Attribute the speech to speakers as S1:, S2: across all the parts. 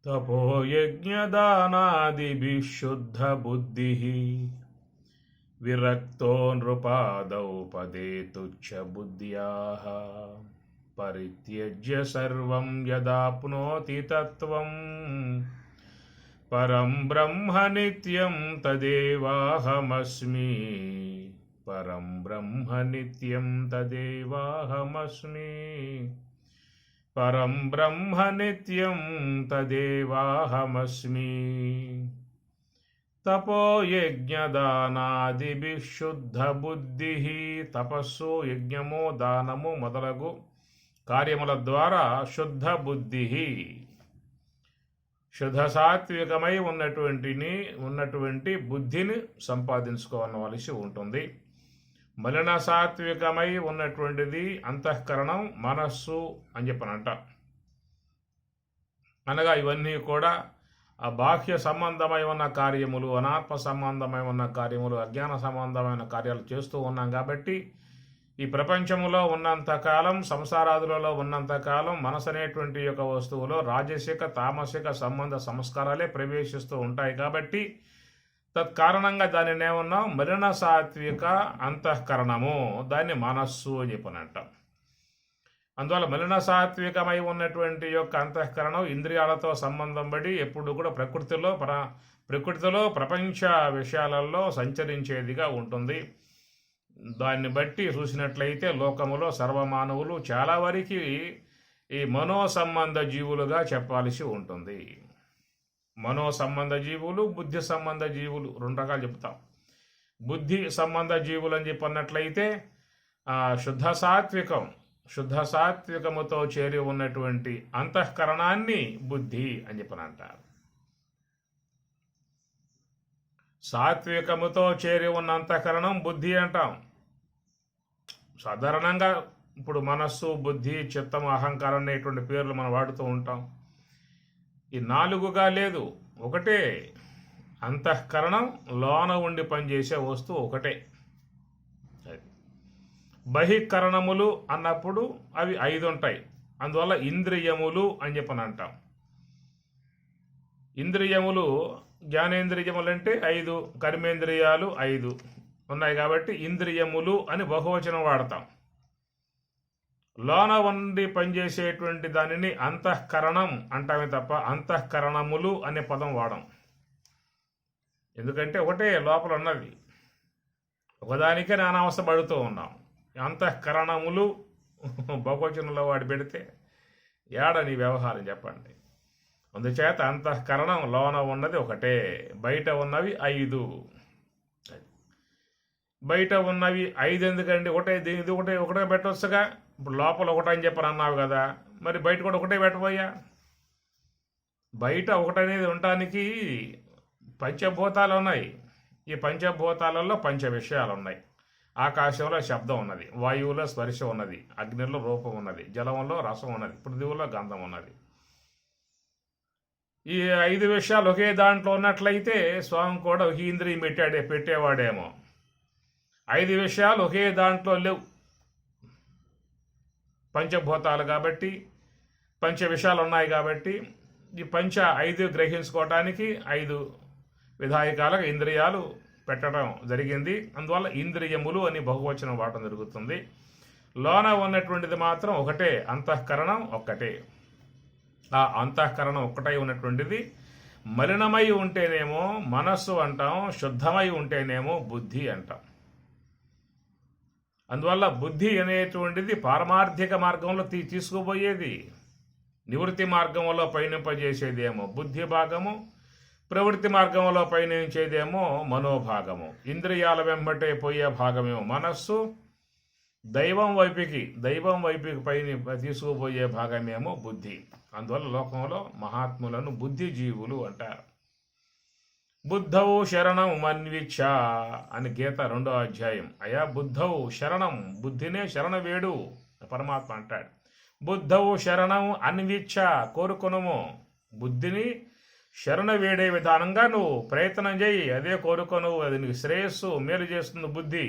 S1: तपोयज्ञदानादिभिः शुद्धबुद्धिः विरक्तो नृपादौ पदे तुच्छबुद्ध्याः परित्यज्य सर्वं यदाप्नोति तत्त्वं परं ब्रह्म नित्यं तदेवाहमस्मि परं ब्रह्म नित्यं तदेवाहमस्मि परं ब्रह्म नित्यं तदेवाहमस्मि తపో యజ్ఞదానాదిభి శుద్ధ బుద్ధి తపస్సు యజ్ఞము దానము మొదలగు కార్యముల ద్వారా శుద్ధ బుద్ధి శుద్ధ సాత్వికమై ఉన్నటువంటి బుద్ధిని సంపాదించుకోవలసి ఉంటుంది. మలిన సాత్వికమై ఉన్నటువంటిది అంతఃకరణం మనస్సు అని చెప్పనంట. అనగా ఇవన్నీ కూడా ఆ బాహ్య సంబంధమై ఉన్న కార్యములు, అనాత్మ సంబంధమై ఉన్న కార్యములు, అజ్ఞాన సంబంధమైన కార్యాలు చేస్తూ ఉన్నాం కాబట్టి ఈ ప్రపంచములో ఉన్నంతకాలం, సంసారాదులలో ఉన్నంతకాలం మనసు అనేటువంటి యొక్క వస్తువులో రాజసిక తామసిక సంబంధ సంస్కారాలే ప్రవేశిస్తూ ఉంటాయి. కాబట్టి తత్కారణంగా దానిని ఏమన్నాం, మలిన సాత్విక అంతఃకరణము, దాన్ని మనస్సు అని చెప్పనంటాం. అందువల్ల మలిన సాత్వికమై ఉన్నటువంటి యొక్క అంతఃకరణం ఇంద్రియాలతో సంబంధం పడి ఎప్పుడు కూడా ప్రకృతిలో ప్రపంచ విషయాలలో సంచరించేదిగా ఉంటుంది. దాన్ని బట్టి చూసినట్లయితే లోకములో సర్వమానవులు చాలా వరకు ఈ మనోసంబంధ జీవులుగా చెప్పాల్సి ఉంటుంది. మనోసంబంధ జీవులు, బుద్ధి సంబంధ జీవులు, రెండు రకాలు చెప్తాం. బుద్ధి సంబంధ జీవులు అని చెప్పన్నట్లయితే శుద్ధ సాత్వికముతో చేరి ఉన్నటువంటి అంతఃకరణాన్ని బుద్ధి అని చెప్పనంటారు. సాత్వికముతో చేరి ఉన్న అంతఃకరణం బుద్ధి అంటాం. సాధారణంగా ఇప్పుడు మనస్సు, బుద్ధి, చిత్తము, అహంకారం అనేటువంటి పేర్లు మనం వాడుతూ ఉంటాం. ఈ నాలుగుగా లేదు, ఒకటే. అంతఃకరణం లోన ఉండి పనిచేసే వస్తువు ఒకటే. బహికరణములు అన్నప్పుడు అవి 5 ఉంటాయి. అందువల్ల ఇంద్రియములు అని చెప్పని అంటాం. ఇంద్రియములు, జ్ఞానేంద్రియములు అంటే 5, కర్మేంద్రియాలు 5 ఉన్నాయి కాబట్టి ఇంద్రియములు అని బహువచనం వాడతాం. లోన ఉండి పనిచేసేటువంటి దానిని అంతఃకరణం అంటామే తప్ప అంతఃకరణములు అనే పదం వాడం. ఎందుకంటే ఒకటే లోపల ఉన్నది, ఒకదానికే నానావస్థ పడుతూ ఉన్నాం. అంతఃకరణములు బహువచనంలో వాడి పెడితే ఏడని వ్యవహారం చెప్పండి. అందుచేత అంతఃకరణం లోన ఉన్నది ఒకటే, బయట ఉన్నవి 5. బయట ఉన్నవి 5 ఎందుకండి? ఇది ఒకటే పెట్టవచ్చుగా. ఇప్పుడు లోపల ఒకటని చెప్పని అన్నావు కదా, మరి బయట కూడా ఒకటే పెట్టబోయా. బయట ఒకటనేది ఉండటానికి పంచభూతాలు ఉన్నాయి. ఈ పంచభూతాలలో పంచ విషయాలు ఉన్నాయి. ఆకాశంలో శబ్దం ఉన్నది, వాయువులో స్పర్శ ఉన్నది, అగ్నిలో రూపం ఉన్నది, జలంలో రసం ఉన్నది, పృథివీలో గంధం ఉన్నది. ఈ 5 విషయాలు ఒకే దాంట్లో ఉన్నట్లయితే స్వామి కూడా ఒక ఇంద్రియం పెట్టేవాడేమో. 5 విషయాలు ఒకే దాంట్లో లేవు. పంచభూతాలు కాబట్టి, పంచ విషయాలు ఉన్నాయి కాబట్టి ఈ 5 గ్రహించుకోవటానికి 5 విధాయకాలకు ఇంద్రియాలు పెట్టడం జరిగింది. అందువల్ల ఇంద్రియములు అని బహువచనం వాడటం జరుగుతుంది. లోన ఉన్నటువంటిది మాత్రం ఒకటే, అంతఃకరణం ఒక్కటే. ఆ అంతఃకరణం ఒక్కటై ఉన్నటువంటిది మలినమై ఉంటేనేమో మనస్సు అంటాం, శుద్ధమై ఉంటేనేమో బుద్ధి అంటాం. అందువల్ల బుద్ధి అనేటువంటిది పారమార్థిక మార్గంలో తీసుకుపోయేది, నివృత్తి మార్గంలో పయనింపజేసేదేమో బుద్ధి భాగము, ప్రవృత్తి మార్గంలో పయనించేదేమో మనోభాగము, ఇంద్రియాల వెంబటే పోయే భాగమేమో మనస్సు, దైవం వైపుకి పైన తీసుకుపోయే భాగమేమో బుద్ధి. అందువల్ల లోకంలో మహాత్ములను బుద్ధిజీవులు అంటారు. బుద్ధవు శరణం మన్విచ్చ అని గీత 2వ అధ్యాయం. అయా బుద్ధవు శరణం, బుద్ధినే శరణ వేడు పరమాత్మ అంటాడు. బుద్ధవు శరణం అన్విచ్చ, కోరుకొనుము. బుద్ధిని శరణ వేడే విధానంగా నువ్వు ప్రయత్నం చేయి, అదే కోరుకొను. అది నీకు శ్రేయస్సు, మేలు చేస్తుంది. బుద్ధి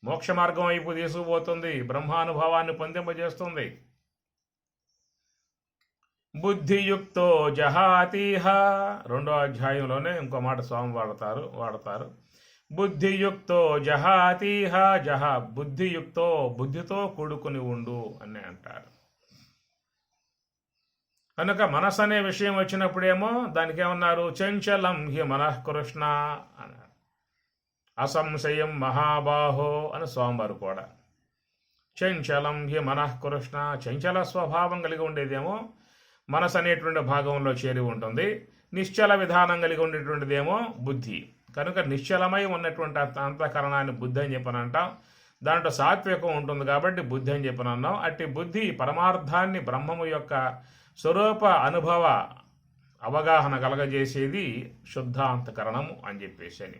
S1: మోక్ష మార్గం వైపు తీసుకుపోతుంది, బ్రహ్మానుభవాన్ని పొందింపజేస్తుంది. బుద్ధియుక్తో జహాతీహ. 2వ అధ్యాయంలోనే ఇంకో మాట స్వామి వాడతారు. బుద్ధియుక్తో జహాతీహ. బుద్ధియుక్తో, బుద్ధితో కూడుకుని ఉండు అని అంటారు. కనుక మనసు అనే విషయం వచ్చినప్పుడేమో దానికి ఏమన్నారు, చంచలం హి మనఃకృష్ణ అన్నారు. అసంశయం మహాబాహో అని స్వామివారు కూడా. చంచలం హి మనఃకృష్ణ, చంచల స్వభావం కలిగి ఉండేదేమో మనసు అనేటువంటి భాగంలో చేరి ఉంటుంది. నిశ్చల విధానం కలిగి ఉండేటువంటిదేమో బుద్ధి. కనుక నిశ్చలమై ఉన్నటువంటి అంతఃకరణాన్ని బుద్ధి అని చెప్పనంటాం. దాంట్లో సాత్వికం ఉంటుంది కాబట్టి బుద్ధి అని చెప్పనన్నాం. అట్టి బుద్ధి పరమార్థాన్ని, బ్రహ్మము యొక్క స్వరూప అనుభవ అవగాహన కలగజేసేది శుద్ధాంతకరణము అని చెప్పేసి అని.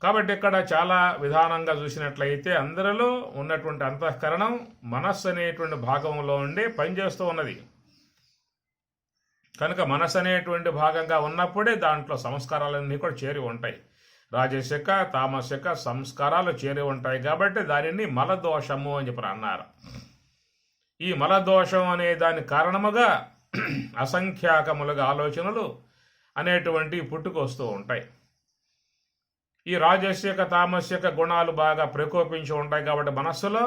S1: కాబట్టి ఇక్కడ చాలా విధానంగా చూసినట్లయితే అందరిలో ఉన్నటువంటి అంతఃకరణం మనస్సు అనేటువంటి భాగంలో ఉండి పనిచేస్తూ ఉన్నది. కనుక మనస్సు అనేటువంటి భాగంగా ఉన్నప్పుడే దాంట్లో సంస్కారాలన్నీ కూడా చేరి ఉంటాయి. రాజసిక తామసిక సంస్కారాలు చేరి ఉంటాయి కాబట్టి దానిని మలదోషము అని చెప్పి అన్నారు. ఈ మలదోషం అనే దాని కారణముగా అసంఖ్యాకములుగా ఆలోచనలు అనేటువంటి పుట్టుకొస్తూ ఉంటాయి. ఈ రాజస్యక తామస్యక గుణాలు బాగా ప్రకోపించి ఉంటాయి కాబట్టి మనస్సులో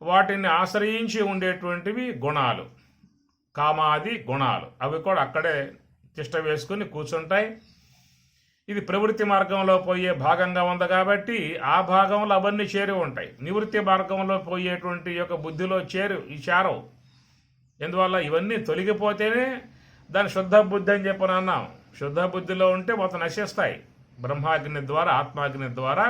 S1: వాటిని ఆశ్రయించి ఉండేటువంటివి గుణాలు, కామాది గుణాలు. అవి కూడా అక్కడే తిష్ట వేసుకుని కూర్చుంటాయి. ఇది ప్రవృత్తి మార్గంలో పోయే భాగంగా ఉంది కాబట్టి ఆ భాగంలో అవన్నీ చేరి ఉంటాయి. నివృత్తి మార్గంలో పోయేటువంటి యొక్క బుద్ధిలో చేరవు. ఎందువల్ల ఇవన్నీ తొలగిపోతేనే దాని శుద్ధ బుద్ధి అని చెప్పని అన్నాం. శుద్ధ బుద్ధిలో ఉంటే మొత్తం నశిస్తాయి. బ్రహ్మాగ్ని ద్వారా, ఆత్మాగ్ని ద్వారా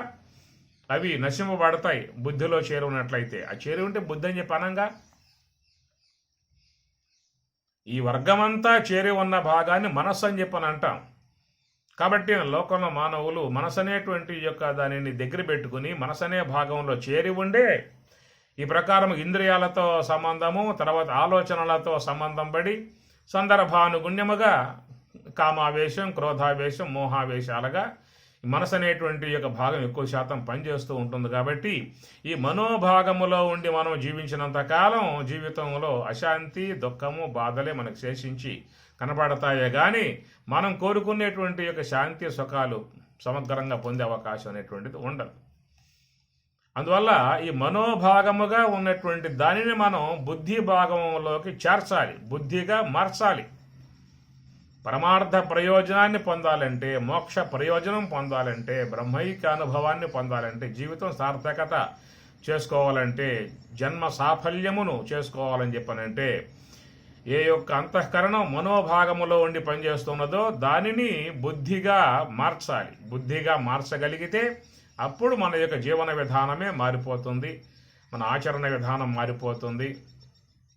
S1: అవి నశింపబడతాయి బుద్ధిలో చేరి ఉన్నట్లయితే. ఆ చేరి ఉంటే బుద్ధి అని చెప్పనంగా. ఈ వర్గమంతా చేరి ఉన్న భాగాన్ని మనస్సు అని చెప్పని అంటాం. కాబట్టి లోకంలో మానవులు మనసు అనేటువంటి యొక్క దానిని దగ్గర పెట్టుకుని మనసు అనే భాగంలో చేరి ఉండే ఈ ప్రకారం ఇంద్రియాలతో సంబంధము, తర్వాత ఆలోచనలతో సంబంధం పడి సందర్భానుగుణ్యముగా కామావేశం, క్రోధావేశం, మోహావేశాలుగా మనసు అనేటువంటి యొక్క భాగం ఎక్కువ శాతం పనిచేస్తూ ఉంటుంది. కాబట్టి ఈ మనోభాగములో ఉండి మనం జీవించినంతకాలం జీవితంలో అశాంతి, దుఃఖము, బాధలే మనకు శేషించి కనపడతాయే కానీ మనం కోరుకునేటువంటి యొక్క శాంతి సుఖాలు సమగ్రంగా పొందే అవకాశం అనేటువంటిది ఉండదు. అందువల్ల ఈ మనోభాగముగా ఉన్నటువంటి దానిని మనం బుద్ధి భాగంలోకి చేర్చాలి, బుద్ధిగా మార్చాలి. పరమార్థ ప్రయోజనాన్ని పొందాలంటే, మోక్ష ప్రయోజనం పొందాలంటే, బ్రహ్మైక్య అనుభవాన్ని పొందాలంటే, జీవితం సార్థకత చేసుకోవాలంటే, జన్మ సాఫల్యమును చేసుకోవాలని చెప్పనంటే ఏ యొక్క అంతఃకరణం మనోభాగములో ఉండి పనిచేస్తున్నదో దానిని బుద్ధిగా మార్చాలి. బుద్ధిగా మార్చగలిగితే అప్పుడు మన యొక్క జీవన విధానమే మారిపోతుంది, మన ఆచరణ విధానం మారిపోతుంది.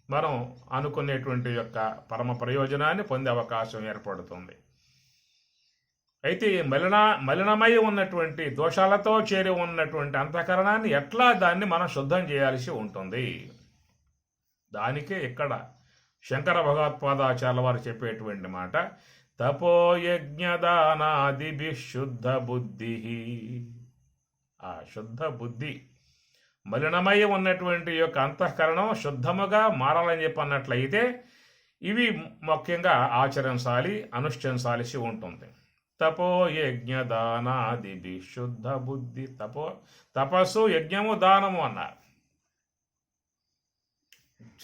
S1: మనం అనుకునేటువంటి యొక్క పరమ ప్రయోజనాన్ని పొందే అవకాశం ఏర్పడుతుంది. అయితే మలినమై ఉన్నటువంటి దోషాలతో చేరి ఉన్నటువంటి అంతఃకరణాన్ని ఎట్లా దాన్ని మనం శుద్ధం చేయాల్సి ఉంటుంది. దానికే ఇక్కడ శంకర భగవత్పాదాచార్యుల వారు చెప్పేటువంటి మాట, తపోయజ్ఞదానాదిభి శుద్ధ బుద్ధి. ఆ శుద్ధ బుద్ధి మలినమై ఉన్నటువంటి యొక్క అంతఃకరణం శుద్ధముగా మారాలని చెప్పి అన్నట్లయితే ఇవి ముఖ్యంగా ఆచరించాలి, అనుష్ఠించాల్సి ఉంటుంది. తపోయజ్ఞదానాదిభి శుద్ధ బుద్ధి. తపస్సు, యజ్ఞము, దానము అన్నారు.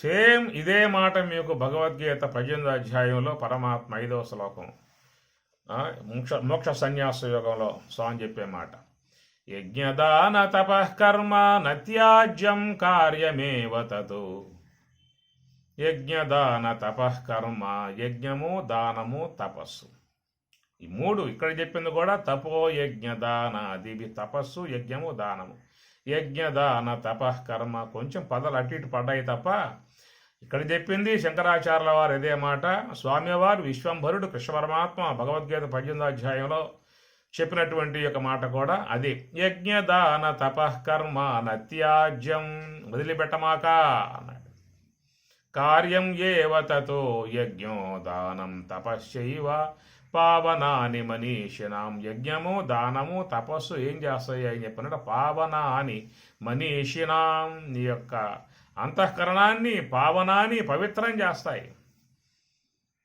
S1: సేమ్ ఇదే మాట మీకు భగవద్గీత 18వ అధ్యాయంలో పరమాత్మ 5వ శ్లోకం మోక్ష సన్యాస యోగంలో స్వామి చెప్పే మాట, యజ్ఞదాన తపఃకర్మ నత్యాజ్యం కార్యమేవ తతు. యజ్ఞదాన తపఃకర్మ, యజ్ఞము, దానము, తపస్సు. ఈ మూడు ఇక్కడ చెప్పింది కూడా తపో యజ్ఞదానాది. తపస్సు, యజ్ఞము, దానము. యజ్ఞదాన తపఃకర్మ కొంచెం పదాలు అటు ఇటు పడ్డాయి తప్ప ఇక్కడ చెప్పింది శంకరాచార్యుల వారు ఇదే మాట. స్వామివారు విశ్వంభరుడు కృష్ణ పరమాత్మ భగవద్గీత 18వ అధ్యాయంలో చెప్పినటువంటి యొక్క మాట కూడా అది. యజ్ఞదాన తపఃకర్మ నత్యాజ్యం, వదిలిపెట్టమాక అన్నాడు. కార్యం ఏవ తతో యజ్ఞో దానం తపశ్చైవ పావనాని మనీషినాం. యజ్ఞము, దానము, తపస్సు ఏం చేస్తాయి అని చెప్పినట్టు పావనాని మనీషినాం, నీ యొక్క అంతఃకరణాన్ని పావనాన్ని పవిత్రం చేస్తాయి.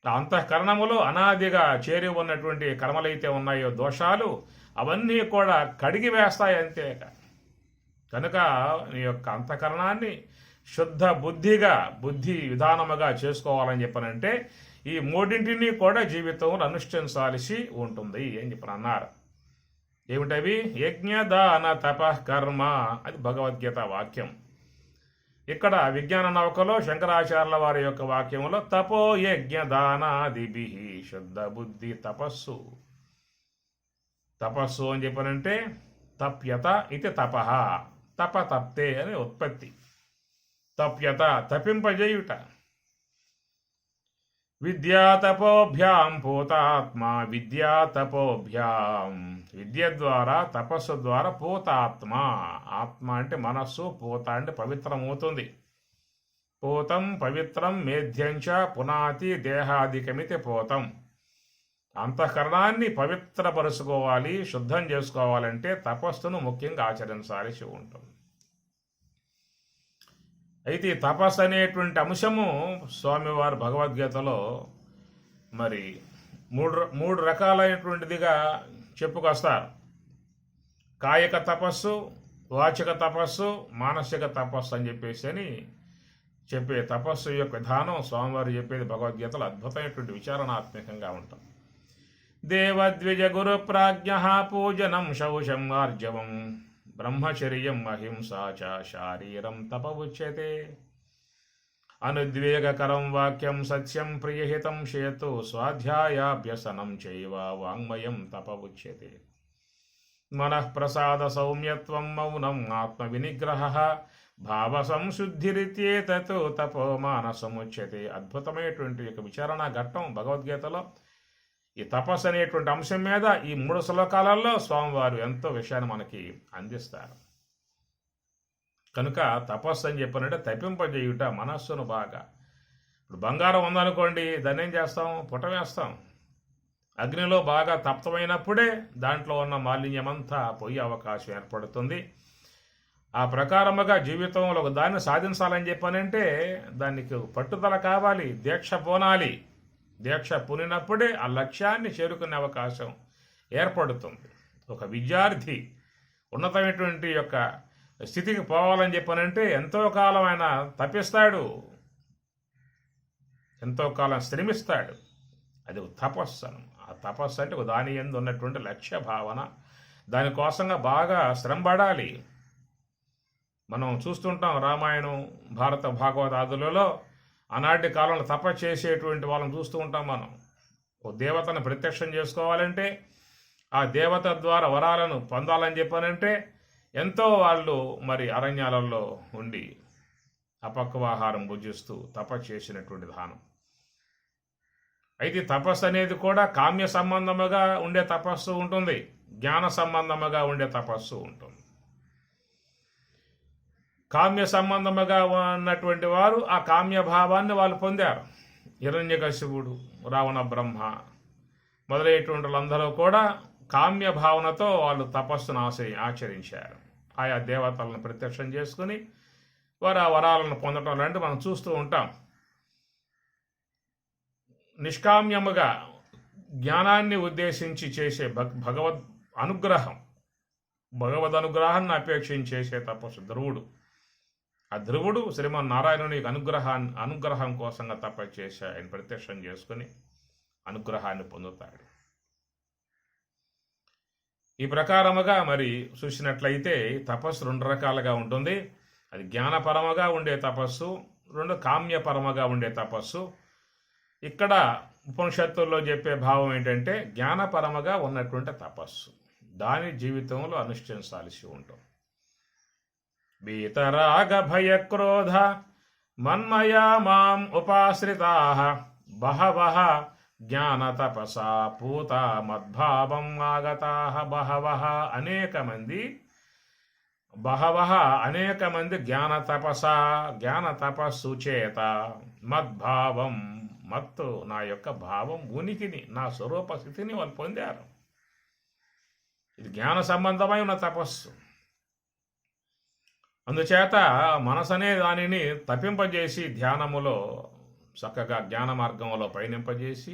S1: అంతఃకరణములో అనాదిగా చేరి ఉన్నటువంటి కర్మలైతే ఉన్నాయో దోషాలు అవన్నీ కూడా కడిగి వేస్తాయి అంతే. కనుక నీ యొక్క అంతఃకరణాన్ని శుద్ధ బుద్ధి విధానముగా చేసుకోవాలని చెప్పనంటే ఈ మూడింటిని కూడా జీవితంలో అనుష్ఠించాల్సి ఉంటుంది అని చెప్పని అన్నారు. ఏమిటవి? యజ్ఞదాన తపః కర్మ. అది భగవద్గీత వాక్యం. ఇక్కడ విజ్ఞాన నౌకలో శంకరాచార్యుల వారి యొక్క వాక్యంలో తపో యజ్ఞదానాదిభి శుద్ధ బుద్ధి తపస్సు. తపస్సు అని చెప్పనంటే తప్యత ఇది తపః, తప్తే అని ఉత్పత్తి. తప్యత తపింపజేయుట. విద్యాతపోభ్యాం పూతాత్మ, విద్యాతపోభ్యాం విద్య ద్వారా తపస్సు ద్వారా పూతాత్మ. ఆత్మ అంటే మనస్సు, పూత అంటే పవిత్రమవుతుంది. పూతం పవిత్రం మేధ్యంచ పునాతి దేహాదికమితి పూతం. అంతఃకరణాన్ని పవిత్రపరుచుకోవాలి, శుద్ధం చేసుకోవాలంటే తపస్సును ముఖ్యంగా ఆచరించాల్సి ఉంటుంది. అయితే ఈ తపస్సు అనేటువంటి అంశము స్వామివారు భగవద్గీతలో మరి మూడు రకాలైనటువంటిదిగా చెప్పుకొస్తారు. కాయిక తపస్సు, వాచిక తపస్సు, మానసిక తపస్సు అని చెప్పేసి చెప్పే తపస్సు యొక్క విధానం స్వామివారు చెప్పేది భగవద్గీతలో అద్భుతమైనటువంటి విచారణాత్మకంగా ఉంటుంది. దేవద్విజ గురు ప్రాజ్ఞ పూజనం శౌచం ఆర్జవం బ్రహ్మచర్యం అహింసా చ శారీరం తప ఉచ్యతే. అనుద్వేగకరం వాక్యం సత్యం ప్రియహితం చేతు స్వాధ్యాయాభ్యసనం చైవ వాంగ్మయం తప ఉచ్యతే. మనఃప్రసాద సౌమ్యత్వం మౌనం ఆత్మ వినిగ్రహ భావ సంశుద్ధిరిత్యేతత్ తపో మానసముచ్యతే. అద్భుతమైనటువంటి యొక్క విచారణ ఘట్టం భగవద్గీతలో. ఈ తపస్సు అనేటువంటి అంశం మీద ఈ 3 శ్లోకాలలో స్వామివారు ఎంతో విషయాన్ని మనకి అందిస్తారు. కనుక తపస్సు అని చెప్పినట్టే తప్పింపజేయుట మనస్సును బాగా. ఇప్పుడు బంగారం ఉందనుకోండి, దాన్ని ఏం చేస్తాం? పుటవేస్తాం. అగ్నిలో బాగా తప్తమైనప్పుడే దాంట్లో ఉన్న మాలిన్యమంతా పోయే అవకాశం ఏర్పడుతుంది. ఆ ప్రకారముగా జీవితంలో ఒక దాన్ని సాధించాలని చెప్పనంటే దానికి పట్టుదల కావాలి, దీక్ష పూనాలి. దీక్ష పూనినప్పుడే ఆ లక్ష్యాన్ని చేరుకునే అవకాశం ఏర్పడుతుంది. ఒక విద్యార్థి ఉన్నతమైనటువంటి యొక్క స్థితికి పోవాలని చెప్పనంటే ఎంతో కాలం ఆయన తప్పిస్తాడు, ఎంతో కాలం శ్రమిస్తాడు. అది తపస్సు. ఆ తపస్సు అంటే దాని యందు ఉన్నటువంటి లక్ష్య భావన, దానికోసంగా బాగా శ్రమ పడాలి. మనం చూస్తుంటాం రామాయణం, భారత భాగవతాదులలో ఆనాటి కాలంలో తపస్సు చేసేటువంటి వాళ్ళని చూస్తూ ఉంటాం మనం. ఓ దేవతను ప్రత్యక్షం చేసుకోవాలంటే, ఆ దేవత ద్వారా వరాలను పొందాలని చెప్పానంటే ఎంతో వాళ్ళు మరి అరణ్యాలలో ఉండి అపక్వాహారం భుజిస్తూ తపస్సు చేసినటువంటి విధానం. అయితే తపస్సు అనేది కూడా కామ్య సంబంధముగా ఉండే తపస్సు ఉంటుంది, జ్ఞాన సంబంధముగా ఉండే తపస్సు ఉంటుంది. కామ్య సంబంధముగా ఉన్నటువంటి వారు ఆ కామ్య భావాన్ని వాళ్ళు పొందారు. హిరణ్యకశిపుడు, రావణ బ్రహ్మ మొదలైనటువంటి వాళ్ళందరూ కూడా కామ్య భావనతో వాళ్ళు తపస్సును ఆచరించారు. ఆయా దేవతలను ప్రత్యక్షం చేసుకుని వారు ఆ వరాలను పొందడం లాంటి మనం చూస్తూ ఉంటాం. నిష్కామ్యముగా జ్ఞానాన్ని ఉద్దేశించి చేసే భగవద్ అనుగ్రహాన్ని అపేక్షించి చేసే తపస్సు ధ్రువుడు. ఆ ధ్రువుడు శ్రీమన్నారాయణుని అనుగ్రహం కోసంగా తపస్సు చేసి ఆయన ప్రత్యక్షం చేసుకుని అనుగ్రహాన్ని పొందుతాడు. ఈ ప్రకారముగా మరి చూసినట్లయితే తపస్సు 2 రకాలుగా ఉంటుంది. అది జ్ఞానపరముగా ఉండే తపస్సు, 2 కామ్యపరముగా ఉండే తపస్సు. ఇక్కడ ఉపనిషత్తుల్లో చెప్పే భావం ఏంటంటే జ్ఞానపరముగా ఉన్నటువంటి తపస్సు దాని జీవితంలో అనుష్ఠించాల్సి ఉంటుంది. వీతరాగ భయక్రోధ మన్మయా మాం ఉపాశ్రితాః బహవః జ్ఞాన తపసా పూత మద్భావం ఆగతాః. అనేక మంది జ్ఞాన తపస్సు చేత మద్భావం, మత్తు నా యొక్క భావం, ఉనికిని, నా స్వరూప స్థితిని వాళ్ళు పొందారు. ఇది జ్ఞాన సంబంధమై ఉన్న తపస్సు. అందుచేత మనసు అనే దానిని తప్పింపజేసి ధ్యానములో చక్కగా జ్ఞాన మార్గంలో పయనింపజేసి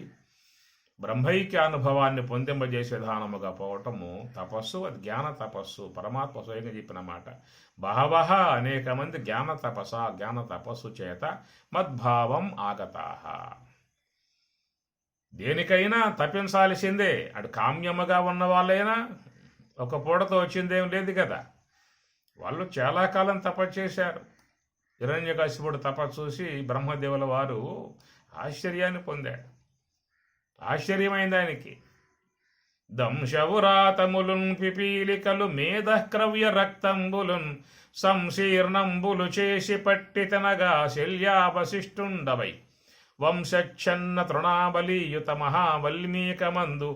S1: బ్రహ్మైక్య అనుభవాన్ని పొందింపజేసే విధానముగా పోవటము తపస్సు. అది జ్ఞాన తపస్సు. పరమాత్మ స్వయంగా చెప్పిన మాట. బహవః అనేక మంది జ్ఞాన తపస్సు చేత మద్భావం ఆగతాః. దేనికైనా తప్పించాల్సిందే. అటు కామ్యముగా ఉన్న వాళ్ళైనా ఒక పూటతో వచ్చిందేం లేదు కదా. వాళ్ళు చాలా కాలం తపస్సు చేశారు. హిరణ్యకశిపుడు తపస్సు చూసి బ్రహ్మదేవుల వారు ఆశ్చర్యాన్ని పొందాడు. ఆశ్చర్యమైంది ఆయనకి. దంశవురాతములున్ పిపీలికలు మేధక్రవ్య రక్తంబులున్ సంశీర్ణంబులు చేసి పట్టి తినగా శల్యావశిష్టుండవై వంశఛన్న తృణాబలీయుత మహావల్మీకమందు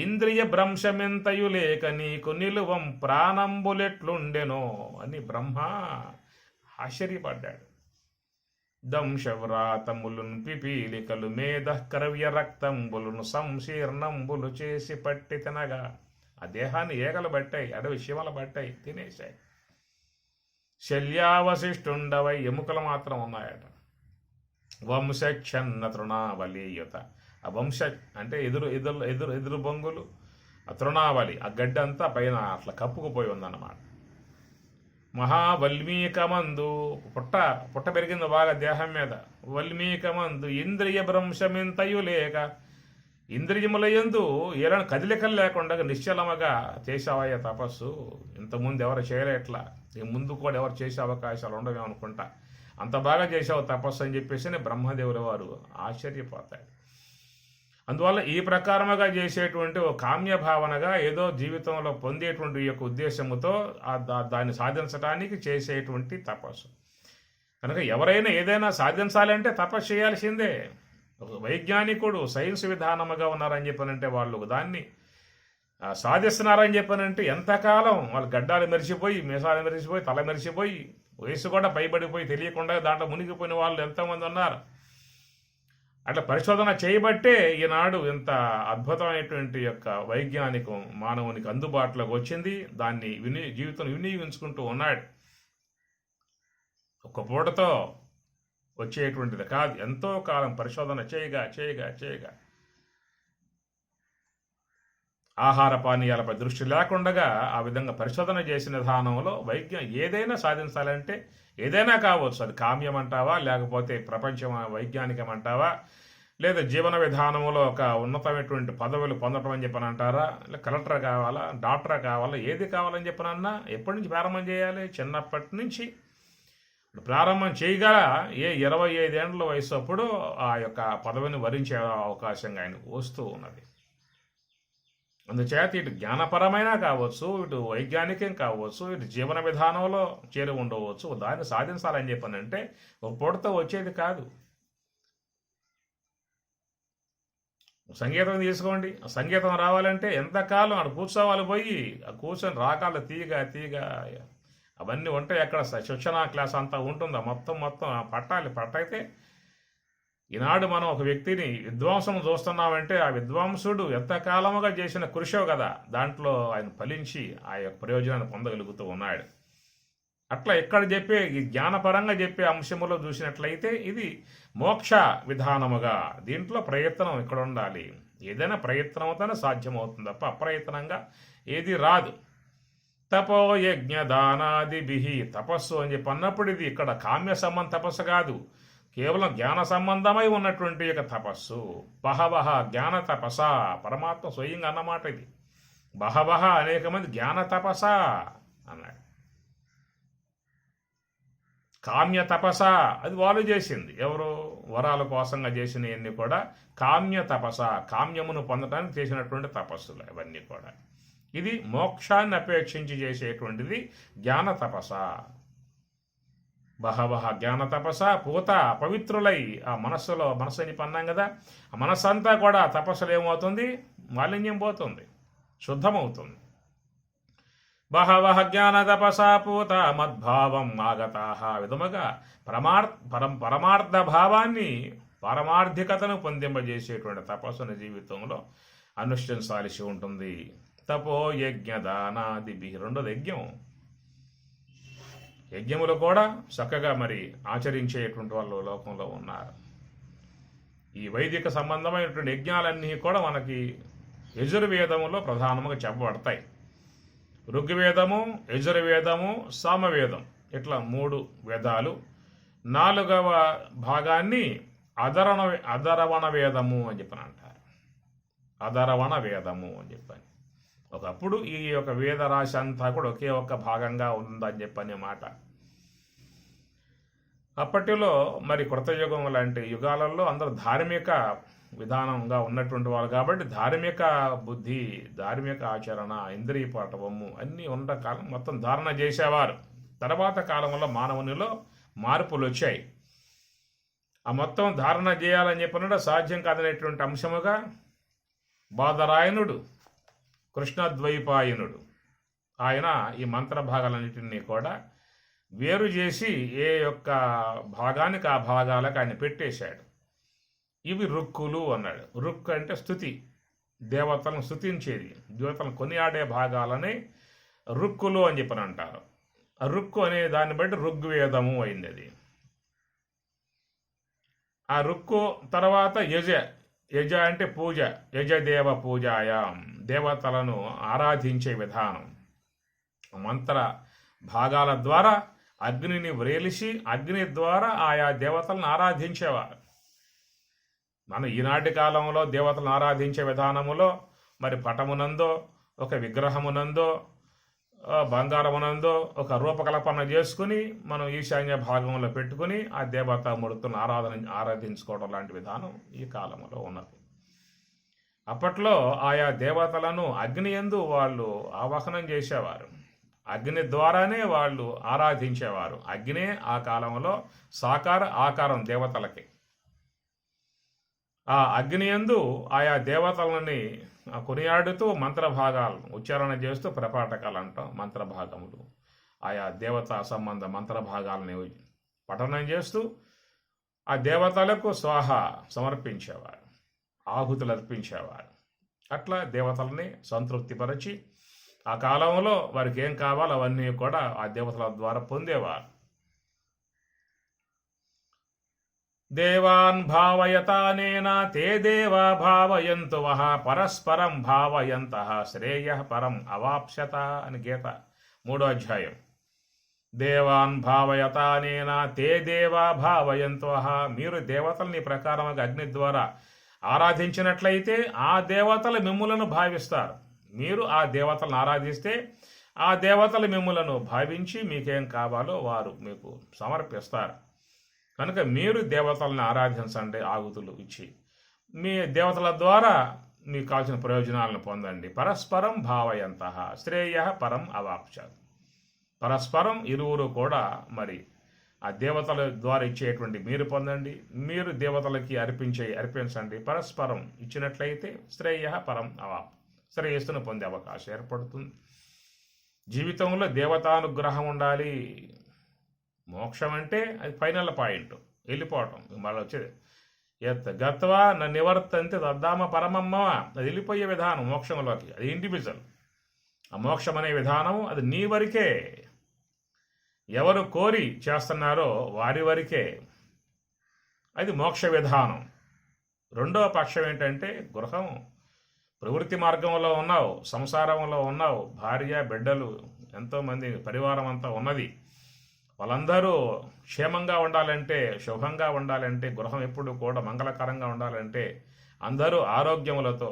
S1: ఇంద్రియ భ్రంశమెంతయు లేక నీకు నిలువం ప్రాణంబులెట్లుండెనో అని బ్రహ్మ ఆశ్చర్యపడ్డాడు. దంశవ్రాతములున్ పిపీలికలు మేధక్రవ్య రక్తంబులును సంశీర్ణంబులు చేసి పట్టి తినగా ఆ దేహాన్ని ఏగలు పట్టాయి, అడవి శివలు పట్టాయి, తినేశాయి. శల్యావశిష్టుండవై ఎముకలు మాత్రం ఉన్నాయట. వంశఛన్న తృణావలీయుత. ఆ వంశ అంటే ఎదురు బొంగులు, ఆ తృణావళి ఆ గడ్డి అంతా పైన అట్లా కప్పుకుపోయి ఉందన్నమాట. మహావల్మీకమందు పుట్ట పెరిగింది బాగా దేహం మీద. వల్మీకమందు ఇంద్రియ భ్రంశమెంతయు లేక ఇంద్రియముల యందు ఏదైనా కదలికలు లేకుండా నిశ్చలముగా చేసావయ్య తపస్సు. ఇంతకుముందు ఎవరు చేయలేట్లా, ముందు కూడా ఎవరు చేసే అవకాశాలు ఉండవే అనుకుంటా. అంత బాగా చేసావు తపస్సు అని చెప్పేసి బ్రహ్మదేవుల వారు ఆశ్చర్యపోతాడు. అందువల్ల ఈ ప్రకారముగా చేసేటువంటి ఒక కామ్య భావనగా ఏదో జీవితంలో పొందేటువంటి యొక్క ఉద్దేశముతో దాన్ని సాధించడానికి చేసేటువంటి తపస్సు. కనుక ఎవరైనా ఏదైనా సాధించాలంటే తపస్సు చేయాల్సిందే. ఒక వైజ్ఞానికుడు సైన్స్ విధానముగా ఉన్నారని చెప్పనంటే వాళ్ళు దాన్ని సాధిస్తున్నారని చెప్పనంటే ఎంతకాలం వాళ్ళు గడ్డాలు మెరిసిపోయి, మీసాలు మెరిసిపోయి, తల మెరిసిపోయి, వయసు కూడా పైబడిపోయి తెలియకుండా దాంట్లో మునిగిపోయిన వాళ్ళు ఎంతోమంది ఉన్నారు. అట్లా పరిశోధన చేయబట్టే ఈనాడు ఇంత అద్భుతమైనటువంటి యొక్క వైజ్ఞానికం మానవునికి అందుబాటులోకి వచ్చింది. దాన్ని జీవితం వినియోగించుకుంటూ ఉన్నాడు. ఒక పూటతో వచ్చేటువంటిది కాదు, ఎంతో కాలం పరిశోధన చేయగా ఆహార పానీయాలపై దృష్టి లేకుండా ఆ విధంగా పరిశోధన చేసిన విధానంలో ఏదైనా సాధించాలంటే ఏదైనా కావచ్చు. అది కామ్యం అంటావా, లేకపోతే ప్రపంచం వైజ్ఞానికం అంటావా, లేదా జీవన విధానంలో ఒక ఉన్నతమైనటువంటి పదవులు పొందటం అని చెప్పని అంటారా, లేదా కలెక్టర్ కావాలా, డాక్టర్ కావాలా, ఏది కావాలని చెప్పనన్నా ఎప్పటి నుంచి ప్రారంభం చేయాలి? చిన్నప్పటి నుంచి ప్రారంభం చేయగల 25 ఏళ్ళ వయసు అప్పుడు ఆ యొక్క పదవిని వరించే అవకాశంగా ఆయనకు వస్తూ ఉన్నది. అందుచేత ఇటు జ్ఞానపరమైన కావచ్చు, ఇటు వైజ్ఞానికం కావచ్చు, ఇటు జీవన విధానంలో చేరి ఉండవచ్చు. దాన్ని సాధించాలని చెప్పనంటే ఒక పూటతో వచ్చేది కాదు. సంగీతం తీసుకోండి, సంగీతం రావాలంటే ఎంతకాలం అక్కడ కూర్చోవాలి, పోయి ఆ కూర్చొని రాకాలు తీగ అవన్నీ ఉంటాయి. అక్కడ శిక్షణ క్లాస్ అంతా ఉంటుందా, మొత్తం పట్టయితే ఈనాడు మనం ఒక వ్యక్తిని విద్వాంసం చూస్తున్నామంటే ఆ విద్వాంసుడు ఎంతకాలముగా చేసిన కృషో కదా, దాంట్లో ఆయన ఫలించి ఆ యొక్క ప్రయోజనాన్ని పొందగలుగుతూ ఉన్నాడు. అట్లా ఇక్కడ చెప్పే ఈ జ్ఞానపరంగా చెప్పే అంశములో చూసినట్లయితే ఇది మోక్ష విధానముగా. దీంట్లో ప్రయత్నం ఇక్కడ ఉండాలి. ఏదైనా ప్రయత్నంతోనే సాధ్యమవుతుంది తప్ప అప్రయత్నంగా ఏది రాదు. తపో యజ్ఞ దానాదిభి తపస్సు అని చెప్పి అన్నప్పుడు ఇది ఇక్కడ కామ్య సంబంధ తపస్సు కాదు, కేవలం జ్ఞాన సంబంధమై ఉన్నటువంటి యొక్క తపస్సు. బహవహ జ్ఞాన తపస, పరమాత్మ స్వయంగా అన్నమాట ఇది. బహవహ అనేక మంది జ్ఞాన తపస అన్నాడు. కామ్య తపస అది వాళ్ళు చేసింది. ఎవరు? వరాల కోసంగా చేసినవన్నీ కూడా కామ్య తపస, కామ్యమును పొందడానికి చేసినటువంటి తపస్సులు ఇవన్నీ కూడా. ఇది మోక్షాన్ని అపేక్షించి చేసేటువంటిది జ్ఞాన తపస. బహవహ జ్ఞాన తపస పూత పవిత్రులై ఆ మనస్సు అని పన్నాం కదా, ఆ మనస్సంతా కూడా తపస్సులు ఏమవుతుంది? మాలిన్యం పోతుంది, శుద్ధమవుతుంది. బహవః జ్ఞాన తపసా పూత మద్భావం ఆగతాః. విధముగా పరమార్థ భావాన్ని, పారమార్థికతను పొందింపజేసేటువంటి తపస్సుని జీవితంలో అనుష్ఠించాల్సి ఉంటుంది. తపో యజ్ఞ దానాదిభి. రెండోది యజ్ఞం. యజ్ఞములు కూడా చక్కగా మరి ఆచరించేటువంటి వాళ్ళు లోకంలో ఉన్నారు. ఈ వైదిక సంబంధమైనటువంటి యజ్ఞాలన్నీ కూడా మనకి యజుర్వేదములో ప్రధానంగా చెప్పబడతాయి. ఋగ్వేదము, యజుర్వేదము, సామవేదం ఇట్లా 3 వేదాలు. 4వ భాగాన్ని అధర్వణ వేదము అని చెప్పని అంటారు. అధర్వణ వేదము అని చెప్పని. ఒకప్పుడు ఈ యొక్క వేద రాశి అంతా కూడా ఒకే ఒక్క భాగంగా ఉందని చెప్పని మాట. అప్పటిలో మరి కృతయుగం లాంటి యుగాలలో అందరూ ధార్మిక విధానంగా ఉన్నటువంటి వారు కాబట్టి ధార్మిక బుద్ధి, ధార్మిక ఆచరణ, ఇంద్రియ పాఠవము అన్నీ ఉన్న కాలం మొత్తం ధారణ చేసేవారు. తర్వాత కాలంలో మానవునిలో మార్పులు వచ్చాయి. ఆ మొత్తం ధారణ చేయాలని చెప్పినట్టు సాధ్యం కాదనేటువంటి అంశముగా బాదరాయణుడు, కృష్ణద్వైపాయనుడు ఆయన ఈ మంత్ర భాగాలన్నింటినీ కూడా వేరు చేసి ఏ యొక్క భాగానికి ఆ భాగాలకు ఆయన పెట్టేశాడు. ఇవి రుక్కులు అన్నాడు. రుక్ అంటే స్తుతి, దేవతలను స్తుతించేది, దేవతలను కొనియాడే భాగాలని రుక్కులు అని చెప్పని అంటారు. ఆ రుక్కు అనే దాన్ని బట్టి ఋగ్వేదము అయింది అది. ఆ రుక్కు తర్వాత యజ అంటే పూజ, యజదేవ పూజాయాం, దేవతలను ఆరాధించే విధానం. మంత్ర భాగాల ద్వారా అగ్నిని వ్రేలిసి అగ్ని ద్వారా ఆయా దేవతలను ఆరాధించేవారు. మనం ఈనాటి కాలంలో దేవతలను ఆరాధించే విధానములో మరి పటమునందో, ఒక విగ్రహమునందో, బంగారమునందో ఒక రూపకల్పన చేసుకుని మనం ఈశాన్య భాగంలో పెట్టుకుని ఆ దేవతా మూర్తులను ఆరాధించుకోవడం లాంటి విధానం ఈ కాలంలో ఉన్నది. అప్పట్లో ఆయా దేవతలను అగ్ని యందు వాళ్ళు ఆవాహనం చేసేవారు. అగ్ని ద్వారానే వాళ్ళు ఆరాధించేవారు. అగ్నే ఆ కాలంలో సాకార ఆకారం దేవతలకి. ఆ అగ్ని యందు ఆయా దేవతలని కొనియాడుతూ మంత్రభాగాలు ఉచ్చారణ చేస్తూ ప్రపాఠకాలు అంటాం. మంత్రభాగములు ఆయా దేవతా సంబంధ మంత్రభాగాలని పఠనం చేస్తూ ఆ దేవతలకు స్వాహ సమర్పించేవారు, ఆహుతులు అర్పించేవారు. అట్లా దేవతలని సంతృప్తిపరిచి ఆ కాలంలో వారికి ఏం కావాలో అవన్నీ కూడా ఆ దేవతల ద్వారా పొందేవారు. దేవాన్ భావయతానేన తే దేవా భావయంతు వః పరస్పరం భావయంతః శ్రేయః పరం అవాప్స్యత అని గీత 3వ అధ్యాయం. దేవాన్ భావయతానేన తే దేవా భావయంతు వః, మీరు దేవతల్ని ప్రకారముగా అగ్ని ద్వారా ఆరాధించినట్లయితే ఆ దేవతలు మిమ్ములను భావిస్తారు. మీరు ఆ దేవతలను ఆరాధిస్తే ఆ దేవతలు మిమ్ములను భావించి మీకేం కావాలో వారు మీకు సమర్పిస్తారు. కనుక మీరు దేవతలను ఆరాధించండి, ఆహుతులు ఇచ్చి మీ దేవతల ద్వారా మీకు కావాల్సిన ప్రయోజనాలను పొందండి. పరస్పరం భావయంతః శ్రేయః పరం అవాప్స్యత్. పరస్పరం ఇరువురు కూడా మరి ఆ దేవతల ద్వారా ఇచ్చేటువంటి మీరు పొందండి, మీరు దేవతలకి అర్పించండి. పరస్పరం ఇచ్చినట్లయితే శ్రేయః పరం అవాప్, శ్రేయస్సును పొందే అవకాశం ఏర్పడుతుంది. జీవితంలో దేవతానుగ్రహం ఉండాలి. మోక్షం అంటే అది ఫైనల్ పాయింట్, వెళ్ళిపోవటం. మళ్ళీ వచ్చేది గత్వా నా నివర్తంతే తద్దామ పరమమ్మ, అది వెళ్ళిపోయే విధానం మోక్షంలోకి. అది ఇండివిజువల్. ఆ మోక్షం అనే విధానం అది నీ వరకే, ఎవరు కోరి చేస్తున్నారో వారి వరకే. అది మోక్ష విధానం. రెండవ పక్షం ఏంటంటే గృహం, ప్రవృత్తి మార్గంలో ఉన్నావు, సంసారంలో ఉన్నావు, భార్య బిడ్డలు ఎంతోమంది పరివారం అంతా ఉన్నది. వాళ్ళందరూ క్షేమంగా ఉండాలంటే, శుభంగా ఉండాలంటే, గృహం ఎప్పుడు కూడా మంగళకరంగా ఉండాలంటే, అందరూ ఆరోగ్యములతో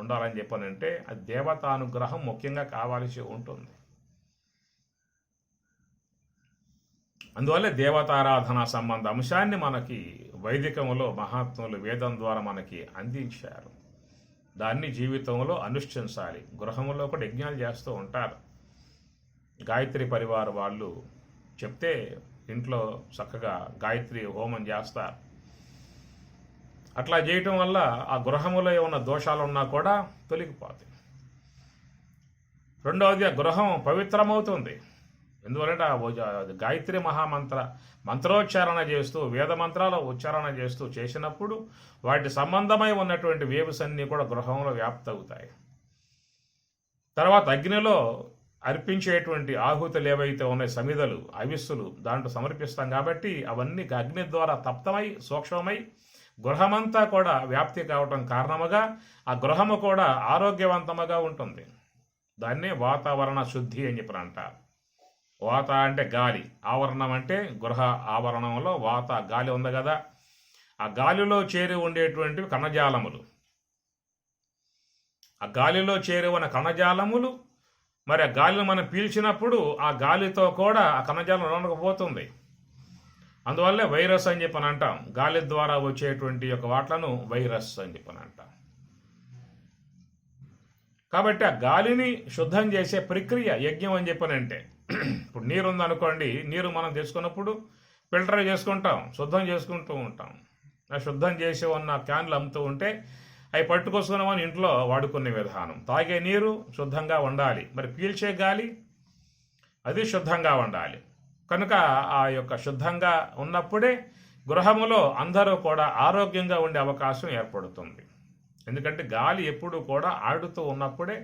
S1: ఉండాలని చెప్పనంటే అది దేవతానుగ్రహం ముఖ్యంగా కావాల్సి ఉంటుంది. అందువల్ల దేవతారాధన సంబంధ అంశాన్ని మనకి వైదికములో మహాత్ములు వేదం ద్వారా మనకి అందించారు. దాన్ని జీవితంలో అనుష్ఠించాలి. గృహంలో కూడా యజ్ఞాలు చేస్తూ ఉంటారు. గాయత్రి పరివార వాళ్ళు చెప్తే ఇంట్లో చక్కగా గాయత్రి హోమం చేస్తారు. అట్లా చేయటం వల్ల ఆ గృహములో ఏమన్నా దోషాలు ఉన్నా కూడా తొలగిపోతాయి. రెండవది, ఆ గృహం పవిత్రమవుతుంది. ఎందువలంటే గాయత్రి మంత్రోచ్చారణ చేస్తూ, వేద మంత్రాల ఉచ్చారణ చేస్తూ చేసినప్పుడు వాటి సంబంధమై ఉన్నటువంటి వేవ్స్ అన్నీ కూడా గృహంలో వ్యాప్తి అవుతాయి. తర్వాత అగ్నిలో అర్పించేటువంటి ఆహుతులు ఏవైతే ఉన్నాయి, సమిధలు, అవిస్సులు దాంట్లో సమర్పిస్తాం కాబట్టి అవన్నీ అగ్ని ద్వారా తప్తమై సూక్ష్మమై గృహమంతా కూడా వ్యాప్తి కావటం కారణముగా ఆ గృహము కూడా ఆరోగ్యవంతముగా ఉంటుంది. దాన్నే వాతావరణ శుద్ధి అని చెప్పి అంటారు. వాత అంటే గాలి, ఆవరణం అంటే గృహ ఆవరణంలో వాత గాలి ఉంది కదా, ఆ గాలిలో చేరి ఉండేటువంటివి కణజాలములు. ఆ గాలిలో చేరి ఉన్న కణజాలములు మరి ఆ గాలిని మనం పీల్చినప్పుడు ఆ గాలితో కూడా ఆ కణజాలం లోనకపోతుంది. అందువల్లే వైరస్ అని చెప్పని అంటాం. గాలి ద్వారా వచ్చేటువంటి యొక్క వాట్లను వైరస్ అని చెప్పని అంటాం. కాబట్టి ఆ గాలిని శుద్ధం చేసే ప్రక్రియ యజ్ఞం అని చెప్పనంటే, ఇప్పుడు నీరు ఉందనుకోండి, నీరు మనం తీసుకున్నప్పుడు ఫిల్టర్ చేసుకుంటాం, శుద్ధం చేసుకుంటూ ఉంటాం. ఆ శుద్ధం చేసి ఉన్న క్యాన్లు అమ్ముతూ ఉంటే అవి పట్టుకొసుకున్నామని ఇంట్లో వాడుకునే విధానం. తాగే నీరు శుద్ధంగా ఉండాలి, మరి పీల్చే గాలి అది శుద్ధంగా ఉండాలి. కనుక ఆ యొక్క శుద్ధంగా ఉన్నప్పుడే గృహములో అందరూ కూడా ఆరోగ్యంగా ఉండే అవకాశం ఏర్పడుతుంది. ఎందుకంటే గాలి ఎప్పుడు కూడా ఆడుతూ ఉన్నప్పుడే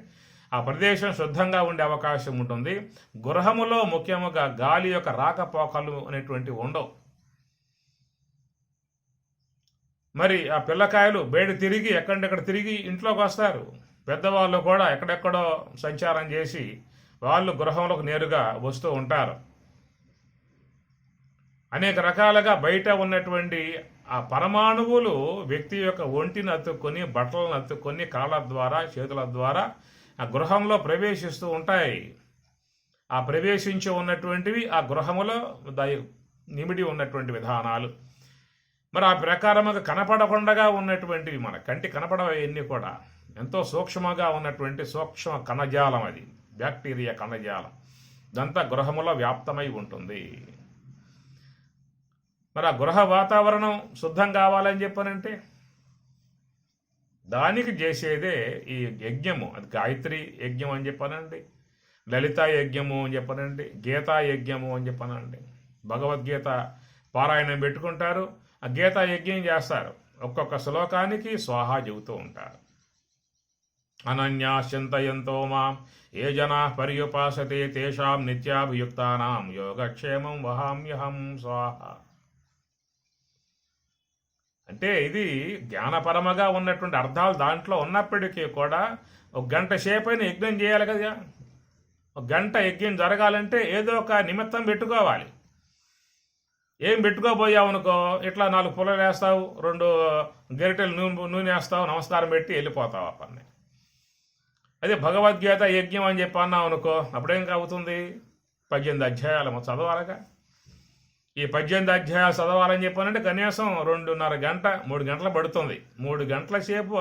S1: ఆ ప్రదేశం శుద్ధంగా ఉండే అవకాశం ఉంటుంది. గృహములో ముఖ్యముగా గాలి యొక్క రాకపోకలు అనేటువంటివి ఉండవు. మరి ఆ పిల్లకాయలు బయట తిరిగి ఎక్కడెక్కడ తిరిగి ఇంట్లోకి వస్తారు. పెద్దవాళ్ళు కూడా ఎక్కడెక్కడో సంచారం చేసి వాళ్ళు గృహంలోకి నేరుగా వస్తూ ఉంటారు. అనేక రకాలుగా బయట ఉన్నటువంటి ఆ పరమాణువులు వ్యక్తి యొక్క ఒంటిని అతుక్కొని, బట్టలను అతుక్కొని, కాళ్ళ ద్వారా, చేతుల ద్వారా ఆ గృహంలో ప్రవేశిస్తూ ఉంటాయి. ఆ ప్రవేశించి ఉన్నటువంటివి ఆ గృహములో నిమిడి ఉన్నటువంటి విధానాలు. మరి ఆ ప్రకారముగా కనపడకుండా ఉన్నటువంటివి, మన కంటి కనపడవన్నీ కూడా ఎంతో సూక్ష్మంగా ఉన్నటువంటి సూక్ష్మ కణజాలం, అది బ్యాక్టీరియా కణజాలం. ఇదంతా గృహములో వ్యాప్తమై ఉంటుంది. మరి ఆ గృహ వాతావరణం శుద్ధం కావాలని చెప్పనంటే దానికి చేసేదే ఈ యజ్ఞము. అది గాయత్రి యజ్ఞం అని చెప్పనండి, లలితా యజ్ఞము అని చెప్పనండి, గీతా యజ్ఞము అని చెప్పనండి. భగవద్గీత పారాయణం పెట్టుకుంటారు, ఆ గీతా యజ్ఞం చేస్తారు. ఒక్కొక్క శ్లోకానికి స్వాహా చెబుతూ ఉంటారు. అనన్యా చింతయంతో మాం ఏ జనా పర్యుపాసతే తేషాం నిత్యాభియుక్తానాం యోగక్షేమం వహామ్యహం స్వాహ. అంటే ఇది జ్ఞానపరమగా ఉన్నటువంటి అర్థాలు దాంట్లో ఉన్నప్పటికీ కూడా ఒక గంట సేపైన యజ్ఞం చేయాలి కదా. ఒక గంట యజ్ఞం జరగాలంటే ఏదో ఒక నిమిత్తం పెట్టుకోవాలి. ఏం పెట్టుకోబోయావు అనుకో, ఇట్లా 4 పుల్లలు వేస్తావు, 2 గరిటెలు నూనె వేస్తావు, నమస్కారం పెట్టి వెళ్ళిపోతావు ఆ పని. అదే భగవద్గీత యజ్ఞం అని చెప్పి అన్నావు అనుకో, అప్పుడేం అవుతుంది? 18 అధ్యాయాలు చదవాలిగా. ఈ 18 అధ్యాయాలు చదవాలని చెప్పానంటే కనీసం 2.5 గంట 3 గంటలు పడుతుంది. 3 గంటల సేపు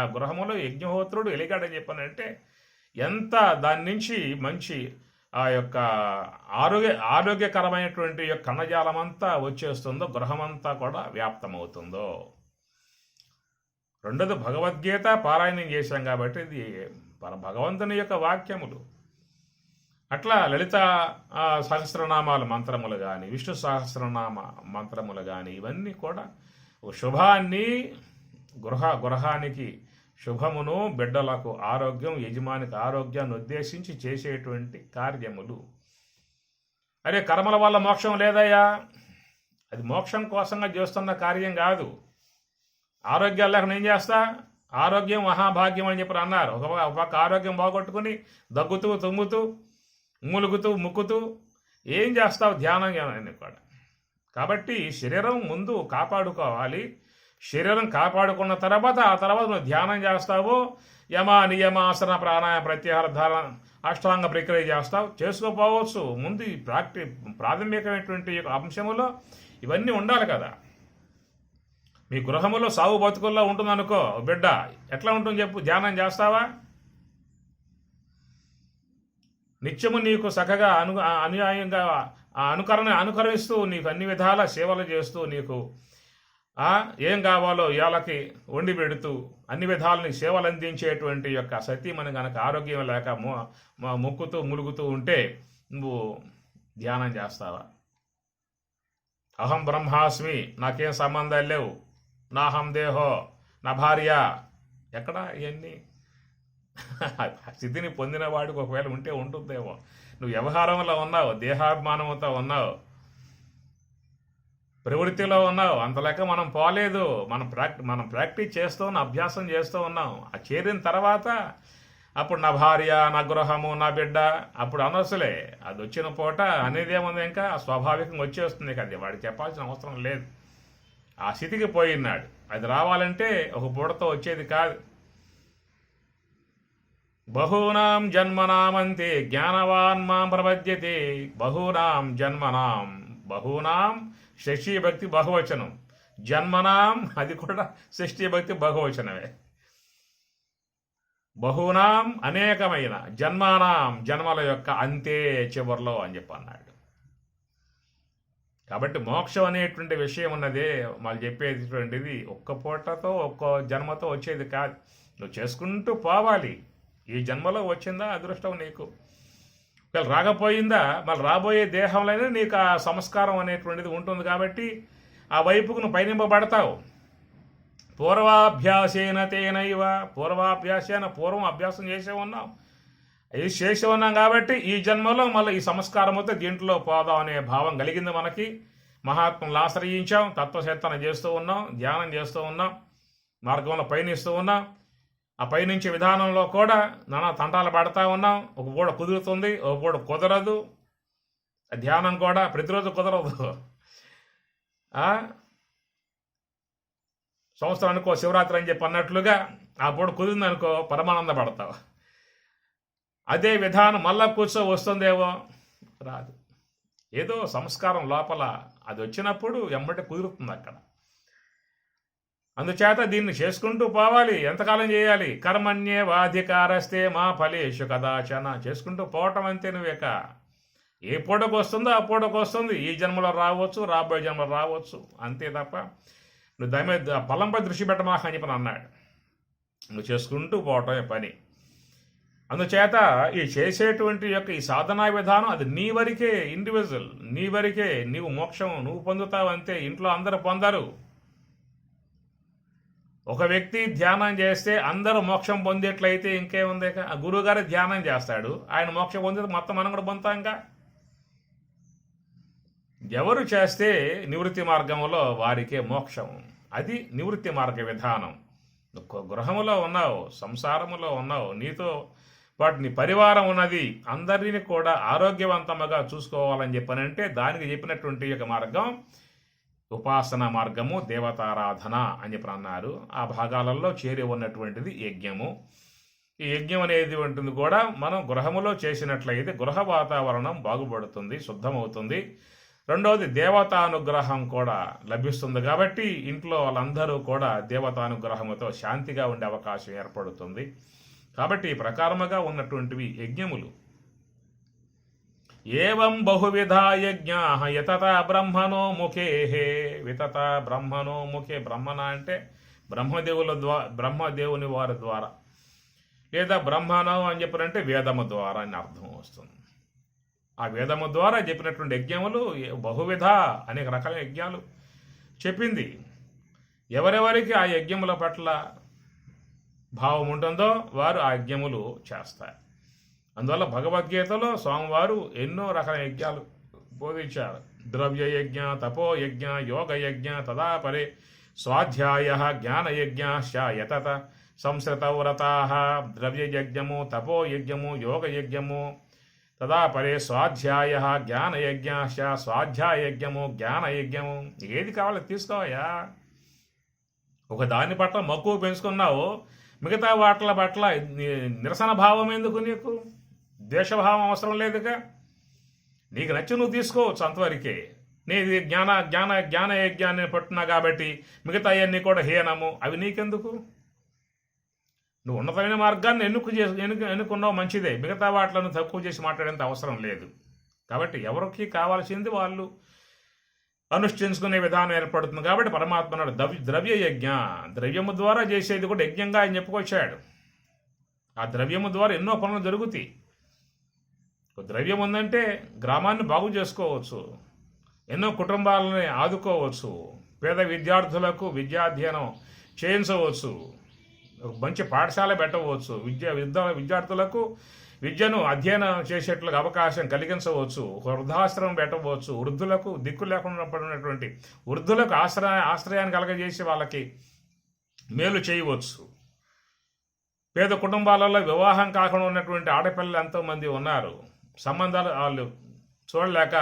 S1: ఆ గృహములో యజ్ఞహోత్రుడు ఎలిగాడని చెప్పానంటే ఎంత దాని నుంచి మంచి ఆ యొక్క ఆరోగ్యకరమైనటువంటి యొక్క కణజాలం అంతా వచ్చేస్తుందో, గృహమంతా కూడా వ్యాప్తమవుతుందో. రెండోది భగవద్గీత పారాయణం చేశాం కాబట్టి ఇది భగవంతుని యొక్క వాక్యములు. అట్లా లలిత సహస్రనామాల మంత్రములు కానీ, విష్ణు సహస్రనామ మంత్రములు కానీ, ఇవన్నీ కూడా శుభాన్ని, గృహానికి శుభమును, బిడ్డలకు ఆరోగ్యం, యజమానికి ఆరోగ్యాన్ని ఉద్దేశించి చేసేటువంటి కార్యములు. అరే కర్మల వల్ల మోక్షం లేదయ్యా, అది మోక్షం కోసంగా చేస్తున్న కార్యం కాదు. ఆరోగ్యాలు లేకుండా ఏం చేస్తా? ఆరోగ్యం మహాభాగ్యం అని చెప్పి అన్నారు. ఒక పక్క ఆరోగ్యం బాగొట్టుకుని దగ్గుతూ, తుమ్ముతూ, మూలుగుతూ, ముక్కుతూ ఏం చేస్తావు? ధ్యానం కూడా. కాబట్టి శరీరం ముందు కాపాడుకోవాలి. శరీరం కాపాడుకున్న తర్వాత ఆ తర్వాత నువ్వు ధ్యానం చేస్తావు, యమ నియమ ఆసన ప్రాణాయామ ప్రత్యాహార ధారణ అష్టాంగ ప్రక్రియ చేస్తావు, చేసుకోపోవచ్చు. ముందు ఈ ప్రాథమికమైనటువంటి అంశములో ఇవన్నీ ఉండాలి కదా. మీ గృహములో సాగు బతుకుల్లో ఉంటుందనుకో బిడ్డ, ఎట్లా ఉంటుంది చెప్పు? ధ్యానం చేస్తావా? నిత్యము నీకు చక్కగా అనుయాయంగా అనుకరిస్తూ నీకు అన్ని విధాల సేవలు చేస్తూ నీకు ఏం కావాలో ఇవాళకి వండి పెడుతూ అన్ని విధాలని సేవలు అందించేటువంటి యొక్క సతీమణి గనక ఆరోగ్యం లేక మొక్కుతూ ములుగుతూ ఉంటే నువ్వు ధ్యానం చేస్తావా? అహం బ్రహ్మాస్మి, నాకేం సంబంధాలు లేవు, నాహం దేహో, నా భార్య, ఎక్కడ ఇవన్నీ? ఆ స్థితిని పొందిన వాడికి ఒకవేళ ఉంటే ఉంటుందేమో. నువ్వు వ్యవహారంలో ఉన్నావు, దేహాభిమానంతో ఉన్నావు, ప్రవృత్తిలో ఉన్నావు, అంతలేక మనం పోలేదు. మనం ప్రాక్టీస్ చేస్తూ ఉన్నాం, అభ్యాసం చేస్తూ ఉన్నాం. ఆ చేరిన తర్వాత అప్పుడు నా భార్య, నా గృహము, నా బిడ్డ, అప్పుడు అనవసలే. అది వచ్చిన పూట అనేది ఏముంది, ఇంకా స్వాభావికంగా వచ్చేస్తుంది కదా, వాడికి చెప్పాల్సిన అవసరం లేదు. ఆ స్థితికి పోయినాడు. అది రావాలంటే ఒక పూటతో వచ్చేది కాదు. బహూనాం జన్మనామంతే జ్ఞానవాన్ మాం ప్రపద్యతే. బహూనాం జన్మనాం, బహూనాం షష్ఠీ భక్తి బహువచనం, జన్మనాం అది కూడా షష్ఠీ భక్తి బహువచనమే. బహూనాం అనేకమైన, జన్మానాం జన్మల యొక్క అంతే చివరిలో అని చెప్పి అన్నాడు. కాబట్టి మోక్షం అనేటువంటి విషయం ఉన్నదే వాళ్ళు చెప్పేటువంటిది ఒక్క పూటతో ఒక్క జన్మతో వచ్చేది కాదు. నువ్వు చేసుకుంటూ పోవాలి. ఈ జన్మలో వచ్చిందా అదృష్టం నీకు, ఒకవేళ రాకపోయిందా మళ్ళీ రాబోయే దేహంలోనే నీకు ఆ సంస్కారం అనేటువంటిది ఉంటుంది. కాబట్టి ఆ వైపుకు నువ్వు పయనింపబడతావు. పూర్వాభ్యాసేన తేనైవ, పూర్వాభ్యాసేన పూర్వం అభ్యాసం చేసే ఉన్నాం, ఇది చేసి ఉన్నాం. కాబట్టి ఈ జన్మలో మళ్ళీ ఈ సంస్కారంతో దీంట్లో పోదాం అనే భావం కలిగింది మనకి. మహాత్ములను ఆశ్రయించాం, తత్వచేతన చేస్తూ ఉన్నాం, ధ్యానం చేస్తూ ఉన్నాం, మార్గంలో పయనిస్తూ ఉన్నాం. ఆ పయనించే విధానంలో కూడా నానా తంటాలు పడతా ఉన్నాం. ఒక పూట కుదురుతుంది, ఒక పూట కుదరదు. ధ్యానం కూడా ప్రతిరోజు కుదరదు. సంవత్సరం అనుకో శివరాత్రి అని చెప్పి అన్నట్లుగా ఆ పూట కుదిరింది అనుకో పరమానంద పడతావు. అదే విధానం మళ్ళా కూర్చో వస్తుందేమో, రాదు. ఏదో సంస్కారం లోపల అది వచ్చినప్పుడు ఎమ్మటి కుదురుతుంది అక్కడ. అందుచేత దీన్ని చేసుకుంటూ పోవాలి. ఎంతకాలం చేయాలి? కర్మణ్యే వాధికారస్తే మా ఫలేషు కదాచన. చేసుకుంటూ పోవటం అంతే. నువ్వేక ఏ పూటకు వస్తుందో ఆ పూటకు వస్తుంది. ఈ జన్మలో రావచ్చు, రాబోయే జన్మలో రావచ్చు, అంతే తప్ప నువ్వు దాని మీద ఫలంపై దృష్టి పెట్టమాక అని చెప్పని అన్నాడు. నువ్వు చేసుకుంటూ పోవటమే పని. అందుచేత ఈ చేసేటువంటి యొక్క ఈ సాధనా విధానం అది నీ వరకే, ఇండివిజువల్, నీ వరకే. నీవు మోక్షం నువ్వు పొందుతావు అంతే, ఇంట్లో అందరూ పొందరు. ఒక వ్యక్తి ధ్యానం చేస్తే అందరూ మోక్షం పొందేట్లయితే ఇంకేముంది? ఆ గురువుగారు ధ్యానం చేస్తాడు, ఆయన మోక్షం పొందితే మొత్తం మనం కూడా పొందుతాంగా. ఎవరు చేస్తే నివృత్తి మార్గంలో వారికే మోక్షం. అది నివృత్తి మార్గ విధానం. గృహములో ఉన్నావు, సంసారములో ఉన్నావు, నీతో పాటు నీ పరివారం ఉన్నది, అందరినీ కూడా ఆరోగ్యవంతంగా చూసుకోవాలని చెప్పనంటే దానికి చెప్పినటువంటి యొక్క మార్గం ఉపాసన మార్గము, దేవతారాధన అని చెప్పి అన్నారు. ఆ భాగాలలో చేరి ఉన్నటువంటిది యజ్ఞము. ఈ యజ్ఞం అనేది ఉంటుంది కూడా మనం గృహములో చేసినట్లయితే గృహ వాతావరణం బాగుపడుతుంది, శుద్ధమవుతుంది. రెండవది దేవతానుగ్రహం కూడా లభిస్తుంది. కాబట్టి ఇంట్లో వాళ్ళందరూ కూడా దేవతానుగ్రహముతో శాంతిగా ఉండే అవకాశం ఏర్పడుతుంది. కాబట్టి ఈ ప్రకారముగా ఉన్నటువంటివి యజ్ఞములు. ఏవం బహువిధా యజ్ఞా యతత బ్రహ్మణో ముఖే వితత బ్రహ్మణో ముఖే. బ్రహ్మణ అంటే బ్రహ్మదేవుని వారి ద్వారా, లేదా బ్రహ్మణం అని చెప్పారంటే వేదము ద్వారా అని అర్థం వస్తుంది. ఆ వేదము ద్వారా చెప్పినటువంటి యజ్ఞములు బహువిధ, అనేక రకాల యజ్ఞాలు చెప్పింది. ఎవరెవరికి ఆ యజ్ఞముల పట్ల భావం ఉంటుందో వారు ఆ యజ్ఞములు చేస్తారు. అందువల్ల భగవద్గీతలో స్వామివారు ఎన్నో రకాల యజ్ఞాలు బోధించారు. ద్రవ్యయజ్ఞ, తపోయజ్ఞ, యోగయజ్ఞ, తదాపరే స్వాధ్యాయ, జ్ఞానయజ్ఞాశ్చ యతత సంస్కృతవ్రతా. ద్రవ్యయజ్ఞము, తపోయజ్ఞము, యోగయజ్ఞము, తదాపరే స్వాధ్యాయ, జ్ఞానయజ్ఞాశ్చ. స్వాధ్యాయజ్ఞము, జ్ఞానయజ్ఞము, ఏది కావాలో తీసుకోవయా. ఒక దాని పట్ల మక్కువ పెంచుకున్నావు, మిగతా వాట్ల పట్ల నిరసన భావం ఎందుకు? నీకు ద్వేషభావం అవసరం లేదుగా. నీకు నచ్చి నువ్వు తీసుకోవచ్చు అంతవరకే. నీది జ్ఞాన యజ్ఞాన్ని పట్టున్నా కాబట్టి మిగతా అవన్నీ కూడా హీనము, అవి నీకెందుకు? నువ్వు ఉన్నతమైన మార్గాన్ని ఎన్నుకున్నావు, మంచిదే. మిగతా వాటిలను తక్కువ చేసి మాట్లాడేంత అవసరం లేదు. కాబట్టి ఎవరికి కావాల్సింది వాళ్ళు అనుష్ఠించుకునే విధానం ఏర్పడుతుంది. కాబట్టి పరమాత్మ అన్నాడు ద్రవ్య యజ్ఞ, ద్రవ్యము ద్వారా చేసేది కూడా యజ్ఞంగా ఆయన చెప్పుకొచ్చాడు. ఆ ద్రవ్యము ద్వారా ఎన్నో పనులు జరుగుతాయి. ద్రవ్యం ఉందంటే గ్రామాన్ని బాగు చేసుకోవచ్చు, ఎన్నో కుటుంబాలని ఆదుకోవచ్చు, పేద విద్యార్థులకు విద్యాధ్యయనం చేయించవచ్చు, ఒక మంచి పాఠశాల పెట్టవచ్చు, విద్యార్థులకు విద్యను అధ్యయనం చేసేట్లుగా అవకాశం కలిగించవచ్చు, వృద్ధాశ్రమం పెట్టవచ్చు, వృద్ధులకు దిక్కు లేకుండా పడినటువంటి వృద్ధులకు ఆశ్రయాన్ని కలగజేసి వాళ్ళకి మేలు చేయవచ్చు. పేద కుటుంబాలలో వివాహం కాకుండా ఉన్నటువంటి ఆడపిల్లలు ఎంతోమంది ఉన్నారు. సంబంధాలు వాళ్ళు చూడలేక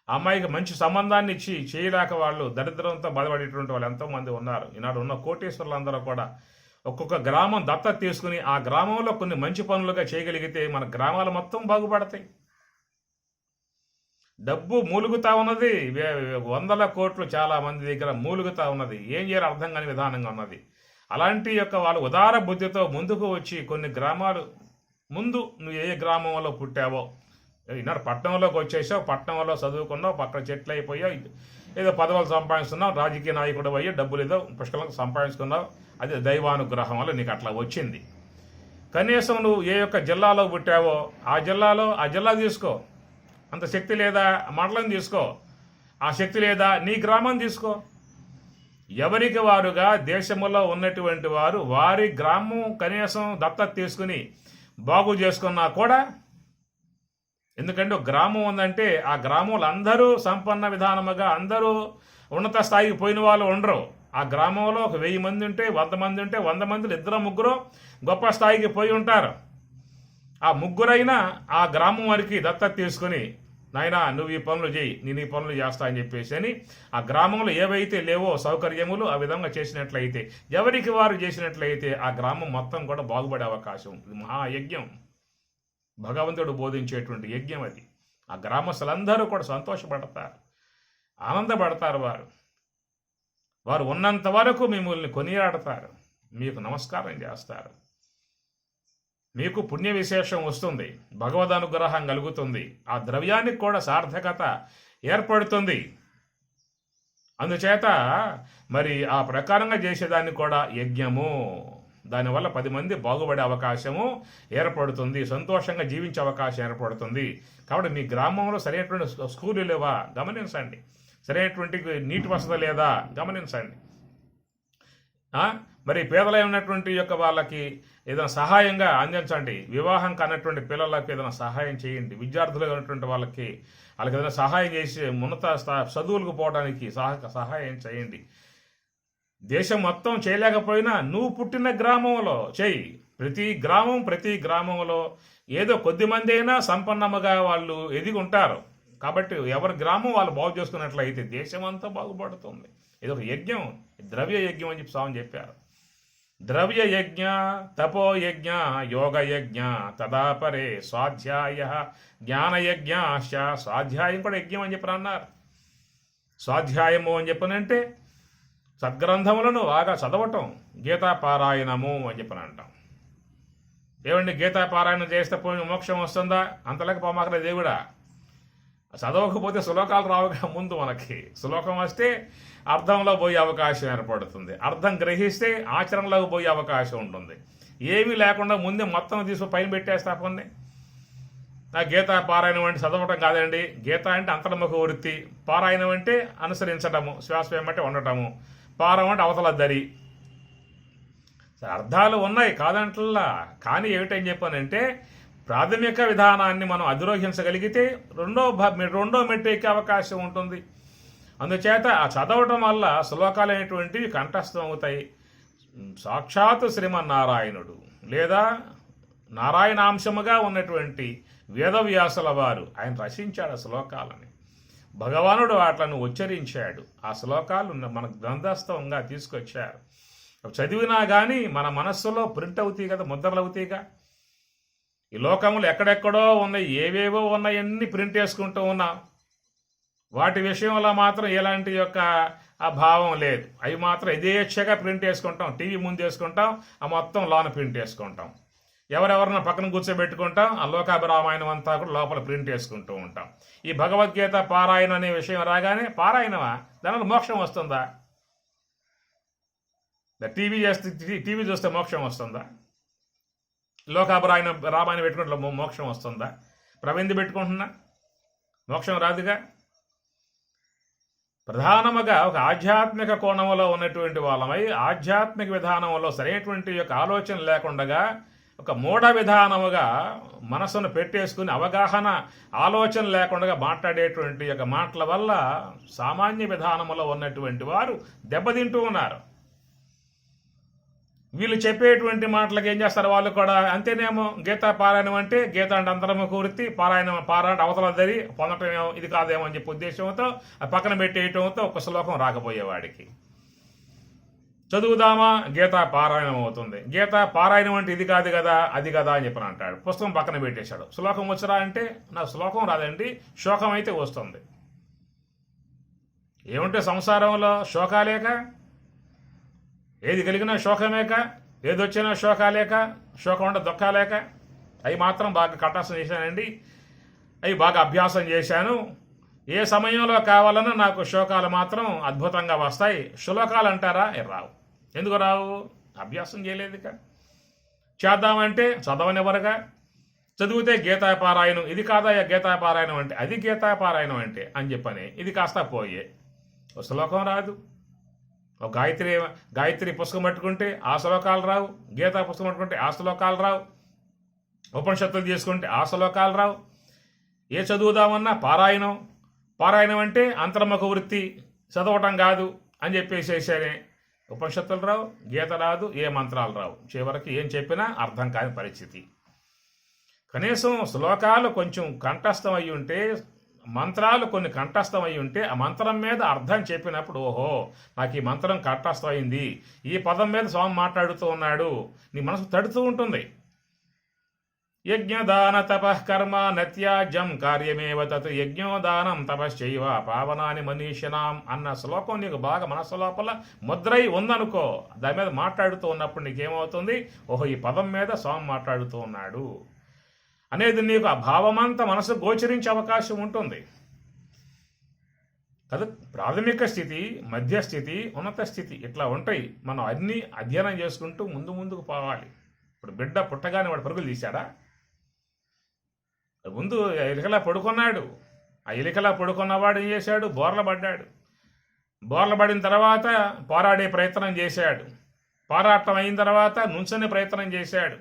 S1: అమ్మాయికి మంచి సంబంధాన్ని ఇచ్చి చేయలేక వాళ్ళు దరిద్రంతో బాధపడేటువంటి వాళ్ళు ఎంతోమంది ఉన్నారు. ఈనాడు ఉన్న కోటీశ్వరులందరూ కూడా ఒక్కొక్క గ్రామం దత్తత తీసుకుని ఆ గ్రామంలో కొన్ని మంచి పనులుగా చేయగలిగితే మన గ్రామాలు మొత్తం బాగుపడతాయి. డబ్బు మూలుగుతా ఉన్నది, వందల కోట్లు చాలా మంది దగ్గర మూలుగుతా ఉన్నది, ఏం చేయాలో అర్థం కాని విధానంగా ఉన్నది. అలాంటి యొక్క వాళ్ళు ఉదార బుద్ధితో ముందుకు వచ్చి కొన్ని గ్రామాలు ముందు నువ్వు ఏ గ్రామంలో పుట్టావో, ఈనాడు పట్టణంలోకి వచ్చేసావు, పట్టణంలో చదువుకున్నావు, పక్కన చెట్లు అయిపోయావు, ఏదో పదవులు సంపాదిస్తున్నావు, రాజకీయ నాయకుడు అయ్యి డబ్బులు ఏదో పుష్కలంగా సంపాదించుకున్నావు, అది దైవానుగ్రహం వల్ల నీకు అట్లా వచ్చింది. కనీసం నువ్వు ఏ యొక్క జిల్లాలో పుట్టావో ఆ జిల్లా తీసుకో, అంత శక్తి లేదా మండలం తీసుకో, ఆ శక్తి లేదా నీ గ్రామం తీసుకో. ఎవరికి వారుగా దేశంలో ఉన్నటువంటి వారు వారి గ్రామం కనీసం దత్తత తీసుకుని బాగు చేసుకున్నా కూడా, ఎందుకంటే ఒక గ్రామం ఉందంటే ఆ గ్రామంలో అందరూ సంపన్న విధానముగా అందరూ ఉన్నత స్థాయికి పోయిన వాళ్ళు ఉండరు. ఆ గ్రామంలో ఒక 1000 మంది ఉంటే 100 మంది ఉంటే 100 మందిలో 2-3 గొప్ప స్థాయికి పోయి ఉంటారు. ఆ ముగ్గురైనా ఆ గ్రామం వారికి దత్తత తీసుకుని, నాయనా నువ్వు ఈ పనులు చేయి, నేను ఈ పనులు చేస్తా అని చెప్పేసి అని ఆ గ్రామంలో ఏవైతే లేవో సౌకర్యములు ఆ విధంగా చేసినట్లయితే, ఎవరికి వారు చేసినట్లయితే ఆ గ్రామం మొత్తం కూడా బాగుపడే అవకాశం. ఇది మహాయజ్ఞం, భగవంతుడు బోధించేటువంటి యజ్ఞం అది. ఆ గ్రామస్తులందరూ కూడా సంతోషపడతారు, ఆనందపడతారు. వారు ఉన్నంత వరకు మిమ్మల్ని కొనియాడతారు, మీకు నమస్కారం చేస్తారు, మీకు పుణ్య విశేషం వస్తుంది, భగవద్ అనుగ్రహం కలుగుతుంది, ఆ ద్రవ్యానికి కూడా సార్థకత ఏర్పడుతుంది. అందుచేత మరి ఆ ప్రకారంగా చేసేదాన్ని కూడా యజ్ఞము, దానివల్ల 10 మంది బాగుపడే అవకాశము ఏర్పడుతుంది, సంతోషంగా జీవించే అవకాశం ఏర్పడుతుంది. కాబట్టి మీ గ్రామంలో సరైనటువంటి స్కూలు లేవా గమనించండి, సరైనటువంటి నీటి వసతి లేదా గమనించండి. మరి పేదలై ఉన్నటువంటి యొక్క వాళ్ళకి ఏదైనా సహాయంగా అందించండి, వివాహం కానటువంటి పిల్లలకు ఏదైనా సహాయం చేయండి, విద్యార్థులుగా ఉన్నటువంటి వాళ్ళకి ఏదైనా సహాయం చేసి ఉన్నత చదువులకు పోవడానికి సహాయం చేయండి. దేశం మొత్తం చేయలేకపోయినా నువ్వు పుట్టిన గ్రామంలో చేయి. ప్రతి గ్రామంలో ఏదో కొద్ది మంది అయినా సంపన్నముగా వాళ్ళు ఎదిగి ఉంటారు. కాబట్టి ఎవరి గ్రామం వాళ్ళు బాగు చేసుకున్నట్లయితే దేశం అంతా బాగుపడుతుంది. ఇది ఒక యజ్ఞం, ద్రవ్య యజ్ఞం అని చెప్పి స్వామి చెప్పారు. ద్రవ్య యజ్ఞ, తపోయజ్ఞ, యోగయజ్ఞ, తదాపరే స్వాధ్యాయ, జ్ఞానయజ్ఞ. స్వాధ్యాయం కూడా యజ్ఞం అని చెప్పి అన్నారు. స్వాధ్యాయము అని చెప్పనంటే సద్గ్రంథములను బాగా చదవటం, గీతాపారాయణము అని చెప్పని అంటాం. ఏమండి గీతాపారాయణం చేస్తే పోయిన మోక్షం వస్తుందా? అంతలేక పోమాకలే దేవుడా. చదవకపోతే శ్లోకాలు రావుగా, ముందు మనకి శ్లోకం వస్తే అర్థంలో పోయే అవకాశం ఏర్పడుతుంది, అర్థం గ్రహిస్తే ఆచరణలోకి పోయే అవకాశం ఉంటుంది. ఏమీ లేకుండా ముందే మొత్తం తీసుకు పైన పెట్టేస్తా కొన్ని. నా గీత పారాయణం అంటే చదవటం కాదండి. గీత అంటే అంతర్ముఖ వృత్తి, పారాయణం అంటే అనుసరించటము, శ్వాస ఏమంటే ఉండటము, పారం అంటే అవతల దరి. అర్థాలు ఉన్నాయి కాదంటల్లా, కానీ ఏమిటని చెప్పానంటే ప్రాథమిక విధానాన్ని మనం అధిరోహించగలిగితే రెండో మెట్టు ఎక్కే అవకాశం ఉంటుంది. అందుచేత ఆ చదవటం వల్ల శ్లోకాలు అనేటువంటివి కంఠస్థం అవుతాయి. సాక్షాత్ శ్రీమన్నారాయణుడు లేదా నారాయణాంశముగా ఉన్నటువంటి వేదవ్యాసుల వారు ఆయన రచించాడు ఆ శ్లోకాలని. భగవానుడు వాట్లను ఉచ్చరించాడు, ఆ శ్లోకాలు మన గ్రంథస్థంగా తీసుకొచ్చారు. చదివినా కానీ మన మనస్సులో ప్రింట్ అవుతాయి కదా, ముద్రలు అవుతాయిగా. ఈ లోకంలో ఎక్కడెక్కడో ఉన్నాయి, ఏవేవో ఉన్నాయన్నీ ప్రింట్ వేసుకుంటూ ఉన్నాం. వాటి విషయంలో మాత్రం ఎలాంటి యొక్క ఆ భావం లేదు. అవి మాత్రం యథేచ్ఛగా ప్రింట్ వేసుకుంటాం, టీవీ ముందు వేసుకుంటాం, ఆ మొత్తం లోన ప్రింట్ వేసుకుంటాం. ఎవరెవరిన పక్కన కూర్చోబెట్టుకుంటాం, ఆ లోకాభిరామాయణం అంతా కూడా లోపల ప్రింట్ వేసుకుంటూ ఉంటాం. ఈ భగవద్గీత పారాయణ అనే విషయం రాగానే పారాయణమా, దానివల్ల మోక్షం వస్తుందా? టీవీ చూస్తే మోక్షం వస్తుందా? రామాయణం పెట్టుకుంటే మోక్షం వస్తుందా? ప్రవింది పెట్టుకుంటున్నా మోక్షం రాదుగా. ప్రధానముగా ఒక ఆధ్యాత్మిక కోణంలో ఉన్నటువంటి వాళ్ళమై ఆధ్యాత్మిక విధానంలో సరైనటువంటి యొక్క ఆలోచన లేకుండా ఒక మూఢ విధానముగా మనసును పెట్టేసుకుని అవగాహన ఆలోచన లేకుండా మాట్లాడేటువంటి యొక్క మాటల వల్ల సామాన్య విధానములో ఉన్నటువంటి వారు దెబ్బతింటూ ఉన్నారు. వీళ్ళు చెప్పేటువంటి మాటలకు ఏం చేస్తారు వాళ్ళు కూడా అంతేనేమో. గీతా పారాయణం అంటే గీత అంటే అంతరము కూర్తి పారాయణ అవతల దరి పొందటం ఇది కాదేమో అని చెప్పి ఉద్దేశంతో పక్కన పెట్టేయటంతో ఒక శ్లోకం రాకపోయేవాడికి చదువుదామా గీతా పారాయణం అవుతుంది. గీతా పారాయణం అంటే ఇది కాదు కదా అది కదా అని చెప్పని అంటాడు. పుస్తకం పక్కన పెట్టేశాడు. శ్లోకం వచ్చరా అంటే నాకు శ్లోకం రాదండి, శోకం అయితే వస్తుంది. ఏమంటే సంసారంలో శోకాలేక, ఏది కలిగినా శోకమేక, ఏదొచ్చినా శోకాలేక, శోకం అంటే దుఃఖాలేక. అవి మాత్రం బాగా కంఠస్థం చేశానండి, అవి బాగా అభ్యాసం చేశాను. ఏ సమయంలో కావాలన్నా నాకు శోకాలు మాత్రం అద్భుతంగా వస్తాయి. శ్లోకాలు అంటారా రావు. ఎందుకు రావు? అభ్యాసం చేయలేదుక. చేద్దామంటే చదవనివ్వరుగా. చదివితే గీతాపారాయణం ఇది కాదా గీతాపారాయణం అంటే అది గీతాపారాయణం అంటే అని చెప్పని ఇది కాస్త పోయే. ఒక శ్లోకం రాదు. ఒక గాయత్రి పుస్తకం పట్టుకుంటే ఆ శ్లోకాలు రావు. గీతా పుస్తకం పట్టుకుంటే ఆ శ్లోకాలు రావు. ఉపనిషత్తులు తీసుకుంటే ఆ శ్లోకాలు రావు. ఏ చదువుదామన్నా పారాయణం అంటే అంతర్ముఖ వృత్తి, చదవటం కాదు అని చెప్పేసేసే. ఉపనిషత్తులు రావు, గీత రాదు, ఏ మంత్రాలు రావు. చివరికి ఏం చెప్పినా అర్థం కాని పరిస్థితి. కనీసం శ్లోకాలు కొంచెం కంఠస్థం అయి ఉంటే, మంత్రాలు కొన్ని కంఠస్థం అయి ఉంటే ఆ మంత్రం మీద అర్థం చెప్పినప్పుడు ఓహో నాకు ఈ మంత్రం కంఠస్థం అయింది, ఈ పదం మీద స్వామి మాట్లాడుతూ ఉన్నాడు, నీ మనసు తడుతూ ఉంటుంది. యజ్ఞదాన తపఃకర్మ నత్యాజ్యం కార్యమేవ తత్ యజ్ఞోదానం తపశ్చైవ పావనాని మనీషినాం అన్న శ్లోకం నీకు బాగా మనసు లోపల ముద్రై ఉందనుకో. దాని మీద మాట్లాడుతూ ఉన్నప్పుడు నీకేమవుతుంది? ఓహో ఈ పదం మీద స్వామి మాట్లాడుతూ ఉన్నాడు అనేది నీకు ఆ భావమంతా మనసు గోచరించే అవకాశం ఉంటుంది కదా. ప్రాథమిక స్థితి, మధ్యస్థితి, ఉన్నత స్థితి ఇట్లా ఉంటాయి. మనం అన్నీ అధ్యయనం చేసుకుంటూ ముందుకు పోవాలి. ఇప్పుడు బిడ్డ పుట్టగానే వాడు పరుగులు తీశాడా? ముందు ఎలికలా పడుకున్నాడు. ఆ ఎలికలా పడుకున్నవాడు ఏం చేశాడు? బోర్ల పడ్డాడు. బోర్ల పడిన తర్వాత పోరాడే ప్రయత్నం చేశాడు. పోరాటం అయిన తర్వాత నుంచొని ప్రయత్నం చేశాడు.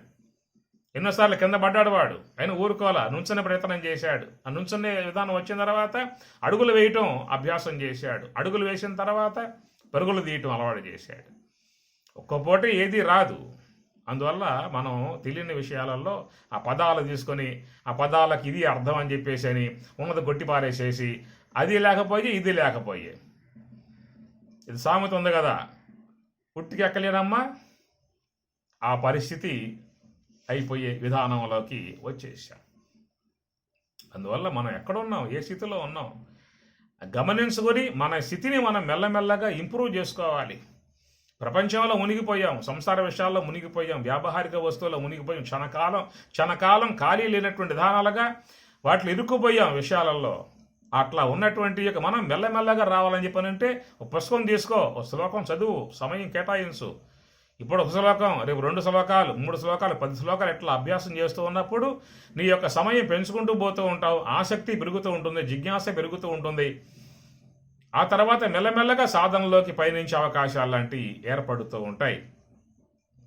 S1: ఎన్నోసార్లు కింద పడ్డాడు వాడు, అయినా ఊరుకోవాలా, నుంచొని ప్రయత్నం చేశాడు. ఆ నుంచొని విధానం వచ్చిన తర్వాత అడుగులు వేయటం అభ్యాసం చేశాడు. అడుగులు వేసిన తర్వాత పరుగులు తీయటం అలవాటు చేశాడు. ఒక్కపోట ఏది రాదు. అందువల్ల మనం తెలియని విషయాలలో ఆ పదాలు తీసుకొని ఆ పదాలకు ఇది అర్థం అని చెప్పేసి అని ఉన్నది గొట్టిపారేసేసి అది లేకపోయే ఇది లేకపోయే. ఇది సామెత ఉంది కదా, పుట్టికి ఎక్కలేనమ్మా. ఆ పరిస్థితి అయిపోయే విధానంలోకి వచ్చేసాం. అందువల్ల మనం ఎక్కడున్నాం, ఏ స్థితిలో ఉన్నాం గమనించుకొని మన స్థితిని మనం మెల్లమెల్లగా ఇంప్రూవ్ చేసుకోవాలి. ప్రపంచంలో మునిగిపోయాం, సంసార విషయాల్లో మునిగిపోయాం, వ్యావహారిక వస్తువుల్లో మునిగిపోయాం. క్షణకాలం ఖాళీ లేనటువంటి విధానాలుగా వాటిలో ఇరుక్కుపోయాం విషయాలలో. అట్లా ఉన్నటువంటి యొక్క మనం మెల్లమెల్లగా రావాలని చెప్పనంటే ఒక పుస్తకం తీసుకో, ఒక శ్లోకం చదువు, సమయం కేటాయించు. ఇప్పుడు ఒక శ్లోకం, రేపు 2 శ్లోకాలు, 3 శ్లోకాలు, 10 శ్లోకాలు ఎట్లా అభ్యాసం చేస్తూ ఉన్నప్పుడు నీ యొక్క సమయం పెంచుకుంటూ పోతూ ఉంటావు. ఆసక్తి పెరుగుతూ ఉంటుంది, జిజ్ఞాస పెరుగుతూ ఉంటుంది. ఆ తర్వాత మెల్లమెల్లగా సాధనలోకి పయనించే అవకాశాలు లాంటివి ఏర్పడుతూ ఉంటాయి.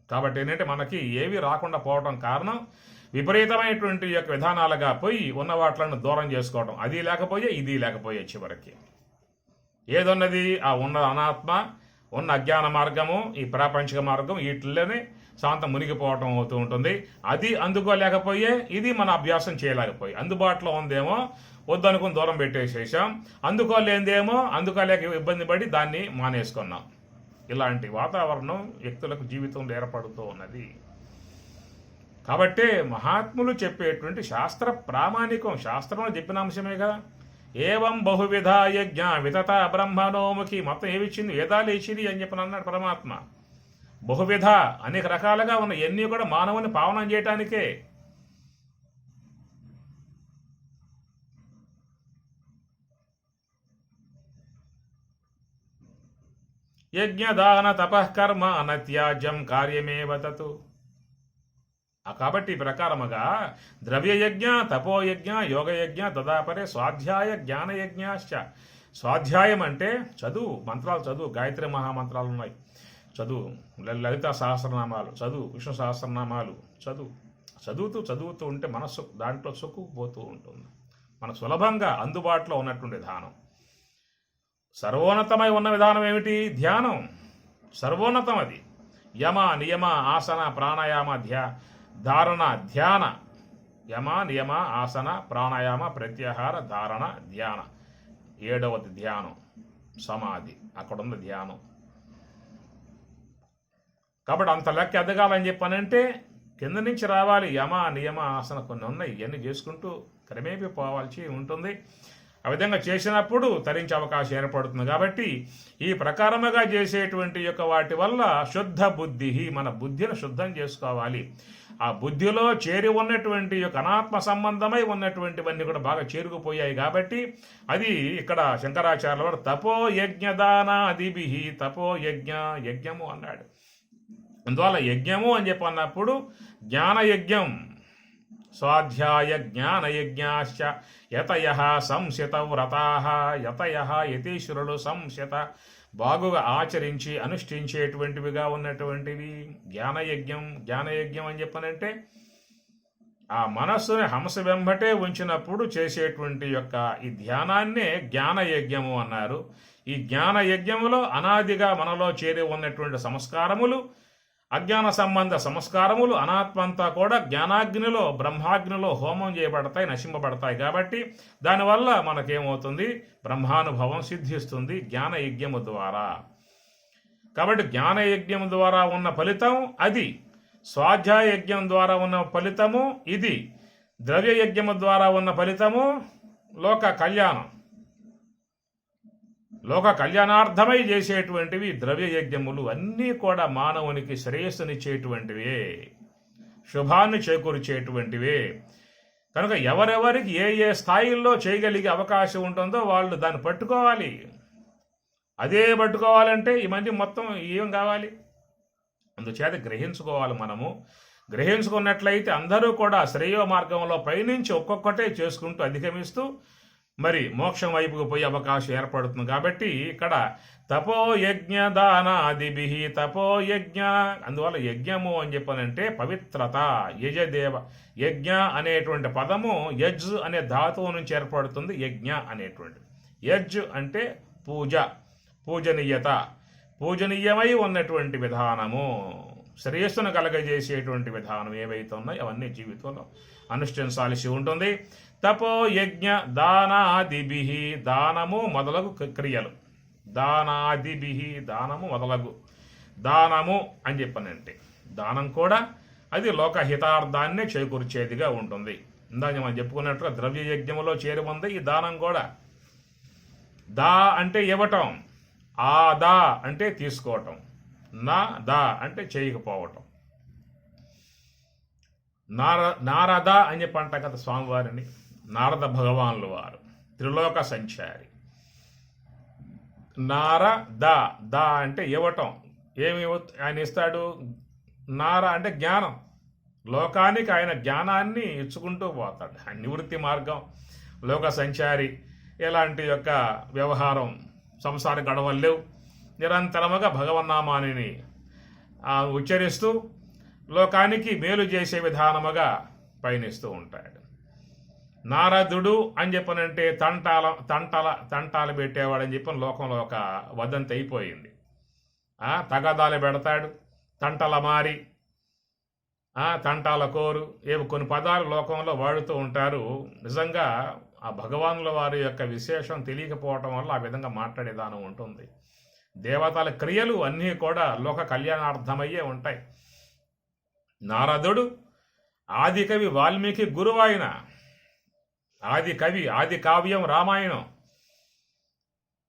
S1: కాబట్టి ఏంటంటే మనకి ఏవి రాకుండా పోవడం కారణం విపరీతమైనటువంటి యొక్క విధానాలుగా పోయి ఉన్న వాటిలను దూరం చేసుకోవడం. అది లేకపోయే ఇది లేకపోయే చివరికి ఏదున్నది ఆ ఉన్న అనాత్మ, ఉన్న అజ్ఞాన మార్గము, ఈ ప్రాపంచిక మార్గం, వీటిల్లోనే శాంతం మునిగిపోవటం అవుతూ ఉంటుంది. అది అందుకోలేకపోయే ఇది మన అభ్యాసం చేయలేకపోయి. అందుబాటులో ఉందేమో వద్దనుకుని దూరం పెట్టేసేసాం, అందుకోలేందేమో అందుకోలేక ఇబ్బంది పడి దాన్ని మానేసుకున్నాం. ఇలాంటి వాతావరణం వ్యక్తులకు జీవితంలో ఏర్పడుతూ ఉన్నది. కాబట్టే మహాత్ములు చెప్పేటువంటి శాస్త్ర ప్రామాణికం, శాస్త్రంలో చెప్పిన అంశమే కదా. ఏవం బహువిధ యజ్ఞ వితత బ్రహ్మణోముఖి, మొత్తం ఏమిచ్చింది? వేదాలు ఇచ్చింది అని చెప్పిన అన్నాడు పరమాత్మ. బహువిధ అనేక రకాలుగా ఉన్న ఎన్ని కూడా మానవుని పావనం చేయటానికే. యజ్ఞదాన తపఃకర్మ నత్యాజ్యం కార్యమేవ తత్. కాబట్టి ప్రకారముగా ద్రవ్యయజ్ఞ, తపోయజ్ఞ, యోగయజ్ఞ, తదాపరే స్వాధ్యాయ జ్ఞానయజ్ఞాశ్చ స్వాధ్యాయం అంటే చదువు, మంత్రాలు చదువు, గాయత్రి మహామంత్రాలు ఉన్నాయి చదువు, లలిత సహస్రనామాలు చదువు, విష్ణు సహస్రనామాలు చదువుతూ ఉంటే మనస్సు దాంట్లో సొక్కుపోతూ ఉంటుంది. మనకు సులభంగా అందుబాటులో ఉన్నటువంటి విధానం. సర్వోన్నతమై ఉన్న విధానం ఏమిటి? ధ్యానం. సర్వోన్నతం అది. యమ నియమ ఆసన ప్రాణాయామ ధారణ ధ్యాన. యమ నియమ ఆసన ప్రాణాయామ ప్రత్యాహార ధారణ ధ్యాన. 7వది ధ్యానం, సమాధి. అక్కడున్న ధ్యానం. కాబట్టి అంత లెక్క ఎదగాలని చెప్పానంటే కింద నుంచి రావాలి. యమ నియమ ఆసన కొన్ని ఉన్నాయి, ఇవన్నీ చేసుకుంటూ క్రమేపీ పోవాల్సి ఉంటుంది. ఆ విధంగా చేసినప్పుడు తరించే అవకాశం ఏర్పడుతుంది. కాబట్టి ఈ ప్రకారముగా చేసేటువంటి యొక్క వాటి వల్ల శుద్ధ బుద్ధి, మన బుద్ధిని శుద్ధం చేసుకోవాలి. ఆ బుద్ధిలో చేరి ఉన్నటువంటి యొక్క అనాత్మ సంబంధమై ఉన్నటువంటివన్నీ కూడా బాగా చేరుకుపోయాయి. కాబట్టి అది ఇక్కడ శంకరాచార్యుల వారు తపో యజ్ఞదానాదిభి, తపో యజ్ఞము అన్నాడు. అందువల్ల యజ్ఞము అని చెప్పి అన్నప్పుడు జ్ఞానయజ్ఞం, స్వాధ్యాయ జ్ఞానయజ్ఞాశ్చ యతయః సంశిత వ్రతాః, యతీశ్వరులు సంశిత బాగుగా ఆచరించి అనుష్ఠించేటువంటివిగా ఉన్నటువంటివి జ్ఞానయజ్ఞం అని చెప్పనంటే ఆ మనస్సుని హంస వెంబటే ఉంచినప్పుడు చేసేటువంటి యొక్క ఈ ధ్యానాన్నే జ్ఞానయజ్ఞము అన్నారు. ఈ జ్ఞానయజ్ఞములో అనాదిగా మనలో చేరి ఉన్నటువంటి సంస్కారములు, అజ్ఞాన సంబంధ సంస్కారములు అనాత్మంతా కూడా జ్ఞానాగ్నిలో బ్రహ్మాగ్నిలో హోమం చేయబడతాయి, నశింపబడతాయి. కాబట్టి దానివల్ల మనకేమవుతుంది? బ్రహ్మానుభవం సిద్ధిస్తుంది జ్ఞానయజ్ఞము ద్వారా. కాబట్టి జ్ఞానయజ్ఞం ద్వారా ఉన్న ఫలితం అది, స్వాధ్యాయ యజ్ఞం ద్వారా ఉన్న ఫలితము ఇది, ద్రవ్యయజ్ఞము ద్వారా ఉన్న ఫలితము లోక కళ్యాణం. లోక కళ్యాణార్థమై చేసేటువంటివి ద్రవ్యయజ్ఞములు అన్నీ కూడా మానవునికి శ్రేయస్సునిచ్చేటువంటివే, శుభాన్ని చేకూర్చేటువంటివే. కనుక ఎవరెవరికి ఏ స్థాయిల్లో చేయగలిగే అవకాశం ఉంటుందో వాళ్ళు దాన్ని పట్టుకోవాలి. అదే పట్టుకోవాలంటే ఈ మధ్య మొత్తం ఏం కావాలి? అందుచేత గ్రహించుకోవాలి. మనము గ్రహించుకున్నట్లయితే అందరూ కూడా శ్రేయో మార్గంలో పైనుంచి ఒక్కొక్కటే చేసుకుంటూ అధిగమిస్తూ మరి మోక్షం వైపుకు పోయే అవకాశం ఏర్పడుతుంది. కాబట్టి ఇక్కడ తపోయజ్ఞ దానాదిభి, తపోయజ్ఞ. అందువల్ల యజ్ఞము అని చెప్పనంటే పవిత్రత. యజదేవ, యజ్ఞ అనేటువంటి పదము యజ్ అనే ధాతువు నుంచి ఏర్పడుతుంది. యజ్ఞ అనేటువంటి యజ్ అంటే పూజ, పూజనీయత, పూజనీయమై ఉన్నటువంటి విధానము, శ్రేయస్సును కలగజేసేటువంటి విధానం ఏవైతే ఉన్నాయో అవన్నీ జీవితంలో అనుష్ఠించాల్సి ఉంటుంది. తపో యజ్ఞ దానాదిభి, దానము మొదలగు క్రియలు, దానాదిభి దానము మొదలగు. దానము అని చెప్పనంటే దానం కూడా అది లోకహితార్థాన్ని చేకూర్చేదిగా ఉంటుంది. ఇందాక మనం చెప్పుకున్నట్టుగా ద్రవ్య యజ్ఞములో చేరి ఉంది ఈ దానం కూడా. దా అంటే ఇవ్వటం, ఆ దా అంటే తీసుకోవటం, నా దా అంటే చేయకపోవటం. నారద అని చెప్పి అంటాం కదా స్వామివారిని. నారద భగవానులు వారు త్రిలోక సంచారి. ద అంటే ఇవ్వటం. ఏమి ఆయన ఇస్తాడు? నార అంటే జ్ఞానం. లోకానికి ఆయన జ్ఞానాన్ని ఇచ్చుకుంటూ పోతాడు. నివృత్తి మార్గం, లోక సంచారి. ఎలాంటి యొక్క వ్యవహారం, సంసార గడవలు లేవు. నిరంతరముగా భగవన్నామానిని ఉచ్చరిస్తూ లోకానికి మేలు చేసే విధానముగా పయనిస్తూ ఉంటాడు. నారదుడు అని చెప్పనంటే తంటాలు పెట్టేవాడని చెప్పని లోకంలో ఒక వదంతి అయిపోయింది. తగాదాలు పెడతాడు, తంటల మారి, తంటాల కోరు, ఏవి కొన్ని పదాలు లోకంలో వాడుతూ ఉంటారు. నిజంగా ఆ భగవానుల వారి యొక్క విశేషం తెలియకపోవటం వల్ల ఆ విధంగా మాట్లాడే విధానం ఉంటుంది. దేవతల క్రియలు అన్నీ కూడా లోక కళ్యాణార్థమయ్యే ఉంటాయి. నారదుడు ఆది కవి వాల్మీకి గురువాయన, ఆది కవి, ఆది కావ్యం రామాయణం.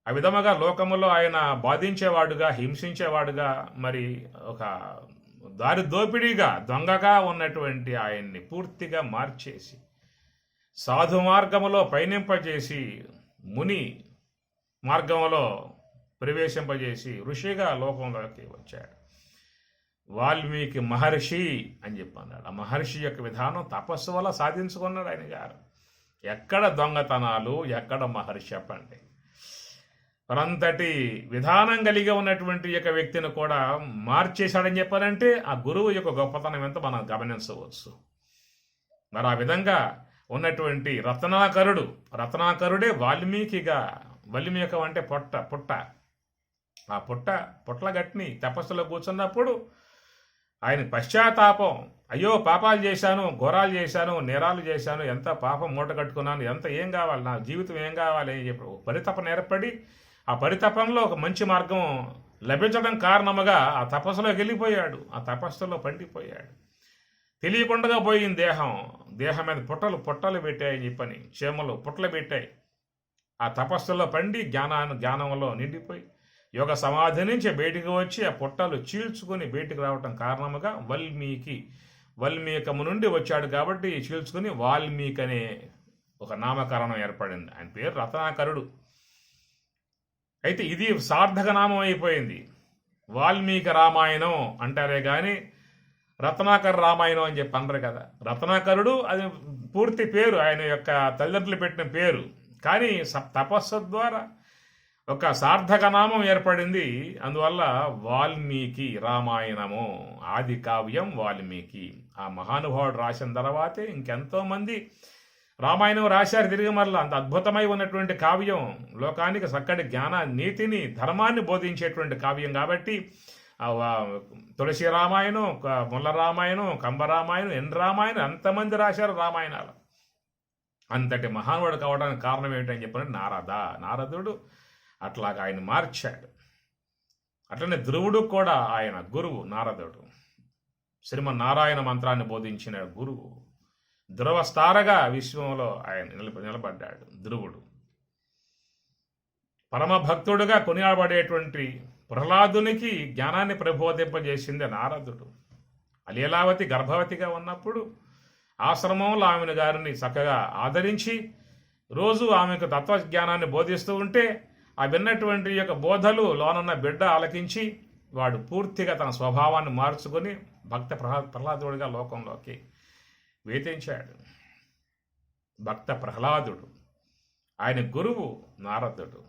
S1: ఆ విధముగా లోకములో ఆయన బాధించేవాడుగా, హింసించేవాడుగా, మరి ఒక దారి దోపిడీగా, దొంగగా ఉన్నటువంటి ఆయన్ని పూర్తిగా మార్చేసి సాధు మార్గములో పయనింపజేసి ముని మార్గములో ప్రవేశింపజేసి ఋషిగా లోకంలోకి వచ్చాడు. వాల్మీకి మహర్షి అని చెప్పన్నాడు. ఆ మహర్షి యొక్క విధానం తపస్సు వల్ల సాధించుకున్నాడు ఆయన గారు. ఎక్కడ దొంగతనాలు, ఎక్కడ మహర్షి చెప్పండి. మరంతటి విధానం కలిగి ఉన్నటువంటి యొక్క వ్యక్తిని కూడా మార్చేశాడని చెప్పారంటే ఆ గురువు యొక్క గొప్పతనం ఎంత మనం గమనించవచ్చు. మరి ఆ విధంగా ఉన్నటువంటి రత్నాకరుడే వాల్మీకం అంటే పుట్ట ఆ పుట్ల గట్టిని తపస్సులో కూర్చున్నప్పుడు ఆయన పశ్చాత్తాపం, అయ్యో పాపాలు చేశాను, ఘోరాలు చేశాను, నేరాలు చేశాను, ఎంత పాపం మూట కట్టుకున్నాను, ఏం కావాలి, నా జీవితం ఏం కావాలి అని చెప్పి పరితపన ఏర్పడి ఆ పరితపంలో ఒక మంచి మార్గం లభించడం కారణముగా ఆ తపస్సులోకి వెళ్ళిపోయాడు. ఆ తపస్సులో పండిపోయాడు. తెలియకుండా పోయింది దేహం మీద పుట్టలు పెట్టాయని చెప్పని, చేమలు పుట్టలు పెట్టాయి. ఆ తపస్సులో పండి జ్ఞానంలో నిండిపోయి యోగ సమాధి నుంచి బయటికి వచ్చి ఆ పుట్టలు చీల్చుకుని బయటికి రావటం కారణముగా వల్మీకము నుండి వచ్చాడు కాబట్టి చీల్చుకుని వాల్మీకి అనే ఒక నామకరణం ఏర్పడింది. ఆయన పేరు రత్నాకరుడు. అయితే ఇది సార్థక నామం అయిపోయింది. వాల్మీకి రామాయణం అంటారే కానీ రత్నాకర రామాయణం అని చెప్పి అనరు కదా. రత్నాకరుడు అది పూర్తి పేరు, ఆయన యొక్క తల్లిదండ్రులు పెట్టిన పేరు. కానీ తపస్సు ద్వారా ఒక సార్థక నామం ఏర్పడింది. అందువల్ల వాల్మీకి రామాయణము ఆది కావ్యం వాల్మీకి. ఆ మహానుభావుడు రాసిన తర్వాతే ఇంకెంతోమంది రామాయణం రాశారు తిరిగి మరలా. అంత అద్భుతమై ఉన్నటువంటి కావ్యం, లోకానికి చక్కటి నీతిని ధర్మాన్ని బోధించేటువంటి కావ్యం కాబట్టి తులసి రామాయణం, ముల్ల రామాయణం, కంబరామాయణం, రామాయణం అంతమంది రాశారు రామాయణాలు. అంతటి మహానుభావుడు కావడానికి కారణం ఏమిటని చెప్పినట్టు నారదుడు అట్లాగా ఆయన మార్చాడు. అట్లనే ధ్రువుడు కూడా ఆయన గురువు నారదుడు. శ్రీమన్నారాయణ మంత్రాన్ని బోధించిన గురువు. ధ్రువస్తారగా విశ్వంలో ఆయన నిలబడ్డాడు ధ్రువుడు. పరమభక్తుడుగా కొనియాడబడేటువంటి ప్రహ్లాదునికి జ్ఞానాన్ని ప్రబోధింపజేసింది నారదుడు. లీలావతి గర్భవతిగా ఉన్నప్పుడు ఆశ్రమంలో ఆమెను గారిని చక్కగా ఆదరించి రోజు ఆమెకు తత్వజ్ఞానాన్ని బోధిస్తూ ఉంటే ఆ విన్నటువంటి యొక్క బోధలు లోనన్న బిడ్డ ఆలకించి వాడు పూర్తిగా తన స్వభావాన్ని మార్చుకొని భక్త ప్రహ్లాదుడిగా లోకంలోకి వేధించాడు. భక్త ప్రహ్లాదుడు, ఆయన గురువు నారదుడు.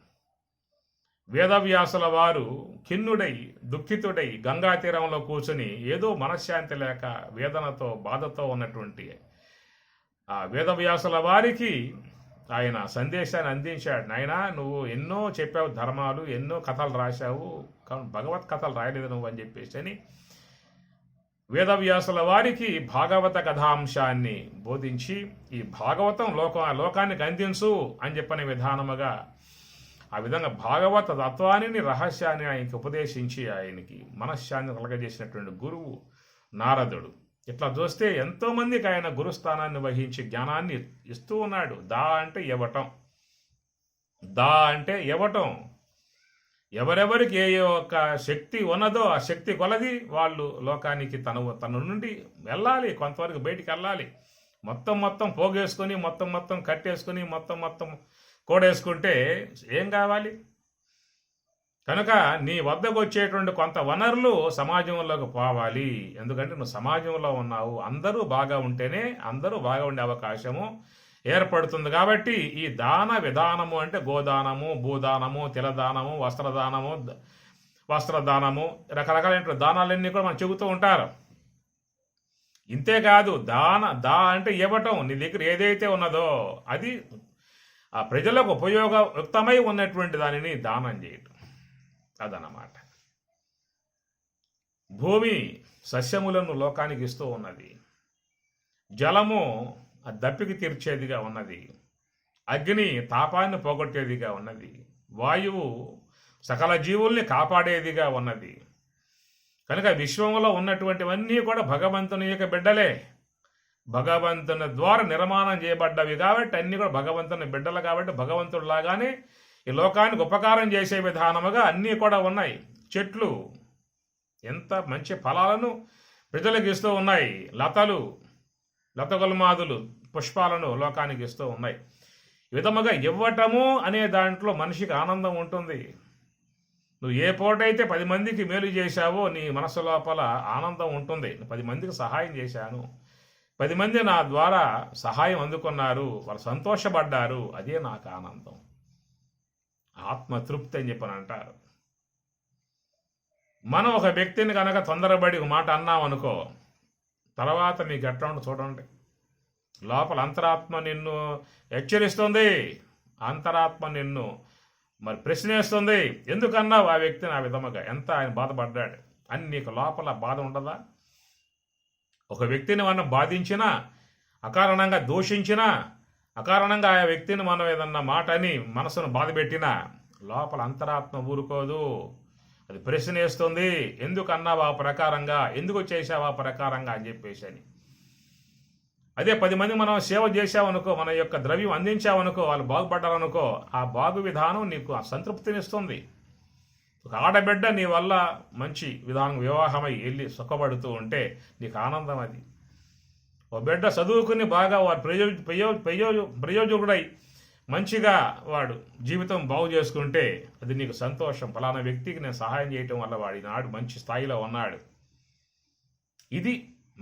S1: వేదవ్యాసుల వారు ఖిన్నుడై దుఃఖితుడై గంగా తీరంలో కూర్చుని ఏదో మనశ్శాంతి లేక వేదనతో బాధతో ఉన్నటువంటి ఆ వేదవ్యాసుల వారికి ఆయన సందేశాన్ని అందించాడు. నాయనా, నువ్వు ఎన్నో చెప్పావు ధర్మాలు, ఎన్నో కథలు రాశావు, భగవత్ కథలు రాయలేదు నువ్వు అని చెప్పేసి అని వేదవ్యాసుల వారికి భాగవత కథాంశాన్ని బోధించి ఈ భాగవతం లోకానికి అందించు అని చెప్పని విధానముగా ఆ విధంగా భాగవత తత్వాన్ని రహస్యాన్ని ఆయనకి ఉపదేశించి ఆయనకి మనశ్శాంతి కలగజేసినటువంటి గురువు నారదుడు. ఇట్లా చూస్తే ఎంతోమందికి ఆయన గురుస్థానాన్ని వహించి జ్ఞానాన్ని ఇస్తూ ఉన్నాడు. దా అంటే ఇవ్వటం. ఎవరెవరికి ఏ ఒక్క శక్తి ఉన్నదో ఆ శక్తి కొలది వాళ్ళు లోకానికి తన నుండి వెళ్ళాలి, కొంతవరకు బయటికి వెళ్ళాలి. మొత్తం పోగేసుకొని మొత్తం కట్టేసుకొని మొత్తం కోడేసుకుంటే ఏం కావాలి? కనుక నీ వద్దకు వచ్చేటువంటి కొంత వనరులు సమాజంలోకి పోవాలి. ఎందుకంటే నువ్వు సమాజంలో ఉన్నావు. అందరూ బాగా ఉంటేనే అందరూ బాగా ఉండే అవకాశము ఏర్పడుతుంది. కాబట్టి ఈ దాన విధానము అంటే గోదానము, భూదానము, తిలదానము, వస్త్రదానము రకరకాలైన దానాలన్నీ కూడా మనం చెబుతూ ఉంటారు. ఇంతేకాదు దా అంటే ఇవ్వటం. నీ దగ్గర ఏదైతే ఉన్నదో అది ఆ ప్రజలకు ఉపయోగయుక్తమై ఉన్నటువంటి దానిని దానం చేయటం, అదన్నమాట. భూమి సస్యములను లోకానికి ఇస్తూ ఉన్నది. జలము ఆ దప్పికి తీర్చేదిగా ఉన్నది. అగ్ని తాపాన్ని పోగొట్టేదిగా ఉన్నది. వాయువు సకల జీవుల్ని కాపాడేదిగా ఉన్నది. కనుక విశ్వంలో ఉన్నటువంటివన్నీ కూడా భగవంతుని యొక్క బిడ్డలే. భగవంతుని ద్వారా నిర్మాణం చేయబడ్డవి కాబట్టి అన్నీ కూడా భగవంతుని బిడ్డలు కాబట్టి భగవంతుడిలాగానే ఈ లోకానికి ఉపకారం చేసే విధానముగా అన్నీ కూడా ఉన్నాయి. చెట్లు ఎంత మంచి ఫలాలను ప్రజలకు ఇస్తూ ఉన్నాయి. లతగుల్మాదులు పుష్పాలను లోకానికి ఇస్తూ ఉన్నాయి. ఈ విధముగా ఇవ్వటము అనే దాంట్లో మనిషికి ఆనందం ఉంటుంది. నువ్వు ఏ పూటైతే 10 మందికి మేలు చేశావో నీ మనసు లోపల ఆనందం ఉంటుంది. 10 మందికి సహాయం చేశాను, 10 మంది నా ద్వారా సహాయం అందుకున్నారు, వాళ్ళు సంతోషపడ్డారు, అదే నాకు ఆనందం. ఆత్మతృప్తి అని చెప్పని అంటారు. మనం ఒక వ్యక్తిని కనుక తొందరపడి ఒక మాట అన్నామనుకో, తర్వాత మీకు ఎట్లా ఉంటుందో చూడండి. లోపల అంతరాత్మ నిన్ను హెచ్చరిస్తుంది, అంతరాత్మ నిన్ను మరి ప్రశ్నేస్తుంది, ఎందుకన్నావు ఆ వ్యక్తిని ఆ విధముగా, ఎంత ఆయన బాధపడ్డాడు అని. నీకు లోపల బాధ ఉండదా? ఒక వ్యక్తిని మనం బాధించినా, అకారణంగా దూషించినా, అకారణంగా ఆ వ్యక్తిని మనం ఏదన్నా మాట అని మనసును బాధ పెట్టినా లోపల అంతరాత్మ ఊరుకోదు, అది ప్రశ్నేస్తుంది, ఎందుకు అన్నావు ఆ ప్రకారంగా, ఎందుకు చేసావు ఆ ప్రకారంగా అని చెప్పేసి అని. అదే 10 మంది మనం సేవ చేసామనుకో, మన యొక్క ద్రవ్యం అందించామనుకో, వాళ్ళు బాగుపడ్డారనుకో, ఆ బాగు విధానం నీకు సంతృప్తినిస్తుంది. ఒక ఆడబిడ్డ నీ వల్ల మంచి విధానం వివాహమై వెళ్ళి సుఖపడుతూ ఉంటే నీకు ఆనందం అది. ఒక బిడ్డ చదువుకుని బాగా వాడు ప్రయోజకుడై మంచిగా వాడు జీవితం బాగు చేసుకుంటే అది నీకు సంతోషం. ఫలానా వ్యక్తికి నేను సహాయం చేయటం వల్ల వాడి నాడు మంచి స్థాయిలో ఉన్నాడు. ఇది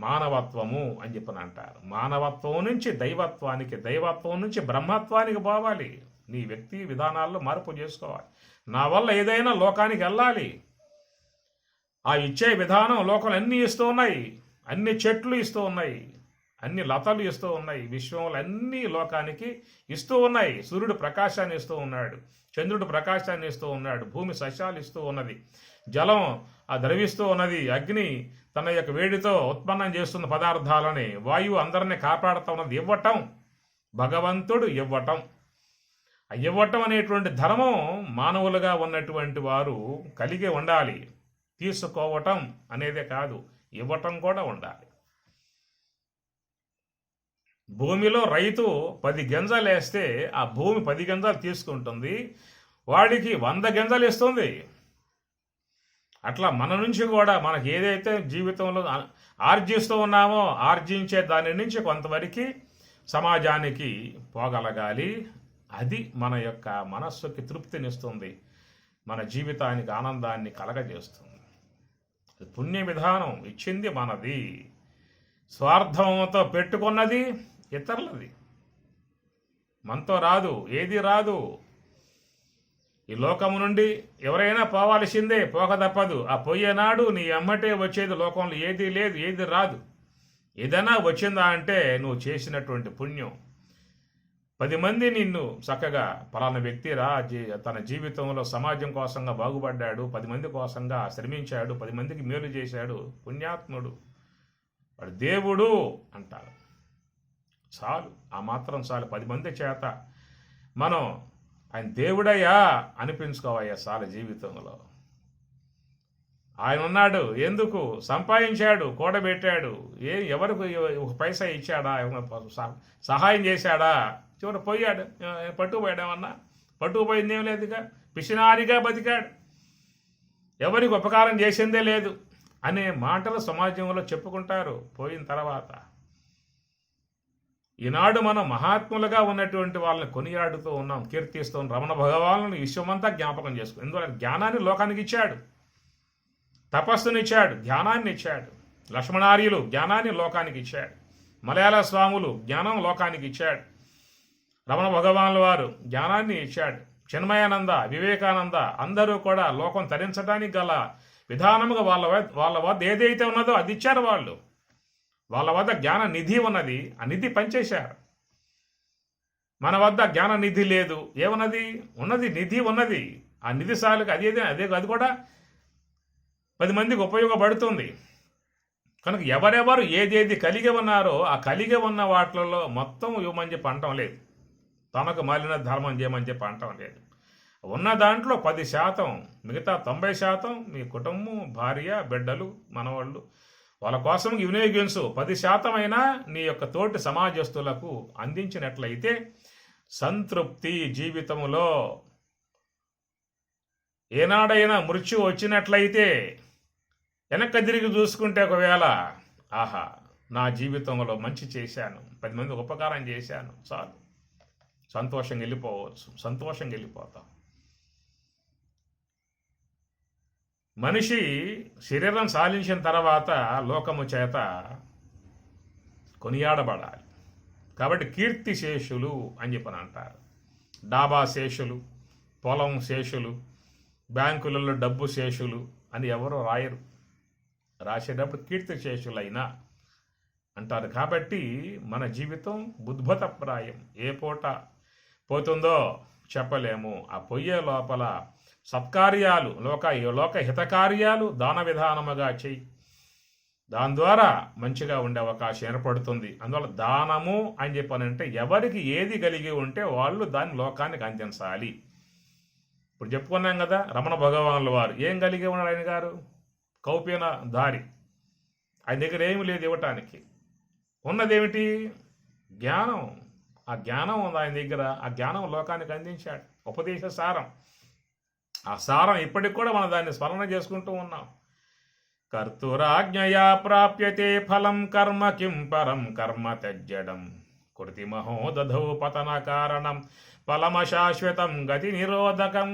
S1: మానవత్వము అని చెప్పని అంటారు. మానవత్వం నుంచి దైవత్వానికి, దైవత్వం నుంచి బ్రహ్మత్వానికి పోవాలి. నీ వ్యక్తి విధానాల్లో మార్పు చేసుకోవాలి. నా వల్ల ఏదైనా లోకానికి వెళ్ళాలి. ఆ ఇచ్చే విధానం లోకాలు అన్నీ ఇస్తూ ఉన్నాయి, అన్ని చెట్లు ఇస్తూ ఉన్నాయి, అన్ని లతలు ఇస్తూ ఉన్నాయి, విశ్వంలో అన్ని లోకానికి ఇస్తూ ఉన్నాయి. సూర్యుడు ప్రకాశాన్ని ఇస్తూ ఉన్నాడు, చంద్రుడు ప్రకాశాన్ని ఇస్తూ ఉన్నాడు, భూమి సస్యాలు ఇస్తూ ఉన్నది, జలం ఆ ద్రవిస్తూ ఉన్నది, అగ్ని తన యొక్క వేడితో ఉత్పన్నం చేస్తున్న పదార్థాలని, వాయువు అందరినీ కాపాడుతూ ఉన్నది. ఇవ్వటం, భగవంతుడు ఇవ్వటం. ఆ ఇవ్వటం అనేటువంటి ధర్మం మానవులుగా ఉన్నటువంటి వారు కలిగి ఉండాలి. తీసుకోవటం అనేదే కాదు, ఇవ్వటం కూడా ఉండాలి. భూమిలో రైతు 10 గింజలు వేస్తే ఆ భూమి 10 గింజలు తీసుకుంటుంది, వాడికి 100 గింజలు ఇస్తుంది. అట్లా మన నుంచి కూడా మనకి ఏదైతే జీవితంలో ఆర్జిస్తూ ఉన్నామో ఆర్జించే దాని నుంచి కొంతవరకు సమాజానికి పోగలగాలి. అది మన యొక్క మనస్సుకి తృప్తినిస్తుంది, మన జీవితానికి ఆనందాన్ని కలగజేస్తుంది. పుణ్య విధానం ఇచ్చింది మనది, స్వార్థంతో పెట్టుకున్నది ఇతరులది, మనతో రాదు, ఏది రాదు. ఈ లోకము నుండి ఎవరైనా పోవాల్సిందే, పోక తప్పదు. ఆ పోయేనాడు నీ అమ్మటే వచ్చేది లోకంలో ఏది లేదు, ఏది రాదు. ఏదైనా వచ్చిందా అంటే నువ్వు చేసినటువంటి పుణ్యం. 10 మంది నిన్ను చక్కగా ఫలానా వ్యక్తి తన జీవితంలో సమాజం కోసంగా బాగుపడ్డాడు, 10 మంది కోసంగా శ్రమించాడు, 10 మందికి మేలు చేశాడు, పుణ్యాత్ముడు, వాడు దేవుడు అంటారు. చాలు, ఆ మాత్రం చాలు. 10 మంది చేత మనం ఆయన దేవుడయ్యా అనిపించుకోవయ్యా చాలు జీవితంలో. ఆయన ఉన్నాడు, ఎందుకు సంపాదించాడు, కూడబెట్టాడు, ఎవరికి ఒక పైసా ఇచ్చాడా, సహాయం చేశాడా, చివరి పోయాడు, పట్టుకుపోయాడేమన్నా, పట్టుకుపోయింది ఏం లేదుగా, పిసినారిగా బతికాడు, ఎవరికి ఉపకారం చేసిందే లేదు అనే మాటలు సమాజంలో చెప్పుకుంటారు పోయిన తర్వాత. ఈనాడు మనం మహాత్ములుగా ఉన్నటువంటి వాళ్ళని కొనియాడుతూ ఉన్నాం, కీర్తిస్తూ ఉన్నాం. రమణ భగవానుని విశ్వమంతా జ్ఞాపకం చేసుకుని, ఎందువల్ల జ్ఞానాన్ని లోకానికి ఇచ్చాడు, తపస్సునిచ్చాడు, ధ్యానాన్ని ఇచ్చాడు. లక్ష్మణార్యులు జ్ఞానాన్ని లోకానికి ఇచ్చాడు, మలయాళ స్వాములు జ్ఞానం లోకానికి ఇచ్చాడు, రమణ భగవానుల వారు జ్ఞానాన్ని ఇచ్చాడు, చిన్మయానంద, వివేకానంద అందరూ కూడా లోకం తరించడానికి గల విధానముగా వాళ్ళ వద్ద ఏదైతే ఉన్నదో అది ఇచ్చారు వాళ్ళు. వాళ్ళ వద్ద జ్ఞాన నిధి ఉన్నది, ఆ నిధి పనిచేశారు. మన వద్ద జ్ఞాన నిధి లేదు, ఏమున్నది? ఉన్నది, నిధి ఉన్నది. ఆ నిధి సాలకు అది కూడా 10 మందికి ఉపయోగపడుతుంది. కనుక ఎవరెవరు ఏదేది కలిగి ఉన్నారో ఆ కలిగి ఉన్న వాటిలలో మొత్తం ఇవ్వమని చెప్పి అంటం లేదు, తమకు మాలిన ధర్మం చేయమని చెప్పి అంటం లేదు. ఉన్న దాంట్లో 10%, మిగతా 90% మీ కుటుంబం, భార్య, బిడ్డలు, మనవాళ్ళు, వాళ్ళ కోసం వినియోగించు. 10% అయినా నీ యొక్క తోటి సమాజస్తులకు అందించినట్లయితే సంతృప్తి జీవితంలో. ఏనాడైనా మృత్యు వచ్చినట్లయితే వెనక్కి తిరిగి చూసుకుంటే ఒకవేళ, ఆహా నా జీవితంలో మంచి చేశాను, 10 మందికి ఉపకారం చేశాను, చాలు, సంతోషంగా వెళ్ళిపోవచ్చు, సంతోషంగా వెళ్ళిపోతాం. మనిషి శరీరం సాధించిన తర్వాత లోకము చేత కొనియాడబడాలి. కాబట్టి కీర్తి శేషులు అని చెప్పని అంటారు. డాబా శేషులు, పొలం శేషులు, బ్యాంకులలో డబ్బు శేషులు అని ఎవరో రాయరు. రాసేటప్పుడు కీర్తి శేషులైనా అంటారు. కాబట్టి మన జీవితం ఉద్భుతప్రాయం. ఏ పూట పోతుందో చెప్పలేము. ఆ పొయ్యే లోపల సత్కార్యాలు, లోక హితకార్యాలు దాన విధానముగా చెయ్యి. దాని ద్వారా మంచిగా ఉండే అవకాశం ఏర్పడుతుంది. అందువల్ల దానము అని చెప్పానంటే ఎవరికి ఏది కలిగి ఉంటే వాళ్ళు దాన్ని లోకానికి అందించాలి. ఇప్పుడు చెప్పుకున్నాం కదా, రమణ భగవానుల వారు ఏం కలిగి ఉన్నారు? ఆయన గారు కౌపీన దారి. ఆయన దగ్గర ఏమి లేదు ఇవ్వటానికి. ఉన్నదేమిటి? జ్ఞానం. ఆ జ్ఞానం ఉంది ఆయన దగ్గర. ఆ జ్ఞానం లోకానికి అందించాడు. ఉపదేశ సారం. ఆ సారం ఇప్పటికి కూడా మనం దాన్ని స్మరణ చేసుకుంటూ ఉన్నాం. కర్తురాజ్ఞయా ప్రాప్యతే ఫలం కర్మ కిం పరం కర్మ త్యజ్యడం కృతిమహో దధౌ పతన కారణం ఫలమశాశ్వతం గతి నిరోధకం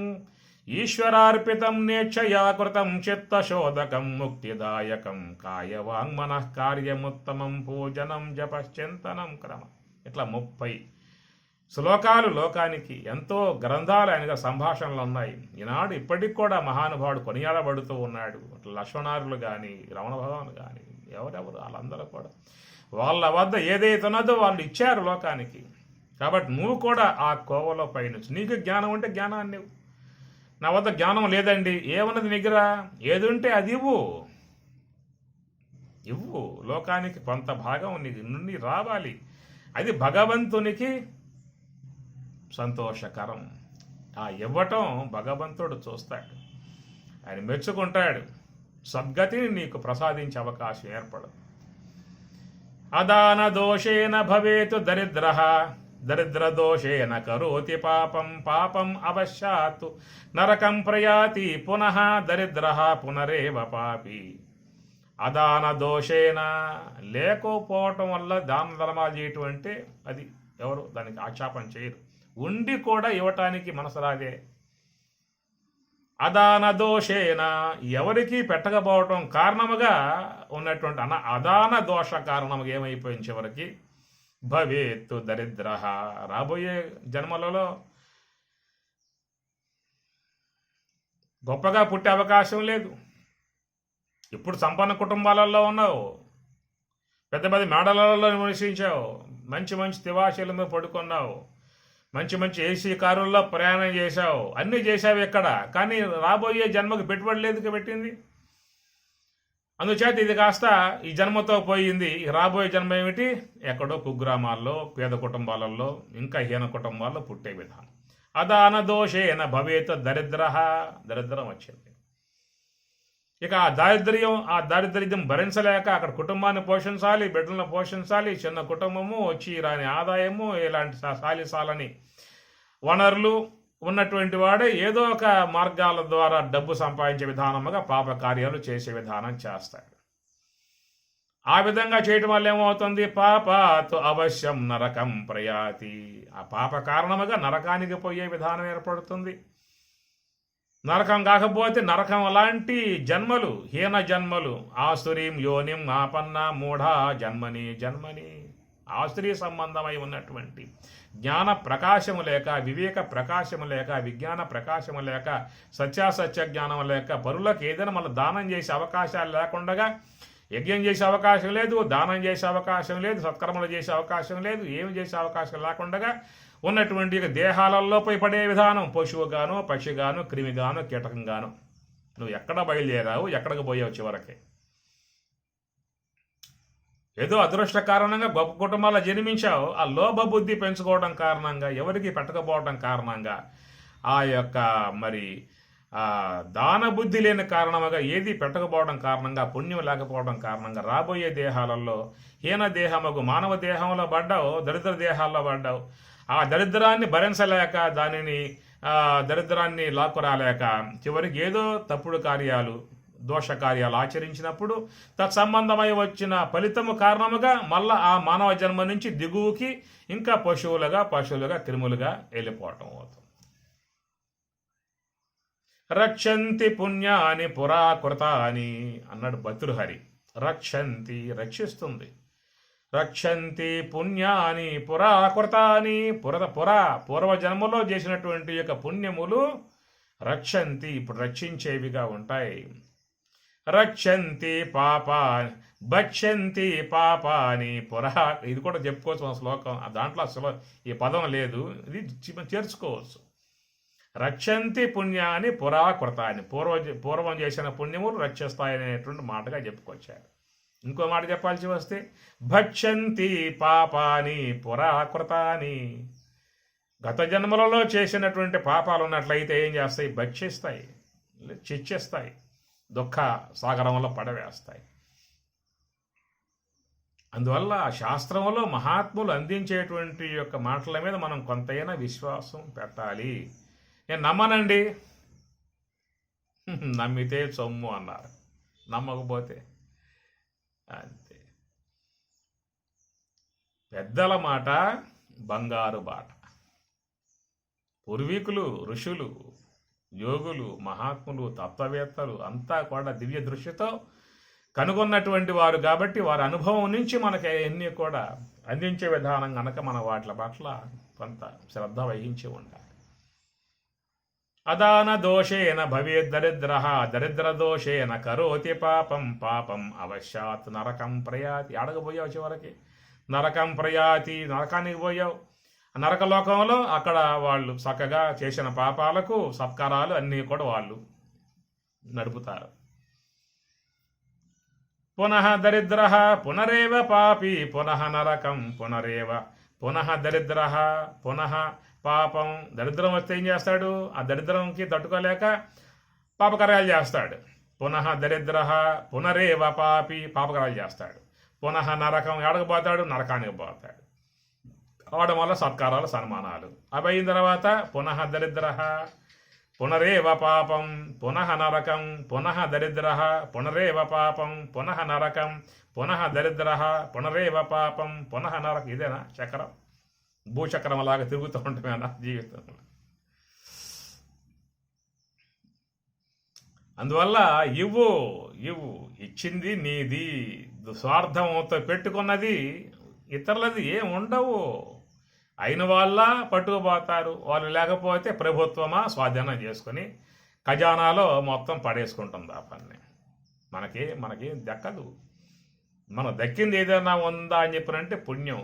S1: ఈశ్వరార్పితం నేక్షయా కృతం చిత్తశోధకం ముక్తిదాయకం కాయవాంగ్మనః కార్యముత్తమం పూజనం జపశ్చింతనం క్రమ. ఇట్లా 30 శ్లోకాలు లోకానికి. ఎంతో గ్రంథాలు ఆయన సంభాషణలు ఉన్నాయి. ఈనాడు ఇప్పటికి కూడా మహానుభావుడు కొనియాడబడుతూ ఉన్నాడు. లక్ష్మణారులు కానీ, రమణ భగవాన్ కానీ, ఎవరెవరు వాళ్ళందరూ కూడా వాళ్ళ వద్ద ఏదైతున్నదో వాళ్ళు ఇచ్చారు లోకానికి. కాబట్టి నువ్వు కూడా ఆ కోవలో పయనించు. నీకు జ్ఞానం ఉంటే జ్ఞానాన్ని ఇవ్వు. నా వద్ద జ్ఞానం లేదండి, ఏమన్నది దగ్గర ఏది ఉంటే అది ఇవ్వు. లోకానికి కొంత భాగం నీకు నుండి రావాలి. అది భగవంతునికి సంతోషకరం. ఆ ఇవ్వటం భగవంతుడు చూస్తాడు, ఆయన మెచ్చుకుంటాడు. సద్గతిని నీకు ప్రసాదించే అవకాశం ఏర్పడదు. అదాన దోషేన భవేతు దరిద్రః దరిద్ర దోషేన కరోతి పాపం పాపం అవశ్యాతు నరకం ప్రయాతి పునః దరిద్రః పునరేవ పాపి. అదాన దోషేన లేకపోవటం వల్ల దాన ధర్మాలు చేయటం అంటే అది ఎవరు దానికి ఆక్షేపం చేయరు. ఉండి కూడా ఇవ్వటానికి మనసు రాదే. అదాన దోషేన ఎవరికి పెట్టకపోవటం కారణముగా ఉన్నటువంటి అదాన దోష కారణముగా ఏమైపోయింది చివరికి భవేత్తు దరిద్ర. రాబోయే జన్మలలో గొప్పగా పుట్టే అవకాశం లేదు. ఇప్పుడు సంపన్న కుటుంబాలలో ఉన్నావు, పెద్ద పెద్ద మేడలలో నివసించావు, మంచి మంచి తివాచీల మీద పడుకున్నావు, మంచి మంచి ఏసీ కారుల్లో ప్రయాణం చేశావు, అన్నీ చేశావు ఎక్కడ. కానీ రాబోయే జన్మకు పెట్టుబడి లేదు పెట్టింది. అందుచేత ఇది కాస్త ఈ జన్మతో పోయింది. రాబోయే జన్మ ఏమిటి? ఎక్కడో కుగ్రామాల్లో, పేద కుటుంబాలలో, ఇంకా హీన కుటుంబాల్లో పుట్టే విధానం. అదాన దోషేన భవేత్ దరిద్రం వచ్చింది. ఇక ఆ దారిద్ర్యం భరించలేక అక్కడ కుటుంబాన్ని పోషించాలి, బిడ్డలను పోషించాలి, చిన్న కుటుంబము, వచ్చి రాని ఆదాయము, ఇలాంటి సాలిసాలని వనరులు ఉన్నటువంటి వాడే ఏదో ఒక మార్గాల ద్వారా డబ్బు సంపాదించే విధానముగా పాప కార్యాలు చేసే విధానం చేస్తాడు. ఆ విధంగా చేయటం వల్ల ఏమవుతుంది? పాపాతు అవశ్యం నరకం ప్రయాతి. ఆ పాప కారణముగా నరకానికి పోయే విధానం ఏర్పడుతుంది. నరకం కాకపోతే నరకం అలాంటి జన్మలు, హీన జన్మలు. ఆసురీం యోనిం ఆపన్న మూఢా జన్మని. ఆసురీ సంబంధమై ఉన్నటువంటి జ్ఞాన ప్రకాశము లేక, వివేక ప్రకాశము లేక, విజ్ఞాన ప్రకాశము లేక, సత్యాసత్య జ్ఞానం లేక, పరులకు ఏదైనా మళ్ళీ దానం చేసే అవకాశాలు లేకుండా, యజ్ఞం చేసే అవకాశం లేదు, దానం చేసే అవకాశం లేదు, సత్కర్మలు చేసే అవకాశం లేదు, ఏమి చేసే అవకాశం లేకుండా ఉన్నటువంటి దేహాలలో పడే విధానం పశువుగాను, పక్షిగాను, క్రిమిగాను, కీటకంగాను. నువ్వు ఎక్కడ బయలుదేరావు, ఎక్కడికి పోయావు చివరికి? ఏదో అదృష్ట కారణంగా గొప్ప కుటుంబాల్లో జన్మించావు. ఆ లోభ బుద్ధి పెంచుకోవడం కారణంగా, ఎవరికి పెట్టకపోవడం కారణంగా, ఆ యొక్క మరి దాన బుద్ధి లేని కారణంగా, ఏది పెట్టకపోవడం కారణంగా, పుణ్యం లేకపోవడం కారణంగా రాబోయే దేహాలలో హీన దేహముకు మానవ దేహంలో పడ్డావు, దరిద్ర దేహాల్లో పడ్డావు. ఆ దరిద్రాన్ని భరించలేక, దరిద్రాన్ని లాక్కురాలేక చివరికి ఏదో తప్పుడు కార్యాలు, దోష కార్యాలు ఆచరించినప్పుడు తత్సంబంధమై వచ్చిన ఫలితము కారణముగా మళ్ళా ఆ మానవ జన్మ నుంచి దిగువకి ఇంకా పశువులుగా క్రిములుగా వెళ్ళిపోవటం అవుతుంది. రక్షంతి పుణ్యాని పురాకృతాని అన్నాడు భర్తృహరి. రక్షంతి రక్షిస్తుంది, రక్షంతి పుణ్యాని పురాకృతాని పూర్వజన్మలో చేసినటువంటి యొక్క పుణ్యములు రక్షంతి ఇప్పుడు రక్షించేవిగా ఉంటాయి. రక్షంతి పాపాని భక్షంతి పాపాని ఇది కూడా చెప్పుకోవచ్చు మన శ్లోకం. దాంట్లో అసలు ఈ పదం లేదు, ఇది చేర్చుకోవచ్చు. రక్షంతి పుణ్యాన్ని పురాకృతాన్ని పూర్వం చేసిన పుణ్యములు రక్షిస్తాయనేటువంటి మాటగా చెప్పుకొచ్చారు. ఇంకో మాట చెప్పాల్సి వస్తే భక్షంతి పాపాని పురాకృతాని, గత జన్మలలో చేసినటువంటి పాపాలు ఉన్నట్లయితే ఏం చేస్తాయి? భక్షిస్తాయి, చిచ్చేస్తాయి, దుఃఖ సాగరంలో పడవేస్తాయి. అందువల్ల శాస్త్రంలో మహాత్ములు అందించేటువంటి యొక్క మాటల మీద మనం కొంతైనా విశ్వాసం పెట్టాలి. నేను నమ్మనండి, నమ్మితే సొమ్ము అన్నారు, నమ్మకపోతే అంతే. పెద్దల మాట బంగారు బాట. పూర్వీకులు, ఋషులు, యోగులు, మహాత్ములు, తత్వవేత్తలు అంతా కూడా దివ్య దృష్టితో కనుగొన్నటువంటి వారు కాబట్టి వారి అనుభవం నుంచి మనకి అన్నీ కూడా అందించే విధానం కనుక మన వాటి పట్ల కొంత శ్రద్ధ వహించి ఉండాలి. అదాన దోషేన భవేద్ దరిద్ర, దరిద్ర దోషేన కరోతి పాపం, పాపం అవశ్యాత్ నరకం ప్రయాతి. అడగబోయావు చివరికి నరకం ప్రయాతి, నరకానికి పోయావు. నరకలోకంలో అక్కడ వాళ్ళు చక్కగా చేసిన పాపాలకు సత్కారాలు అన్నీ కూడా వాళ్ళు నడుపుతారు. పునః దరిద్ర పునరేవ పాపి, పునః నరకం పునరేవ, పునః దరిద్ర పునః పాపం. దరిద్రం వస్తే ఏం చేస్తాడు? ఆ దరిద్రంకి తట్టుకోలేక పాపకార్యాలు చేస్తాడు. పునః దరిద్ర పునరేవ పాపి, పాపకార్యాలు చేస్తాడు. పునః నరకం, ఎడకపోతాడు, నరకానికి పోతాడు. అవడం వల్ల సత్కారాలు, సన్మానాలు అవి అయిన తర్వాత పునః దరిద్ర పునరేవ పాపం, పునః నరకం, పునః దరిద్ర పునరేవ పాపం, పునః నరకం, పునః దరిద్ర పునరేవ పాపం, పునః నరకం. ఇదేనా చక్రం? భూచక్రం లాగా తిరుగుతూ ఉంటుంది నా జీవితంలో. అందువల్ల ఇవ్వు ఇచ్చింది నీది, స్వార్థంతో పెట్టుకున్నది ఇతరులది ఏం ఉండవు. అయిన వాళ్ళ పట్టుకుపోతారు, వాళ్ళు లేకపోతే ప్రభుత్వమా స్వాధీనం చేసుకుని ఖజానాలో మొత్తం పడేసుకుంటుంది ఆ పని. మనకి దక్కదు. మనం దక్కింది ఏదైనా ఉందా అని చెప్పినంటే పుణ్యం.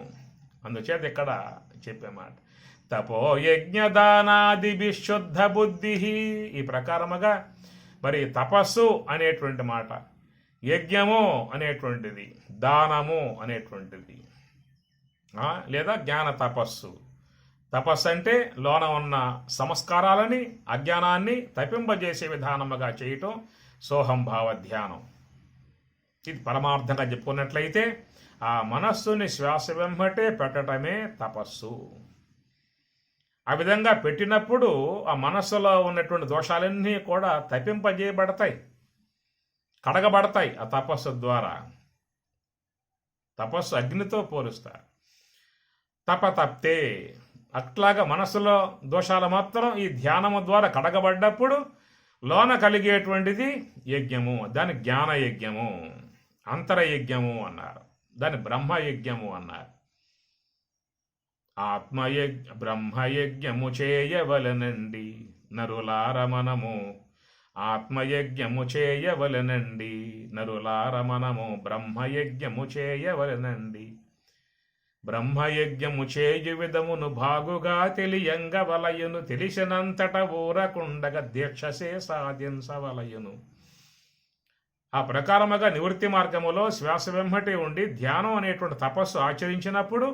S1: అందుచేత ఇక్కడ చెప్పే మాట తపో యజ్ఞదానాది విశుద్ధ బుద్ధి. ఈ ప్రకారముగా మరి తపస్సు అనేటువంటి మాట, యజ్ఞము అనేటువంటిది, దానము అనేటువంటిది, లేదా జ్ఞాన తపస్సు. తపస్సు అంటే లోన ఉన్న సంస్కారాలని, అజ్ఞానాన్ని తప్పింపజేసే విధానముగా చేయటం సోహంభావ ధ్యానం. ఇది పరమార్థంగా చెప్పుకున్నట్లయితే ఆ మనస్సుని శ్వాస వెంబటే పెట్టడమే తపస్సు. ఆ విధంగా పెట్టినప్పుడు ఆ మనస్సులో ఉన్నటువంటి దోషాలన్నీ కూడా తప్పింపజేయబడతాయి, కడగబడతాయి ఆ తపస్సు ద్వారా. తపస్సు అగ్నితో పోలుస్తారు. తపతప్తే, అట్లాగా మనస్సులో దోషాలు మాత్రం ఈ ధ్యానము ద్వారా కడగబడ్డప్పుడు లోన కలిగేటువంటిది యజ్ఞము. దాని జ్ఞాన యజ్ఞము, అంతరయజ్ఞము అన్నారు, దాని బ్రహ్మయజ్ఞము అన్నారు. బ్రహ్మయజ్ఞము చేయవలనండి నరులారమనము, ఆత్మయజ్ఞము చేయవలనండి నరులారమనము, బ్రహ్మయజ్ఞము చేయవలనండి. బ్రహ్మయజ్ఞము చేయు విధమును బాగుగా తెలియంగ వలయును, తెలిసినంతట ఊరకుండగ దీక్షసే సాధించవలయును. ఆ ప్రకారముగా నివృత్తి మార్గములో శ్వాస వెంబటి ఉండి ధ్యానం అనేటువంటి తపస్సు ఆచరించినప్పుడు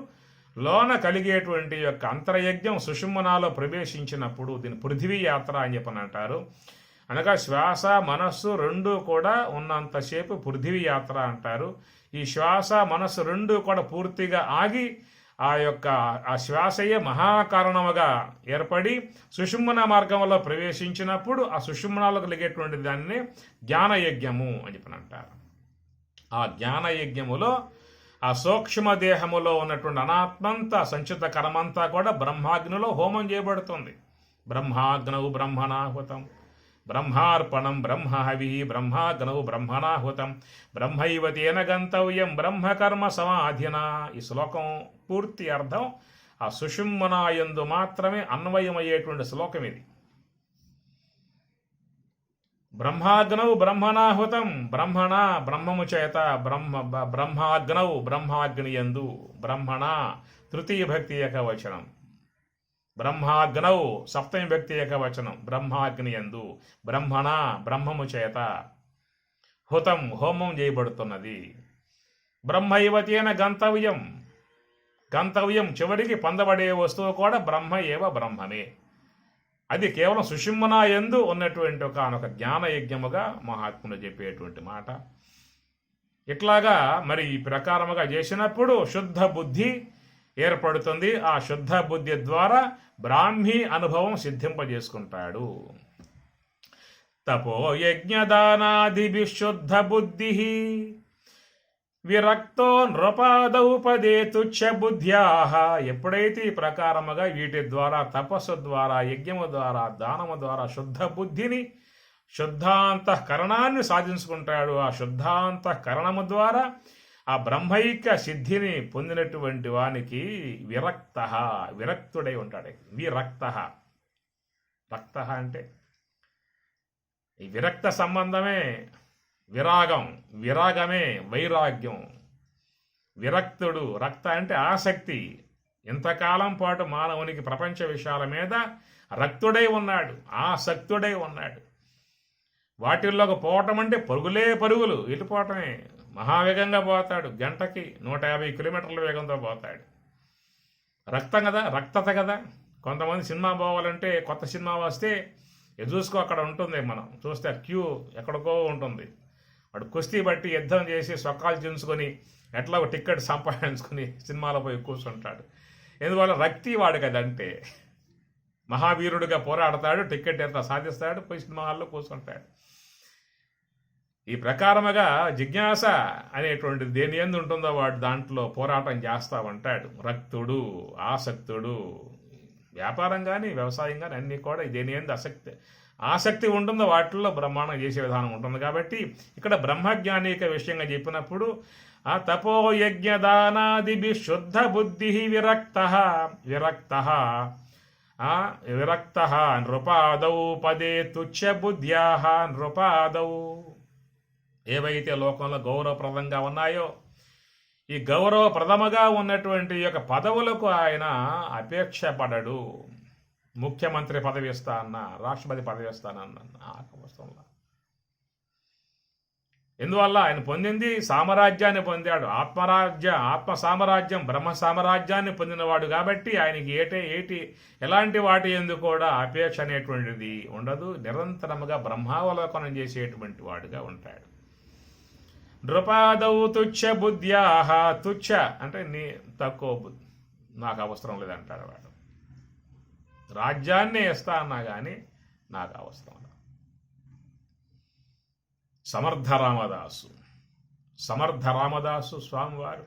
S1: లోన కలిగేటువంటి యొక్క అంతరయజ్ఞం సుషుమ్నాలో ప్రవేశించినప్పుడు దీని పృథివీ యాత్ర అని చెప్పని అంటారు. అనగా శ్వాస మనస్సు రెండు కూడా ఉన్నంతసేపు పృథివీ యాత్ర అంటారు. ఈ శ్వాస మనస్సు రెండు కూడా పూర్తిగా ఆగి ఆ శ్వాసయే మహాకారణముగా ఏర్పడి సుషుమ్న మార్గంలో ప్రవేశించినప్పుడు ఆ సుషుమ్నాలో కలిగేటువంటి దాన్ని జ్ఞానయజ్ఞము అని చెప్పని అంటారు. ఆ జ్ఞానయజ్ఞములో ఆ సూక్ష్మ దేహములో ఉన్నటువంటి అనాత్మంతా సంచిత కర్మంతా కూడా బ్రహ్మాగ్నిలో హోమం చేయబడుతుంది. బ్రహ్మాగ్నవు బ్రహ్మణాహుతం, బ్రహ్మార్పణం బ్రహ్మహవి బ్రహ్మాగ్నౌ బ్రహ్మణాహుతం బ్రహ్మైవ తేన గంతవ్యం బ్రహ్మకర్మ సమాధినా. ఈ శ్లోకం పూర్తి అర్థం ఆ సుషుమ్నాయందు మాత్రమే అన్వయమయ్యేటువంటి శ్లోకం ఇది. బ్రహ్మాగ్నౌ బ్రహ్మణాహుతం బ్రహ్మణ బ్రహ్మము చేత బ్రహ్మాగ్నౌ బ్రహ్మాగ్నియందు బ్రహ్మణ తృతీయ భక్తి ఏకవచనం, బ్రహ్మాగ్నౌ సప్తమి భక్తి ఏకవచనం బ్రహ్మాగ్నియందు బ్రహ్మణ బ్రహ్మము చేత హుతం హోమం చేయబడుతున్నది. బ్రహ్మైవతేన గంతవ్యం గంతవ్యం చివరికి పొందబడే వస్తువు కూడా బ్రహ్మ ఏవ బ్రహ్మమే. అది కేవలం సుషుమ్నా యందు ఉన్నటువంటి ఒకనొక జ్ఞానయజ్ఞముగా మహాత్ములు చెప్పేటువంటి మాట. ఇట్లాగా మరి ఈ ప్రకారముగా చేసినప్పుడు శుద్ధ బుద్ధి ఏర్పడుతుంది. ఆ శుద్ధ బుద్ధి ద్వారా బ్రాహ్మీ అనుభవం సిద్ధింపజేసుకుంటాడు. తపో యజ్ఞదానాదిభి శుద్ధ బుద్ధి విరక్తో నృపాదౌపదే తుచ్చ బుద్ధ్యా. ఎప్పుడైతే ఈ ప్రకారముగా వీటి ద్వారా తపస్సు ద్వారా యజ్ఞము ద్వారా దానము ద్వారా శుద్ధ బుద్ధిని శుద్ధాంతఃకరణాన్ని సాధించుకుంటాడు. ఆ శుద్ధాంతఃకరణము ద్వారా ఆ బ్రహ్మైక్య సిద్ధిని పొందినటువంటి వానికి విరక్తుడై ఉంటాడు. విరక్త రక్త అంటే ఈ విరక్త సంబంధమే విరాగం, విరాగమే వైరాగ్యం. విరక్తుడు, రక్త అంటే ఆసక్తి. ఇంతకాలం పాటు మానవునికి ప్రపంచ విషయాల మీద రక్తుడై ఉన్నాడు, ఆసక్తుడై ఉన్నాడు. వాటిల్లోకి పోవటం అంటే పరుగులు వెళ్ళిపోవటమే. మహావేగంగా పోతాడు, గంటకి 150 కిలోమీటర్ల వేగంతో పోతాడు. రక్తం కదా, రక్తత కదా. కొంతమంది సినిమా పోవాలంటే కొత్త సినిమా వస్తే చూసుకో అక్కడ ఉంటుంది, మనం చూస్తే క్యూ ఎక్కడికో ఉంటుంది. వాడు కుస్తీ బట్టి యుద్ధం చేసి సొక్కాలు చించుకొని ఎట్లా టికెట్ సంపాదించుకొని సినిమాలో పోయి కూర్చుంటాడు. ఎందువల్ల రక్తి వాడు కదంటే మహావీరుడిగా పోరాడతాడు, టికెట్ ఎంత సాధిస్తాడు, పోయి సినిమా హాల్లో కూర్చుంటాడు. ఈ ప్రకారముగా జిజ్ఞాస అనేటువంటిది దేని ఎందు ఉంటుందో వాడు దాంట్లో పోరాటం చేస్తూ ఉంటాడు. రక్తుడు, ఆసక్తుడు. వ్యాపారం కానీ వ్యవసాయం కానీ అన్నీ కూడా దేని ఎందు ఆసక్తి ఉంటుందో వాటిల్లో బ్రహ్మాండం చేసే విధానం ఉంటుంది. కాబట్టి ఇక్కడ బ్రహ్మజ్ఞానిక విషయంగా చెప్పినప్పుడు ఆ తపో యజ్ఞదానాదిభి శుద్ధ బుద్ధి విరక్త నృపాదౌ పదే తుచ్చ బుద్ధ్యా. నృపాదౌ ఏవైతే లోకంలో గౌరవప్రదంగా ఉన్నాయో ఈ గౌరవప్రదముగా ఉన్నటువంటి యొక్క పదవులకు ఆయన అపేక్ష పడడు. ముఖ్యమంత్రి పదవి ఇస్తా అన్న, రాష్ట్రపతి పదవి ఇస్తానన్న వస్తువులా. ఎందువల్ల ఆయన పొందింది సామ్రాజ్యాన్ని పొందాడు, ఆత్మ సామ్రాజ్యం, బ్రహ్మ సామ్రాజ్యాన్ని పొందినవాడు. కాబట్టి ఆయనకి ఎలాంటి వాటి ఎందు కూడా అపేక్ష అనేటువంటిది ఉండదు. నిరంతరముగా బ్రహ్మావలోకనం చేసేటువంటి వాడుగా ఉంటాడు. నృపాదౌ తుచ్చ బుద్ధ్యా. తుచ్చ అంటే నీ తక్కువ బుద్ధి, నాకు అవసరం లేదంటాడు వాడు. రాజ్యాన్నే ఇస్తా అన్నా కానీ నాకు అవసరం లేదు. సమర్థ రామదాసు స్వామివారు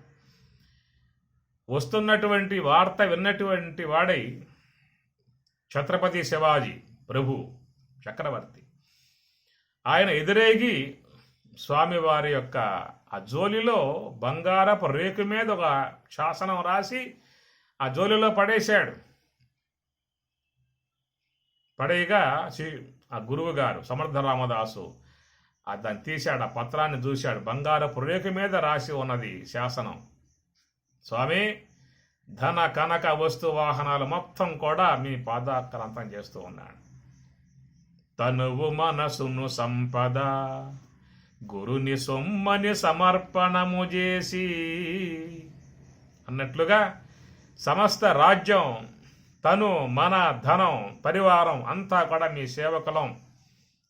S1: వస్తున్నటువంటి వార్త విన్నటువంటి వాడై ఛత్రపతి శివాజీ ప్రభు చక్రవర్తి ఆయన ఎదురేగి స్వామివారి యొక్క ఆ జోలిలో బంగారపు రేకు మీద ఒక శాసనం రాసి ఆ జోలిలో పడేశాడు. పడేయగా ఆ గురువు గారు సమర్థ రామదాసు దాన్ని తీశాడు, ఆ పత్రాన్ని చూశాడు. బంగారపు రేకు మీద రాసి ఉన్నది శాసనం. స్వామి, ధన కనక వస్తు వాహనాలు మొత్తం కూడా మీ పాదాక్రాంతం చేస్తూ ఉన్నాడు. తనువు మనసును సంపద గురుని సొమ్మని సమర్పణము చేసి అన్నట్లుగా సమస్త రాజ్యం, తను, మన, ధనం, పరివారం అంతా కూడా మీ సేవకులం.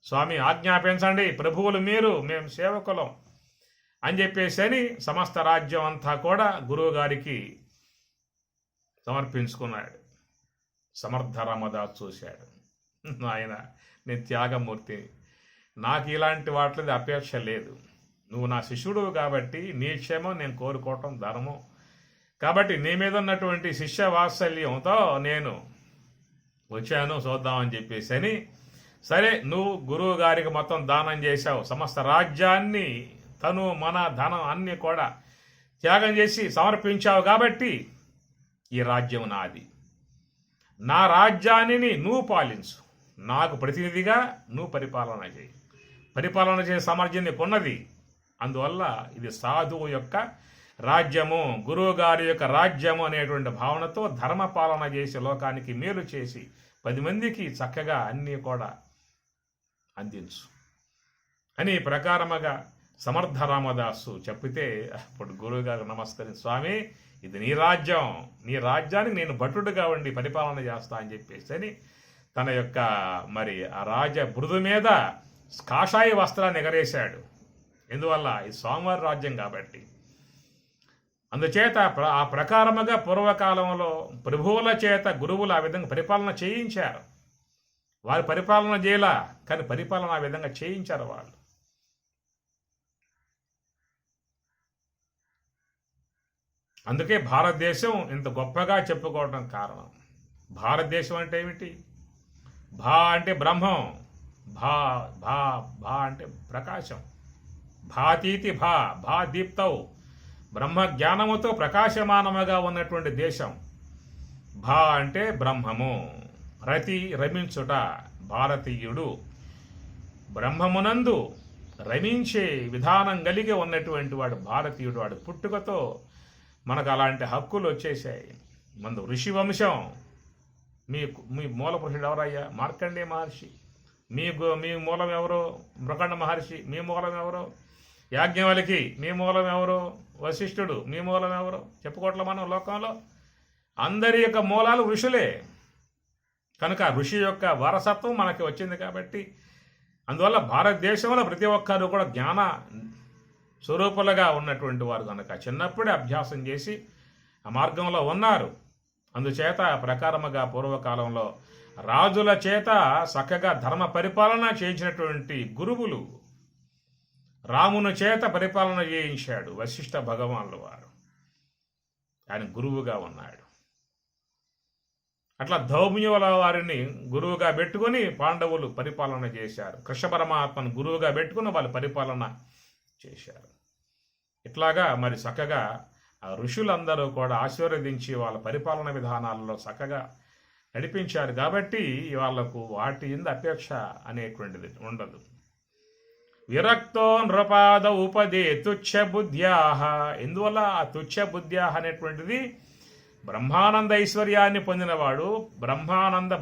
S1: స్వామి ఆజ్ఞాపించండి, ప్రభువులు మీరు, మేము సేవకులం అని చెప్పేసి సమస్త రాజ్యం అంతా కూడా గురువు గారికి సమర్పించుకున్నాడు. సమర్థ రామదాస్ చూశాడు, ఆయన నేను త్యాగమూర్తి, నాకు ఇలాంటి వాటిది అపేక్ష లేదు. నువ్వు నా శిష్యుడు కాబట్టి నీ క్షేమం నేను కోరుకోవటం ధర్మం. కాబట్టి నీ మీద ఉన్నటువంటి శిష్య వాత్సల్యంతో నేను వచ్చాను చూద్దామని చెప్పేసి సరే, నువ్వు గురువు గారికి మొత్తం దానం చేశావు, సమస్త రాజ్యాన్ని, తను మన ధనం అన్నీ కూడా త్యాగం చేసి సమర్పించావు కాబట్టి ఈ రాజ్యం నాది. నా రాజ్యాన్ని నువ్వు పాలించు, నాకు ప్రతినిధిగా నువ్వు పరిపాలన చేయి. పరిపాలన చేసే సామర్థ్యం నీకు ఉన్నది. అందువల్ల ఇది సాధువు యొక్క రాజ్యము, గురువు గారి యొక్క రాజ్యము అనేటువంటి భావనతో ధర్మపాలన చేసి లోకానికి మేలు చేసి 10 మందికి చక్కగా అన్నీ కూడా అందించు అని ప్రకారముగా సమర్థ రామదాసు చెప్పితే అప్పుడు గురువుగారు నమస్కరించి, స్వామి ఇది నీ రాజ్యం, నీ రాజ్యానికి నేను భటుడుగా ఉండి పరిపాలన చేస్తా అని చెప్పేసి అని తన యొక్క మరి ఆ రాజ బృదు మీద కాషాయ వస్త్రాన్ని ఎగరేశాడు. ఎందువల్ల ఇది స్వామివారి రాజ్యం కాబట్టి. అందుచేత ఆ ప్రకారముగా పూర్వకాలంలో ప్రభువుల చేత గురువులు ఆ విధంగా పరిపాలన చేయించారు. వారు పరిపాలన చేయలా, కానీ పరిపాలన ఆ విధంగా చేయించారు వాళ్ళు. అందుకే భారతదేశం ఇంత గొప్పగా చెప్పుకోవడం కారణం. భారతదేశం అంటే ఏమిటి? భా అంటే బ్రహ్మం, భా భా భా అంటే ప్రకాశం, భాతీతి భా భా దీప్తవు, బ్రహ్మ జ్ఞానముతో ప్రకాశమానముగా ఉన్నటువంటి దేశం. భా అంటే బ్రహ్మము, రతి రమించుట, భారతీయుడు బ్రహ్మమునందు రమించే విధానం కలిగి ఉన్నటువంటి వాడు భారతీయుడు. వాడు పుట్టుకతో మనకు అలాంటి హక్కులు వచ్చేసాయి. మన ఋషి వంశం. మీ మూల పురుషుడు ఎవరయ్యా? మార్కండేయ మహర్షి. మీ మూలం ఎవరు? మృకండ మహర్షి. మీ మూలం ఎవరు? యాజ్ఞవల్కి. మీ మూలం ఎవరు? వశిష్ఠుడు. మీ మూలం ఎవరు? చెప్పుకోవట్లే మనం లోకంలో అందరి యొక్క మూలాలు ఋషులే. కనుక ఋషి యొక్క వారసత్వం మనకి వచ్చింది కాబట్టి అందువల్ల భారతదేశంలో ప్రతి ఒక్కరు కూడా జ్ఞాన స్వరూపులుగా ఉన్నటువంటి వారు కనుక చిన్నప్పుడే అభ్యాసం చేసి ఆ మార్గంలో ఉన్నారు. అందుచేత ప్రకారముగా పూర్వకాలంలో రాజుల చేత చక్కగా ధర్మ పరిపాలన చేయించినటువంటి గురువులు రాముని చేత పరిపాలన చేయించాడు వశిష్ఠ భగవానుల వారు. ఆయన గురువుగా ఉన్నాడు. అట్లా ధౌమ్యుల వారిని గురువుగా పెట్టుకొని పాండవులు పరిపాలన చేశారు. కృష్ణ పరమాత్మను గురువుగా పెట్టుకుని వాళ్ళు పరిపాలన చేశారు. ఇట్లాగా మరి చక్కగా ఆ ఋషులందరూ కూడా ఆశీర్వదించి వాళ్ళ పరిపాలన విధానాలలో చక్కగా నడిపించారు కాబట్టి వాళ్లకు వాటి ఎందు అపేక్ష అనేటువంటిది ఉండదు. విరక్తో నృపాద ఉపదే తుచ్చ బుద్ధ్యాహ. ఎందువల్ల ఆ తుచ్చ బుద్ధ్యాహ అనేటువంటిది బ్రహ్మానంద ఐశ్వర్యాన్ని పొందినవాడు,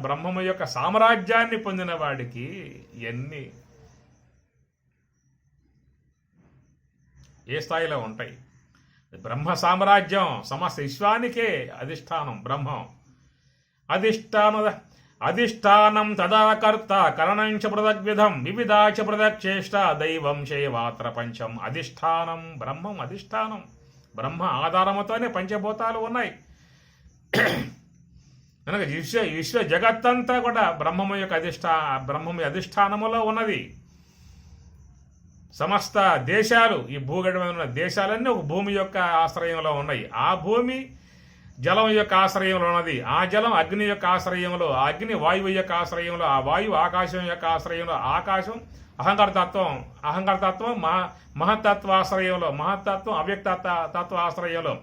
S1: బ్రహ్మము యొక్క సామ్రాజ్యాన్ని పొందిన వాడికి ఎన్ని ఏ స్థాయిలో ఉంటాయి. బ్రహ్మ సామ్రాజ్యం సమస్త విశ్వానికే అధిష్టానం బ్రహ్మం. అధిష్టానం తదాకర్త కరణంచ పృథగ్విధం వివిధాచ పృథక్చేష్ట దైవం శైవాత్ర పంచం. అధిష్టానం బ్రహ్మం. అధిష్టానం బ్రహ్మ ఆధారముతోనే పంచభూతాలు ఉన్నాయి. కనుక విశ్వ జగత్తంతా కూడా బ్రహ్మము యొక్క బ్రహ్మము అధిష్టానములో ఉన్నది. సమస్త దేశాలు, ఈ భూగడమైన ఉన్న దేశాలన్నీ ఒక భూమి యొక్క ఆశ్రయంలో ఉన్నాయి. ఆ భూమి జలం యొక్క ఆశ్రయంలో ఉన్నది. ఆ జలం అగ్ని యొక్క ఆశ్రయంలో, ఆ అగ్ని వాయువు యొక్క ఆశ్రయంలో, ఆ వాయువు ఆకాశం యొక్క ఆశ్రయంలో, ఆకాశం అహంకారతత్వం మహత్తత్వ ఆశ్రయంలో, మహత్తత్వం అవ్యక్త ఆశ్రయంలో,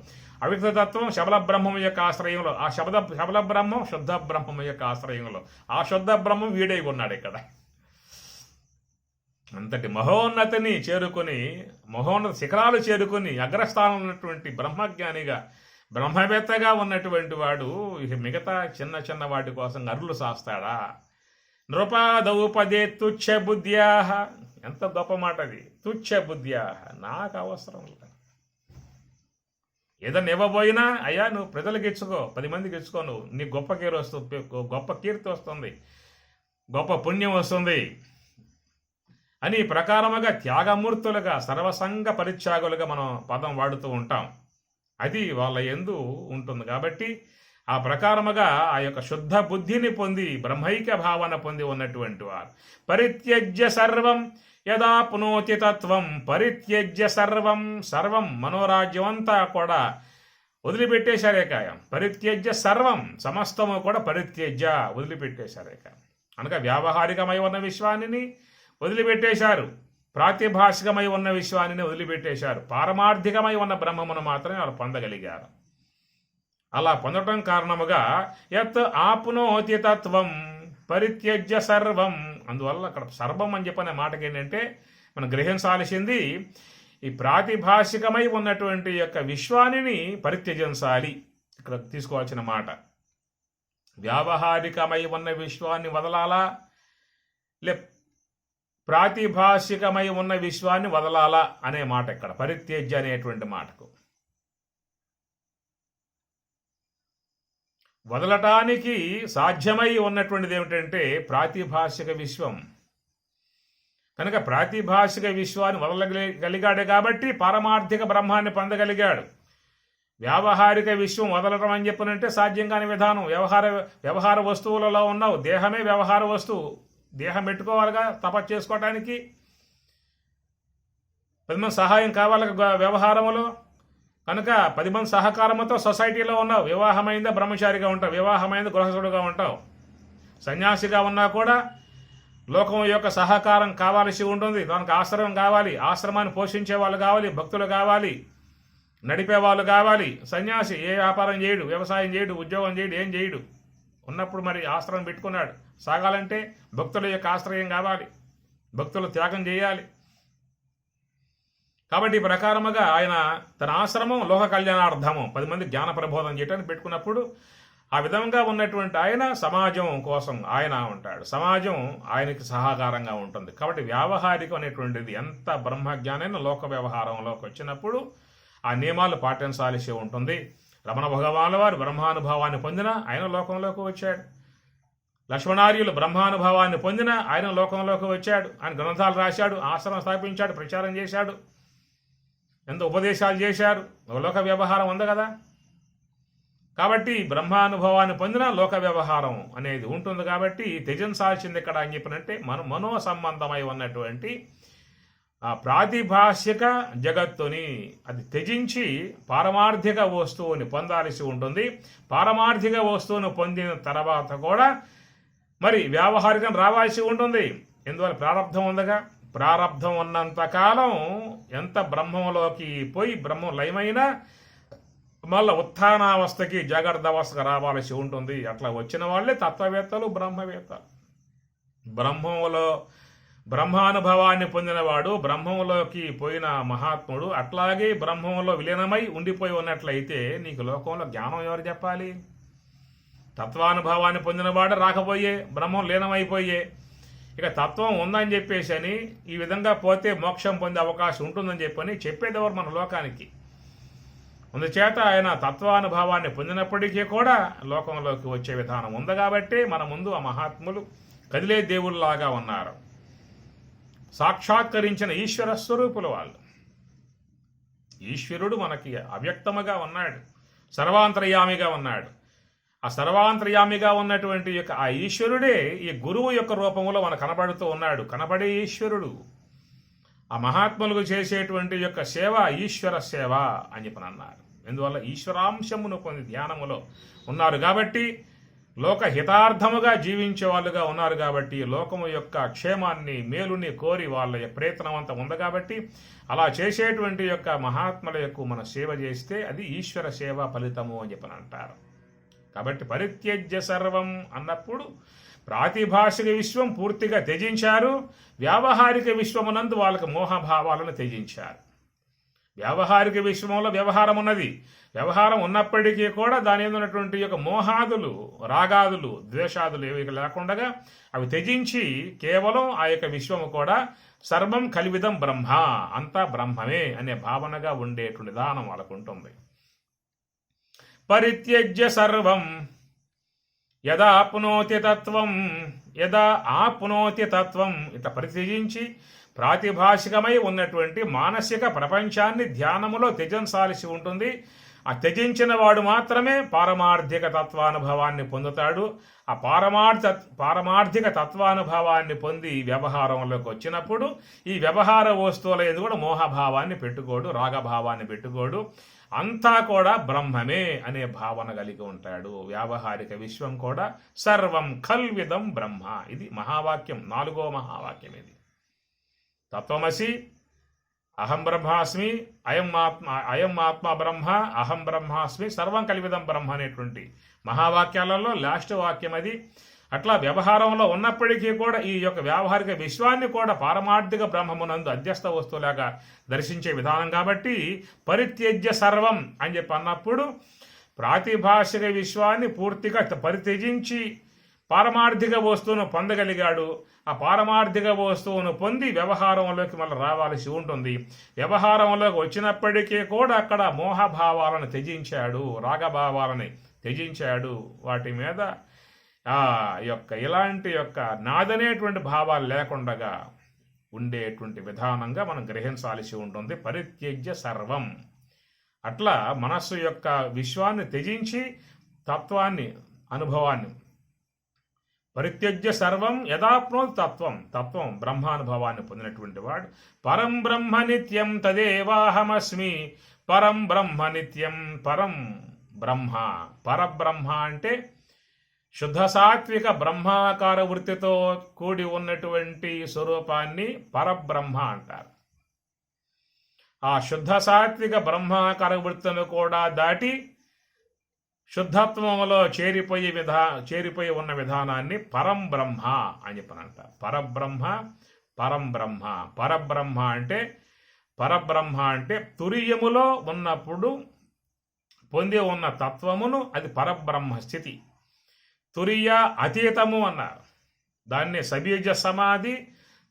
S1: అవ్యక్తతత్వం శబల బ్రహ్మం యొక్క ఆశ్రయంలో, ఆ శబల బ్రహ్మం శుద్ధ బ్రహ్మం యొక్క ఆశ్రయంలో, ఆ శుద్ధ బ్రహ్మం వీడై ఉన్నాడు ఇక్కడ. అంతటి మహోన్నతిని చేరుకుని, మహోన్నత శిఖరాలు చేరుకుని అగ్రస్థానం ఉన్నటువంటి బ్రహ్మజ్ఞానిగా, బ్రహ్మవేత్తగా ఉన్నటువంటి వాడు ఇక మిగతా చిన్న వాటి కోసం అరులు సాస్తాడా? నృపాదౌపదే తుచ్చ బుద్ధ్యాహ. ఎంత గొప్ప మాట అది. తుచ్చ బుద్ధ్యాహ. నాకు అవసరం లేదు. ఏదన్నా ఇవ్వబోయినా అయ్యా నువ్వు ప్రజలకు ఇచ్చుకో, 10 మందికి ఇచ్చుకో, నువ్వు నీ గొప్ప కీర్తి వస్తుంది, గొప్ప పుణ్యం వస్తుంది అని ప్రకారముగా త్యాగమూర్తులుగా సర్వసంగ పరిత్యాగులుగా మనం పదం వాడుతూ ఉంటాం. అది వాళ్ళ యందు ఉంటుంది కాబట్టి ఆ ప్రకారముగా ఆ యొక్క శుద్ధ బుద్ధిని పొంది బ్రహ్మైక్య భావన పొంది ఉన్నటువంటి వారు పరిత్యజ్య సర్వం యదా పునోతి తత్వం. పరిత్యజ్య సర్వం మనోరాజ్యం అంతా కూడా వదిలిపెట్టేశారే కాయం. పరిత్యజ్య సర్వం సమస్తము కూడా పరిత్యజ్య వదిలిపెట్టేశారే కాయం. అనగా వ్యావహారికమై ఉన్న విశ్వాన్ని వదిలిపెట్టేశారు, ప్రాతిభాషికమై ఉన్న విశ్వాన్ని వదిలిపెట్టేశారు. పారమార్థికమై ఉన్న బ్రహ్మమును మాత్రమే వాళ్ళు పొందగలిగారు. అలా పొందటం కారణముగా యత్ ఆప్నోతి తత్వం పరిత్యజ్య సర్వం. అందువల్ల అక్కడ సర్వం అని చెప్పనే మాటకి ఏంటంటే మనం గ్రహించాల్సింది ఈ ప్రాతిభాషికమై ఉన్నటువంటి యొక్క విశ్వాన్ని పరిత్యజించాలి. ఇక్కడ తీసుకోవాల్సిన మాట వ్యావహారికమై ఉన్న విశ్వాన్ని వదలాలా, లే ప్రాతిభాషికమై ఉన్న విశ్వాన్ని వదలాలా అనే మాట ఇక్కడ పరిత్యజ్య అనేటువంటి మాటకు. వదలటానికి సాధ్యమై ఉన్నటువంటిది ఏమిటంటే ప్రాతిభాషిక విశ్వం. కనుక ప్రాతిభాషిక విశ్వాన్ని వదలగలిగాడు కాబట్టి పారమార్థిక బ్రహ్మాన్ని పొందగలిగాడు. వ్యావహారిక విశ్వం వదలటం అని చెప్పనంటే సాధ్యం కాని విధానం. వ్యవహార వస్తువులలో ఉన్నావు, దేహమే వ్యవహార వస్తువు, దేహం పెట్టుకోవాలిగా తపస్సు చేసుకోవటానికి. 10 మంది సహాయం కావాలి వ్యవహారములో. కనుక 10 మంది సహకారంతో సొసైటీలో ఉన్నావు. వివాహమైందా బ్రహ్మచారిగా ఉంటావు, వివాహమైందా గృహస్థుడుగా ఉంటావు. సన్యాసిగా ఉన్నా కూడా లోకం యొక్క సహకారం కావాల్సి ఉంటుంది. దానికి ఆశ్రమం కావాలి, ఆశ్రమాన్ని పోషించే వాళ్ళు కావాలి, భక్తులు కావాలి, నడిపే వాళ్ళు కావాలి. సన్యాసి ఏ వ్యాపారం చేయడు, వ్యవసాయం చేయడు, ఉద్యోగం చేయడు, ఏం చేయడు. ఉన్నప్పుడు మరి ఆశ్రమం పెట్టుకున్నాడు. సాగాలంటే భక్తుల యొక్క ఆశ్రయం కావాలి, భక్తులు త్యాగం చేయాలి. కాబట్టి ఈ ప్రకారముగా ఆయన తన ఆశ్రమం లోక కళ్యాణార్థము 10 మంది జ్ఞాన ప్రబోధం చేయడానికి పెట్టుకున్నప్పుడు ఆ విధంగా ఉన్నటువంటి ఆయన సమాజం కోసం ఆయన ఉంటాడు, సమాజం ఆయనకి సహకారంగా ఉంటుంది. కాబట్టి వ్యావహారికం అనేటువంటిది ఎంత బ్రహ్మజ్ఞానైన లోక వ్యవహారంలోకి వచ్చినప్పుడు ఆ నియమాలు పాటించాల్సి ఉంటుంది. రమణ భగవానుల వారు బ్రహ్మానుభవాన్ని పొందిన ఆయన లోకంలోకి వచ్చాడు. లక్ష్మణార్యులు బ్రహ్మానుభవాన్ని పొందిన ఆయన లోకంలోకి వచ్చాడు. ఆయన గ్రంథాలు రాశాడు, ఆశ్రమం స్థాపించాడు, ప్రచారం చేశాడు, ఎంత ఉపదేశాలు చేశారు. లోక వ్యవహారం ఉంది కదా. కాబట్టి బ్రహ్మానుభవాన్ని పొందిన లోక వ్యవహారం అనేది ఉంటుంది. కాబట్టి త్యజించాల్సింది ఇక్కడ అని చెప్పినట్టే మనో సంబంధమై ఉన్నటువంటి ఆ ప్రాతిభాషిక జగత్తుని అది త్యజించి పారమార్థిక వస్తువుని పొందాల్సి ఉంటుంది. పారమార్థిక వస్తువును పొందిన తర్వాత కూడా మరి వ్యావహారికం రావాల్సి ఉంటుంది. ఎందువల్ల ప్రారంధం ఉందగా. ప్రారంధం ఉన్నంతకాలం ఎంత బ్రహ్మంలోకి పోయి బ్రహ్మం లయమైనా మళ్ళీ ఉత్థానావస్థకి జాగ్రత్త అవస్థకు రావాల్సి ఉంటుంది. అట్లా వచ్చిన వాళ్ళే తత్వవేత్తలు, బ్రహ్మవేత్తలు. బ్రహ్మంలో బ్రహ్మానుభవాన్ని పొందినవాడు, బ్రహ్మంలోకి పోయిన మహాత్ముడు. అట్లాగే బ్రహ్మంలో విలీనమై ఉండిపోయి ఉన్నట్లయితే నీకు లోకంలో జ్ఞానం ఎవరు చెప్పాలి? తత్వానుభవాన్ని పొందినవాడు రాకపోయే, బ్రహ్మం లీనమైపోయే. ఇక తత్వం ఉందని చెప్పేసి అని ఈ విధంగా పోతే మోక్షం పొందే అవకాశం ఉంటుందని చెప్పని చెప్పేదెవరు మన లోకానికి? అందుచేత ఆయన తత్వానుభవాన్ని పొందినప్పటికీ కూడా లోకంలోకి వచ్చే విధానం ఉంది. కాబట్టి మన ముందు ఆ మహాత్ములు కదిలే దేవుళ్ళలాగా ఉన్నారు. సాక్షాత్కరించిన ఈశ్వర స్వరూపులు వాళ్ళు. ఈశ్వరుడు మనకి అవ్యక్తముగా ఉన్నాడు, సర్వాంతర్యామిగా ఉన్నాడు. ఆ సర్వాంతర్యామిగా ఉన్నటువంటి యొక్క ఆ ఈశ్వరుడే ఈ గురువు యొక్క రూపంలో మనకు కనబడుతూ ఉన్నాడు. కనబడే ఈశ్వరుడు. ఆ మహాత్ములకు చేసేటువంటి యొక్క సేవ ఈశ్వర సేవ అని చెప్పని అన్నారు. ఎందువల్ల ఈశ్వరాంశమును పొంది ధ్యానములో ఉన్నారు కాబట్టి, లోక హితార్థముగా జీవించే వాళ్ళుగా ఉన్నారు కాబట్టి, లోకము యొక్క క్షేమాన్ని మేలుని కోరి వాళ్ళ ప్రయత్నం అంతా ఉంది కాబట్టి, అలా చేసేటువంటి యొక్క మహాత్ముల యొక్క మన సేవ చేస్తే అది ఈశ్వర సేవ ఫలితము అని చెప్పని అంటారు. కాబట్టి పరిత్యజ్య సర్వం అన్నప్పుడు ప్రాతిభాషిక విశ్వం పూర్తిగా త్యజించారు. వ్యావహారిక విశ్వమునందు వాళ్ళకి మోహభావాలను త్యజించారు. వ్యావహారిక విశ్వంలో వ్యవహారం ఉన్నది. వ్యవహారం ఉన్నప్పటికీ కూడా దాని మీద ఉన్నటువంటి యొక్క మోహాదులు, రాగాదులు, ద్వేషాదులు ఏవి లేకుండా అవి త్యజించి కేవలం ఆ యొక్క విశ్వము కూడా సర్వం కలివిదం బ్రహ్మ, అంతా బ్రహ్మమే అనే భావనగా ఉండేటువంటి విధానం వాళ్ళకు ఉంటుంది. పరిత్యజ్య సర్వం యదా ఆప్నోతి తత్వం, యదా ఆప్నోతి తత్వం, ఇట్లా పరిత్యజించి ప్రాతిభాషికమై ఉన్నటువంటి మానసిక ప్రపంచాన్ని ధ్యానములో త్యజించాల్సి ఉంటుంది. ఆ త్యజించిన వాడు మాత్రమే పారమార్థిక తత్వానుభవాన్ని పొందుతాడు. ఆ పారమార్థిక తత్వానుభవాన్ని పొంది వ్యవహారంలోకి వచ్చినప్పుడు ఈ వ్యవహార వస్తువుల ఎందు కూడా మోహభావాన్ని పెట్టుకోడు, రాగభావాన్ని పెట్టుకోడు. అంతా కూడా బ్రహ్మమే అనే భావన కలిగి ఉంటాడు. వ్యావహారిక విశ్వం కూడా సర్వం ఖల్విదం బ్రహ్మ. ఇది మహావాక్యం, 4వ మహావాక్యం ఇది. తత్వమసి, అహం బ్రహ్మాస్మి, అయం ఆత్మ బ్రహ్మ, అహం బ్రహ్మాస్మి, సర్వం కల్విదం బ్రహ్మ అనేటువంటి మహావాక్యాలలో లాస్ట్ వాక్యం అది. అట్లా వ్యవహారంలో ఉన్నప్పటికీ కూడా ఈ యొక్క వ్యావహారిక విశ్వాన్ని కూడా పారమార్థిక బ్రహ్మమునందు అధ్యస్థ వస్తువులాగా దర్శించే విధానం కాబట్టి పరిత్యజ్య సర్వం అని చెప్పి అన్నప్పుడు ప్రాతిభాషిక విశ్వాన్ని పూర్తిగా పరిత్యజించి పారమార్థిక వస్తువును పొందగలిగాడు. ఆ పారమార్థిక వస్తువును పొంది వ్యవహారంలోకి మళ్ళీ రావాల్సి ఉంటుంది. వ్యవహారంలోకి వచ్చినప్పటికీ కూడా అక్కడ మోహభావాలను త్యజించాడు, రాగభావాలని త్యజించాడు. వాటి మీద ఇలాంటి నాదనేటువంటి భావాలు లేకుండా ఉండేటువంటి విధానంగా మనం గ్రహించాల్సి ఉంటుంది. పరిత్యజ్య సర్వం. అట్లా మనస్సు యొక్క విశ్వాన్ని త్యజించి తత్వాన్ని, అనుభవాన్ని, పరిత్యజ్య సర్వం యదాప్నోతి తత్వం బ్రహ్మానుభవాన్ని పొందినటువంటి వాడు పరం బ్రహ్మ నిత్యం తదేవాహమస్మి. పరం బ్రహ్మ నిత్యం, పరం బ్రహ్మ. పరబ్రహ్మ అంటే శుద్ధ సాత్విక బ్రహ్మాకార వృత్తితో కూడి ఉన్నటువంటి స్వరూపాన్ని పరబ్రహ్మ అంటారు. ఆ శుద్ధ సాత్విక బ్రహ్మాకార వృత్తిని కూడా దాటి శుద్ధత్వంలో చేరిపోయి ఉన్న విధానాన్ని పరం బ్రహ్మ అని చెప్పనంటారు. పరబ్రహ్మ, పరం బ్రహ్మ. పరబ్రహ్మ అంటే తురియములో ఉన్నప్పుడు పొంది ఉన్న తత్వమును అది పరబ్రహ్మ స్థితి. తురియ అతీతము అన్నారు. దాన్ని సబీజ సమాధి,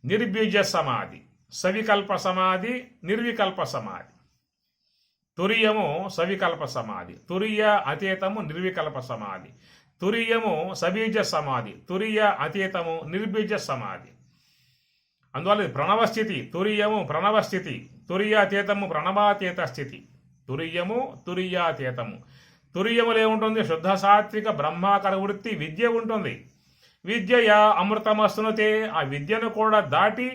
S1: నిర్బీజ సమాధి, సవికల్ప సమాధి, నిర్వికల్ప సమాధి. తురియము సవికల్ప సమాధి, తురియ అతీతము నిర్వికల్ప సమాధి, తురియము సబీజ సమాధి, తురియ అతీతము నిర్బీజ సమాధి. అందువల్ల ఇది ప్రణవస్థితి. తురియము ప్రణవస్థితి, తురియ అతీతము ప్రణవాతీత స్థితి. తురియము తురియాతీతము. తురియములు ఏముంటుంది? శుద్ధ సాత్విక బ్రహ్మాకర వృత్తి విద్య ఉంటుంది. విద్యయ అమృతమస్తునుతే. ఆ విద్యను కూడా దాటి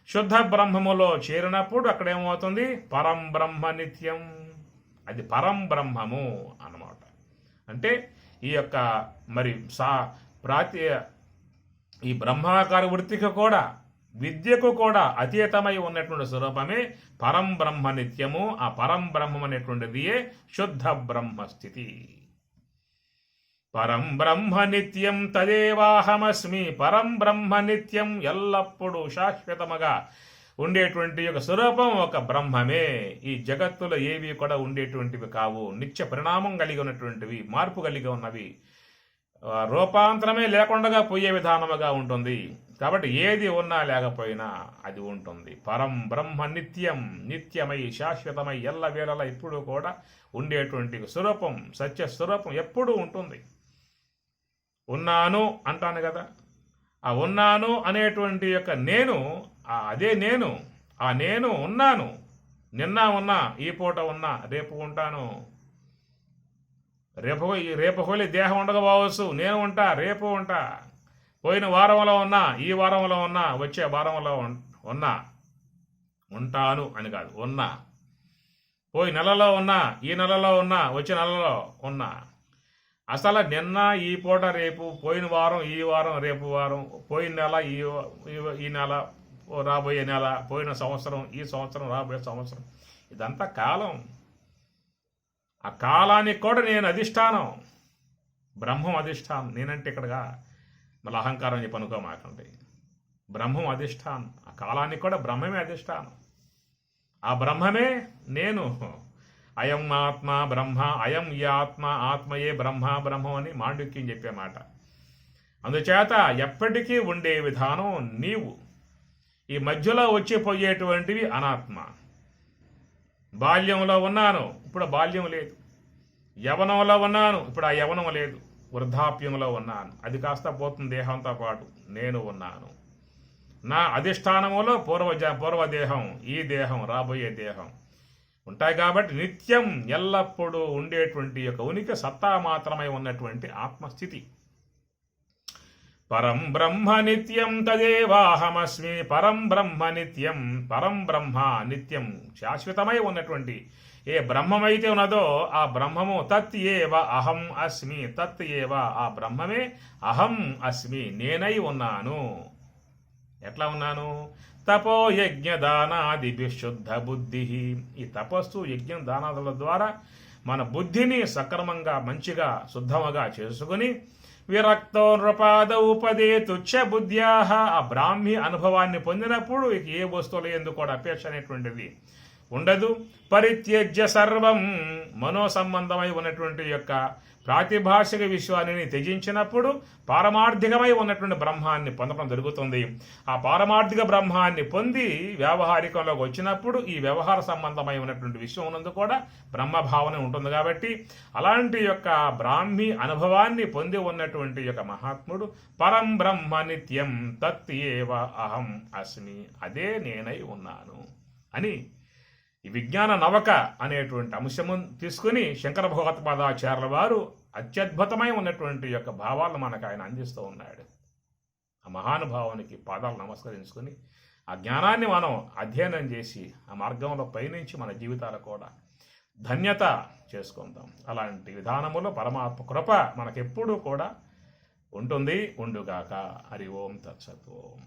S1: శుద్ధ బ్రహ్మములో చేరినప్పుడు అక్కడేమవుతుంది? పరం బ్రహ్మ నిత్యం. అది పరం బ్రహ్మము అన్నమాట. అంటే ఈ యొక్క ఈ బ్రహ్మాకార వృత్తికి కూడా విద్యకు కూడా అతీతమై ఉన్నటువంటి స్వరూపమే పరం బ్రహ్మ నిత్యము. ఆ పరం బ్రహ్మం అనేటువంటిదియే శుద్ధ బ్రహ్మస్థితి. పరం బ్రహ్మ నిత్యం తదేవాహమస్మి. పరం బ్రహ్మ నిత్యం, ఎల్లప్పుడూ శాశ్వతముగా ఉండేటువంటి ఒక స్వరూపం ఒక బ్రహ్మమే. ఈ జగత్తులో ఏవి కూడా ఉండేటువంటివి కావు. నిత్య పరిణామం కలిగి ఉన్నటువంటివి, మార్పు కలిగి ఉన్నవి, రూపాంతరమే లేకుండా పోయే విధానముగా ఉంటుంది. కాబట్టి ఏది ఉన్నా లేకపోయినా అది ఉంటుంది. పరం బ్రహ్మ నిత్యం, నిత్యమై శాశ్వతమై ఎల్లవేళలా ఎప్పుడూ కూడా ఉండేటువంటి స్వరూపం, సత్య స్వరూపం ఎప్పుడూ ఉంటుంది. ఉన్నాను అంటాను కదా, ఆ ఉన్నాను అనేటువంటి యొక్క నేను, అదే నేను. ఆ నేను ఉన్నాను. నిన్న ఉన్నా, ఈ పూట ఉన్నా, రేపు ఉంటాను. రేపు హోలీ దేహం ఉండకపోవచ్చు, నేను ఉంటా, రేపు ఉంటా. పోయిన వారంలో ఉన్నా, ఈ వారంలో ఉన్నా, వచ్చే వారంలో ఉన్నా. ఉంటాను అని కాదు, ఉన్నా. పోయి నెలలో ఉన్నా, ఈ నెలలో ఉన్నా, వచ్చే నెలలో ఉన్నా. అసలు నిన్న, ఈ పూట, రేపు, పోయిన వారం, ఈ వారం, రేపు వారం, పోయిన నెల, ఈ నెల, రాబోయే నెల, పోయిన సంవత్సరం, ఈ సంవత్సరం, రాబోయే సంవత్సరం. ఇదంతా కాలం. ఆ కాలానికి కూడా నేను అధిష్టానం, బ్రహ్మం అధిష్టానం. నేనంటే ఇక్కడగా మళ్ళీ అహంకారం చెప్పి అనుకోమాకండి. బ్రహ్మం అధిష్టానం. ఆ కాలానికి కూడా బ్రహ్మమే అధిష్టానం. ఆ బ్రహ్మమే నేను. అయం ఆత్మ బ్రహ్మ, అయం ఈ ఆత్మ, ఆత్మయే బ్రహ్మ, బ్రహ్మం అని మాండుక్యం చెప్పే మాట. అందుచేత ఎప్పటికీ ఉండే విధానం నీవు. ఈ మధ్యలో వచ్చిపోయేటువంటివి అనాత్మ. బాల్యంలో ఉన్నాను, ఇప్పుడు బాల్యం లేదు. యవనంలో ఉన్నాను, ఇప్పుడు ఆ యవనం లేదు. వృద్ధాప్యంలో ఉన్నాను, అది కాస్త పోతుంది దేహంతో పాటు. నేను ఉన్నాను. నా అధిష్టానములో పూర్వదేహం, ఈ దేహం, రాబోయే దేహం ఉంటాయి. కాబట్టి నిత్యం ఎల్లప్పుడూ ఉండేటువంటి యొక్క ఉనికి సత్తా మాత్రమై ఉన్నటువంటి ఆత్మస్థితి. పరం బ్రహ్మ నిత్యం తదేవాహమస్మి. పరం బ్రహ్మ నిత్యం, పరం బ్రహ్మ నిత్యం శాశ్వతమై ఉన్నటువంటి ఏ బ్రహ్మమైతే ఉన్నదో ఆ బ్రహ్మము తత్ ఏవ అహం అస్మి, తత్ ఏవ ఆ బ్రహ్మమే అహం అస్మి నేనై ఉన్నాను. ఎట్లా ఉన్నాను? తపో యజ్ఞ దానాది విశుద్ధ బుద్ధి. ఈ తపస్సు యజ్ఞం దానాదుల ద్వారా మన బుద్ధిని సక్రమంగా మంచిగా శుద్ధముగా చేసుకుని విరక్తో నృపాద ఉపదే తుచ్చ బుద్ధ్యాహ ఆ బ్రాహ్మి అనుభవాన్ని పొందినప్పుడు ఇక ఏ వస్తువులు ఎందుకు కూడా అపేక్ష అనేటువంటిది ఉండదు. పరిత్యజ్య సర్వం మనో సంబంధమై ఉన్నటువంటి యొక్క ప్రాతిభాషిక విశ్వాన్ని త్యజించినప్పుడు పారమార్థికమై ఉన్నటువంటి బ్రహ్మాన్ని పొందడం జరుగుతుంది. ఆ పారమార్థిక బ్రహ్మాన్ని పొంది వ్యావహారికంలోకి వచ్చినప్పుడు ఈ వ్యవహార సంబంధమై ఉన్నటువంటి విశ్వం ఉన్నందు కూడా బ్రహ్మభావన ఉంటుంది. కాబట్టి అలాంటి యొక్క బ్రాహ్మీ అనుభవాన్ని పొంది ఉన్నటువంటి యొక్క మహాత్ముడు పరం బ్రహ్మ నిత్యం తత్ ఏవ అహం అస్మి, అదే నేనై ఉన్నాను అని ఈ విజ్ఞాన నవక అనేటువంటి అంశము తీసుకుని శంకర భగవత్పాదాచార్యుల వారు అత్యద్భుతమై ఉన్నటువంటి యొక్క భావాలను మనకు ఆయన అందిస్తూ ఉన్నాడు. ఆ మహానుభావునికి పాదాలు నమస్కరించుకొని ఆ జ్ఞానాన్ని మనం అధ్యయనం చేసి ఆ మార్గంలో పయనించి మన జీవితాలు కూడా ధన్యత చేసుకుందాం. అలాంటి విధానములో పరమాత్మ కృప మనకెప్పుడూ కూడా ఉంటుంది, ఉండుగాక. హరి ఓం తత్సత్ ఓం.